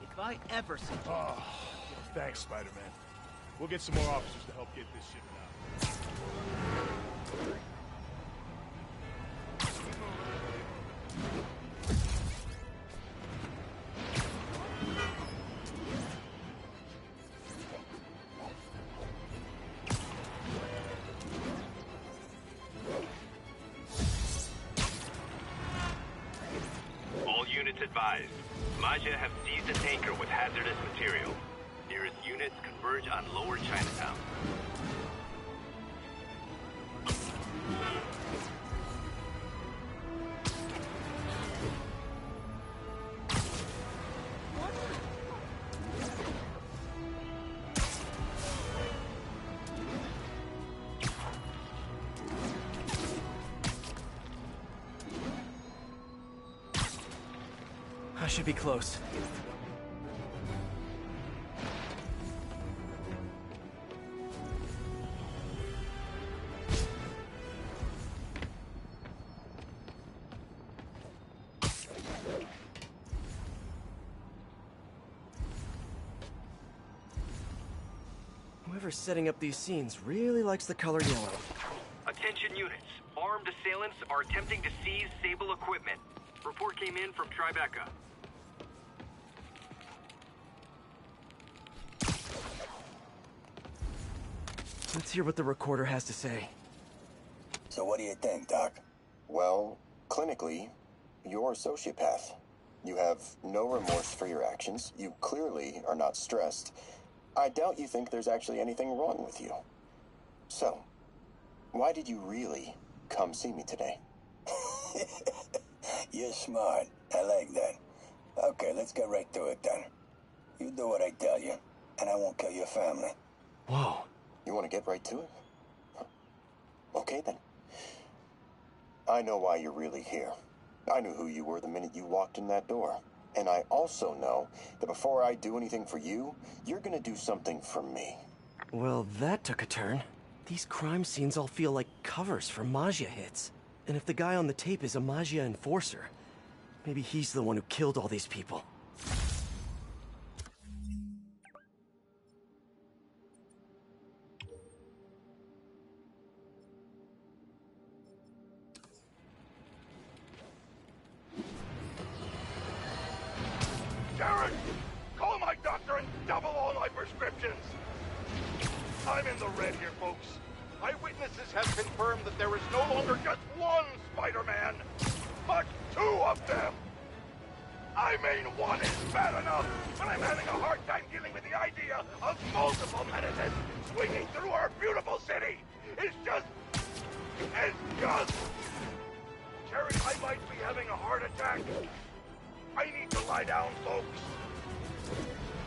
If I ever see... Oh, thanks, Spider-Man. We'll get some more officers to help get this shipment out. Advised. Maja have seized a tanker with hazardous material. Nearest units converge on Lower Chinatown. I should be close. Whoever's setting up these scenes really likes the color yellow. Attention units. Armed assailants are attempting to seize Sable equipment. Report came in from Tribeca. Let's hear what the recorder has to say. So what do you think, Doc? Well, clinically, you're a sociopath. You have no remorse for your actions. You clearly are not stressed. I doubt you think there's actually anything wrong with you. So, why did you really come see me today? You're smart. I like that. Okay, let's get right to it then. You do what I tell you, and I won't kill your family. Whoa. You want to get right to it? Okay, then. I know why you're really here. I knew who you were the minute you walked in that door. And I also know that before I do anything for you, you're gonna do something for me. Well, that took a turn. These crime scenes all feel like covers for Maggia hits. And if the guy on the tape is a Maggia enforcer, maybe he's the one who killed all these people. Jared! Call my doctor and double all my prescriptions! I'm in the red here, folks. Eyewitnesses have confirmed that there is no longer just one Spider-Man, but two of them! I mean, one is bad enough, but I'm having a hard time dealing with the idea of multiple menaces swinging through our beautiful city! It's just... Jared, I might be having a heart attack. I need to lie down, folks.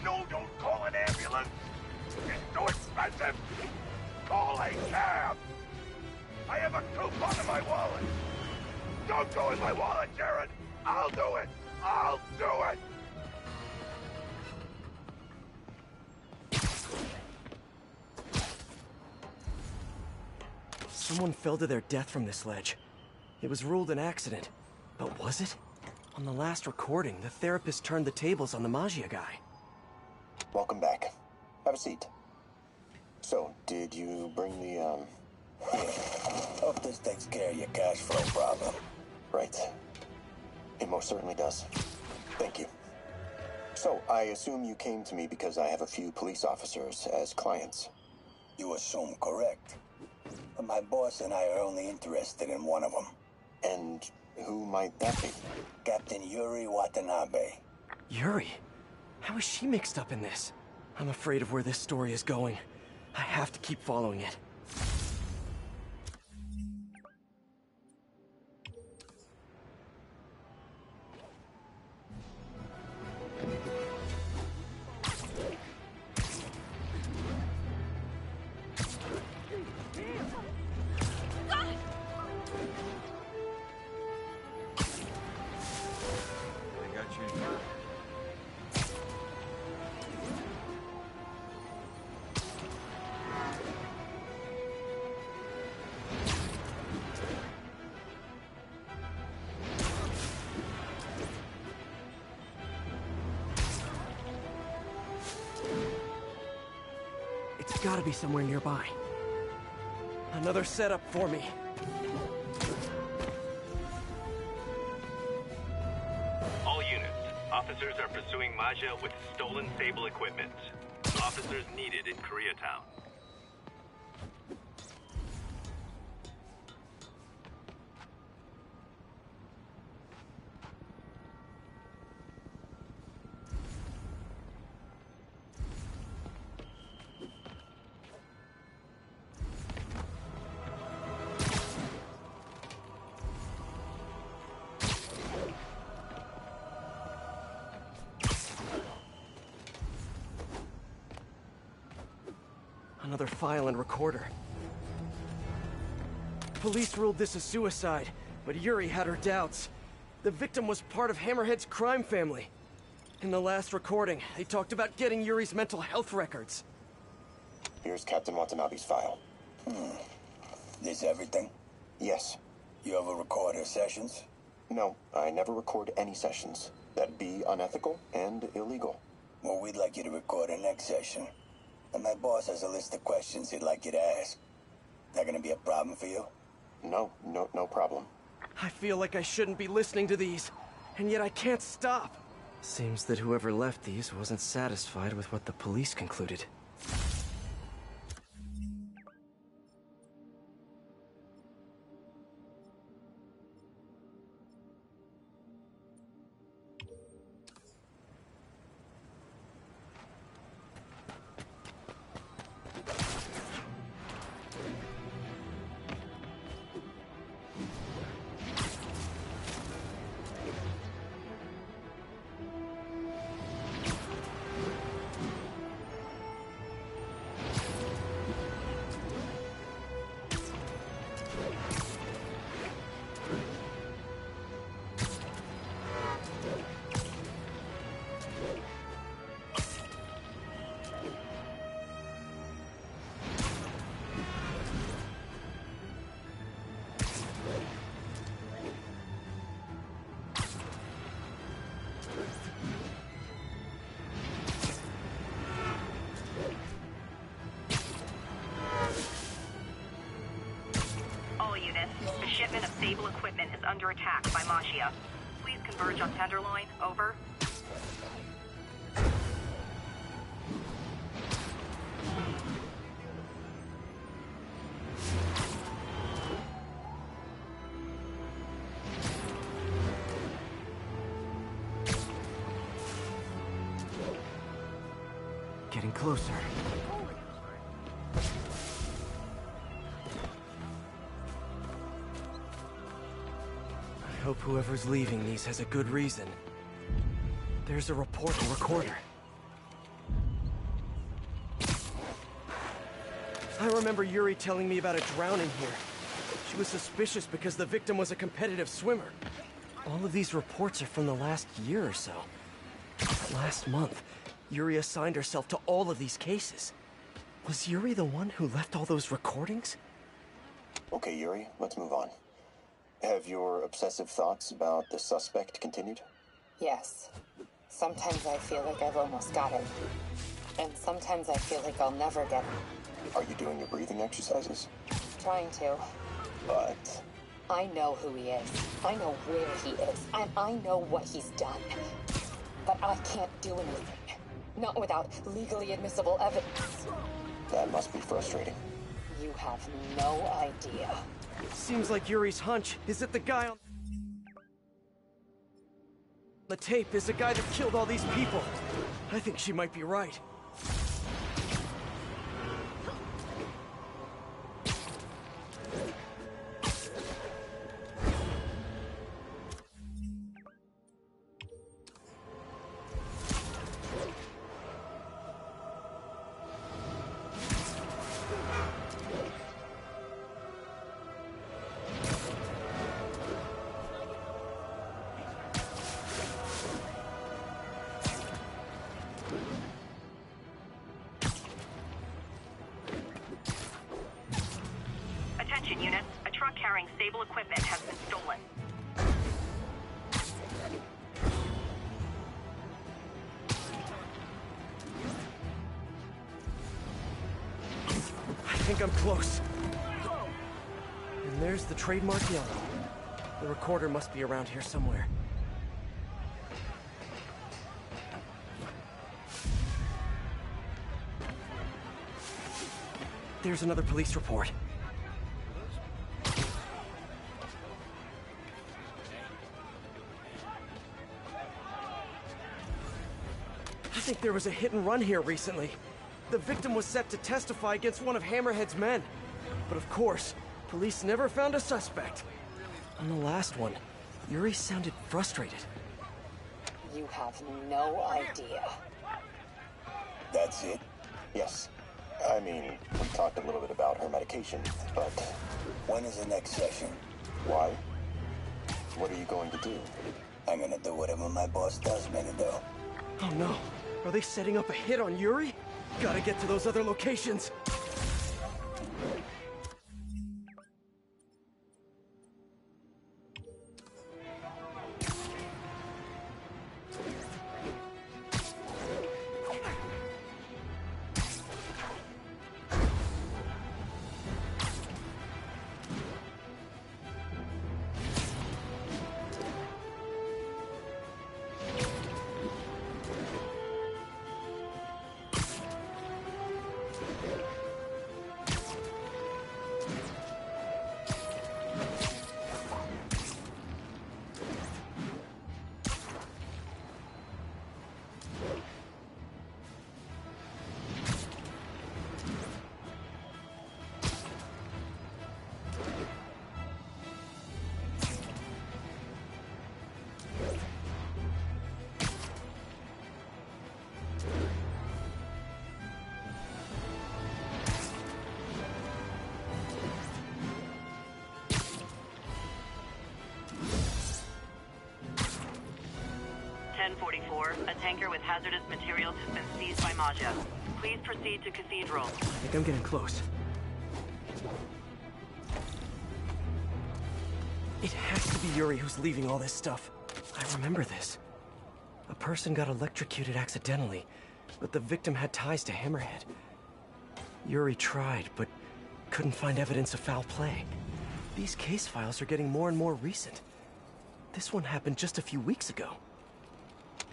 No, don't call an ambulance. It's too expensive. Call a cab. I have a coupon in my wallet. Don't go in my wallet, Jared. I'll do it. I'll do it. Someone fell to their death from this ledge. It was ruled an accident. But was it? On the last recording, the therapist turned the tables on the Maggia guy. Welcome back. Have a seat. So, did you bring the, Yeah. Hope this takes care of your cash flow problem. Right. It most certainly does. Thank you. So, I assume you came to me because I have a few police officers as clients. You assume correct. But my boss and I are only interested in one of them. And who might that be? Captain Yuri Watanabe. Yuri? How is she mixed up in this? I'm afraid of where this story is going. I have to keep following it. It's gotta be somewhere nearby. Another setup for me. All units, officers are pursuing Maggia with stolen Sable equipment. Officers needed in Koreatown. Another file and recorder. Police ruled this a suicide, but Yuri had her doubts. The victim was part of Hammerhead's crime family. In the last recording, they talked about getting Yuri's mental health records. Here's Captain Watanabe's file. This everything? Yes. You ever record her sessions? No, I never record any sessions. That'd be unethical and illegal. Well, we'd like you to record her next session. And my boss has a list of questions he'd like you to ask. That gonna be a problem for you? No problem. I feel like I shouldn't be listening to these, and yet I can't stop. Seems that whoever left these wasn't satisfied with what the police concluded. Sable equipment is under attack by Mafia. Please converge on Tenderloin. Over. Getting closer. I hope whoever's leaving these has a good reason. There's a report recorder. I remember Yuri telling me about a drowning here. She was suspicious because the victim was a competitive swimmer. All of these reports are from the last year or so. Last month, Yuri assigned herself to all of these cases. Was Yuri the one who left all those recordings? Okay, Yuri, let's move on. Have your obsessive thoughts about the suspect continued? Yes. Sometimes I feel like I've almost got him. And sometimes I feel like I'll never get him. Are you doing your breathing exercises? Trying to. But... I know who he is. I know where he is. And I know what he's done. But I can't do anything. Not without legally admissible evidence. That must be frustrating. You have no idea. Seems like Yuri's hunch is that the guy on the tape is the guy that killed all these people. I think she might be right. Attention units, a truck carrying Sable equipment has been stolen. I think I'm close. And there's the trademark yellow. The recorder must be around here somewhere. There's another police report. I think there was a hit and run here recently. The victim was set to testify against one of Hammerhead's men. But of course, police never found a suspect. On the last one, Yuri sounded frustrated. You have no idea. That's it? Yes. I mean, we talked a little bit about her medication, but... When is the next session? Why? What are you going to do? I'm gonna do whatever my boss tells me to do. Oh no. Are they setting up a hit on Yuri? Gotta get to those other locations. A tanker with hazardous materials has been seized by Maja. Please proceed to Cathedral. I think I'm getting close. It has to be Yuri who's leaving all this stuff. I remember this. A person got electrocuted accidentally, but the victim had ties to Hammerhead. Yuri tried, but couldn't find evidence of foul play. These case files are getting more and more recent. This one happened just a few weeks ago.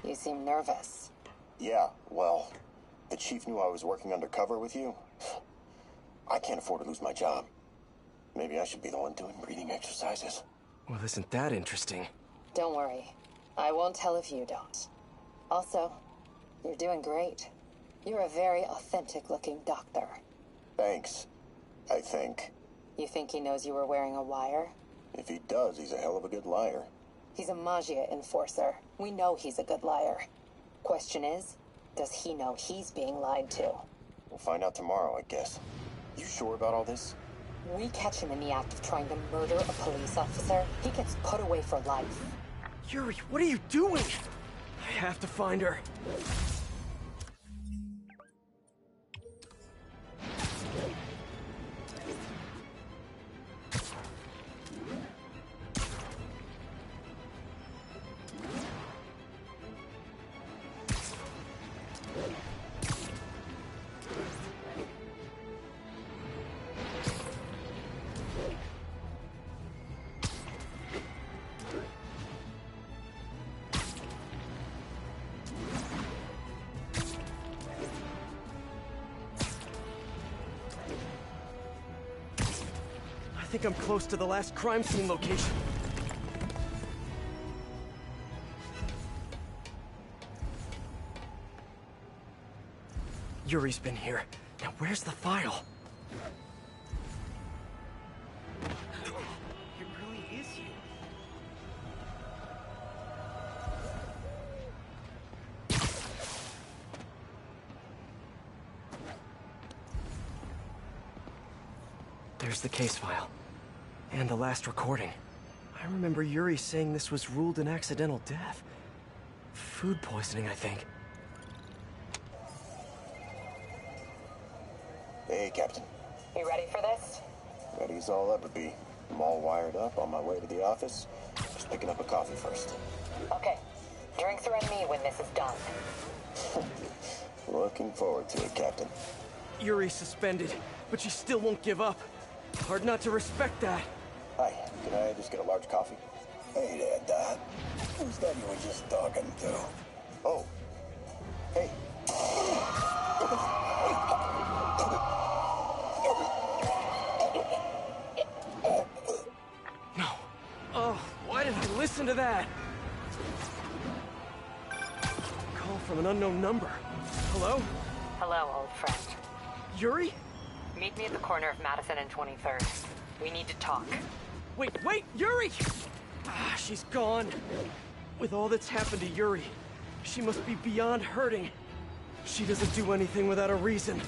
You seem nervous. Yeah, well, the chief knew I was working undercover with you. I can't afford to lose my job. Maybe I should be the one doing breathing exercises. Well, isn't that interesting? Don't worry. I won't tell if you don't. Also, you're doing great. You're a very authentic-looking doctor. Thanks, I think. You think he knows you were wearing a wire? If he does, he's a hell of a good liar. He's a Magia enforcer. We know he's a good liar. Question is, does he know he's being lied to? We'll find out tomorrow, I guess. You sure about all this? We catch him in the act of trying to murder a police officer, he gets put away for life. Yuri, what are you doing? I have to find her. I think I'm close to the last crime scene location. Yuri's been here. Now where's the file? It really is you. There's the case file. And the last recording. I remember Yuri saying this was ruled an accidental death. Food poisoning, I think. Hey, Captain. You ready for this? Ready as I'll ever be. I'm all wired up on my way to the office. Just picking up a coffee first. Okay. Drinks are on me when this is done. Looking forward to it, Captain. Yuri's suspended, but she still won't give up. Hard not to respect that. Hi, can I just get a large coffee? Hey there, Doc. Who's that you were just talking to? Oh. Hey. No. Oh, why did I listen to that? Call from an unknown number. Hello? Hello, old friend. Yuri? Meet me at the corner of Madison and 23rd. We need to talk. Wait, Yuri! Ah, she's gone. With all that's happened to Yuri, she must be beyond hurting. She doesn't do anything without a reason.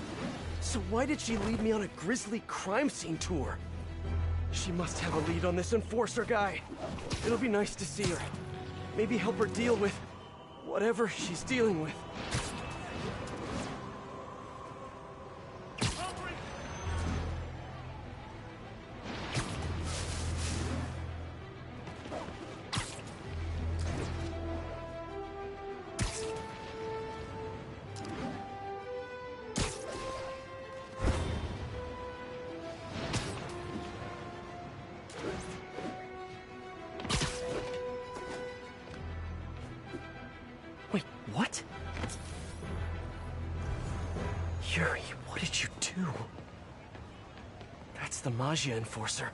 So why did she lead me on a grisly crime scene tour? She must have a lead on this enforcer guy. It'll be nice to see her. Maybe help her deal with whatever she's dealing with. Wait, what? Yuri, what did you do? That's the Magia enforcer.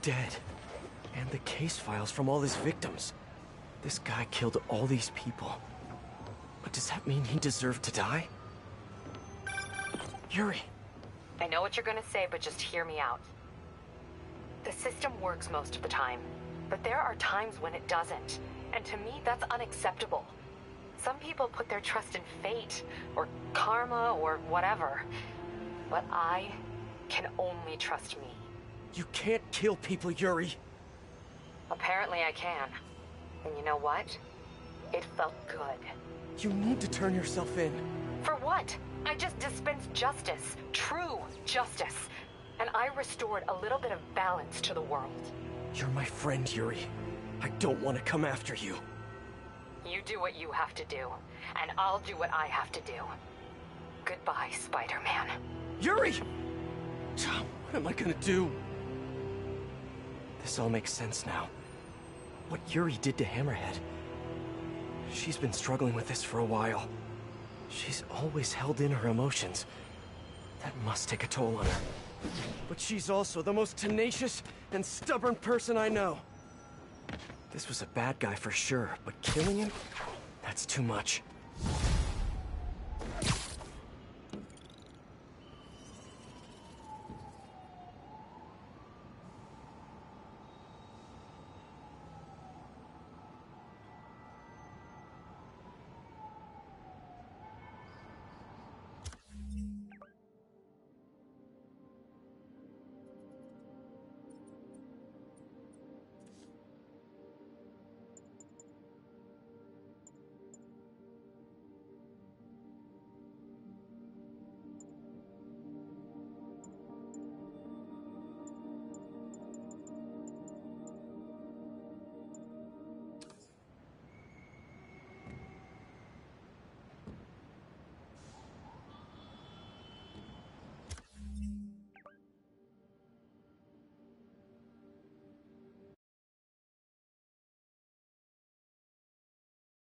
Dead. And the case files from all his victims. This guy killed all these people. But does that mean he deserved to die? Yuri. I know what you're gonna say, but just hear me out. The system works most of the time, but there are times when it doesn't. And to me, that's unacceptable. Some people put their trust in fate, or karma, or whatever. But I can only trust me. You can't kill people, Yuri. Apparently I can. And you know what? It felt good. You need to turn yourself in. For what? I just dispensed justice. True justice. And I restored a little bit of balance to the world. You're my friend, Yuri. I don't want to come after you. You do what you have to do, and I'll do what I have to do. Goodbye, Spider-Man. Yuri! What am I gonna do? This all makes sense now. What Yuri did to Hammerhead. She's been struggling with this for a while. She's always held in her emotions. That must take a toll on her. But she's also the most tenacious and stubborn person I know. This was a bad guy for sure, but killing him? That's too much.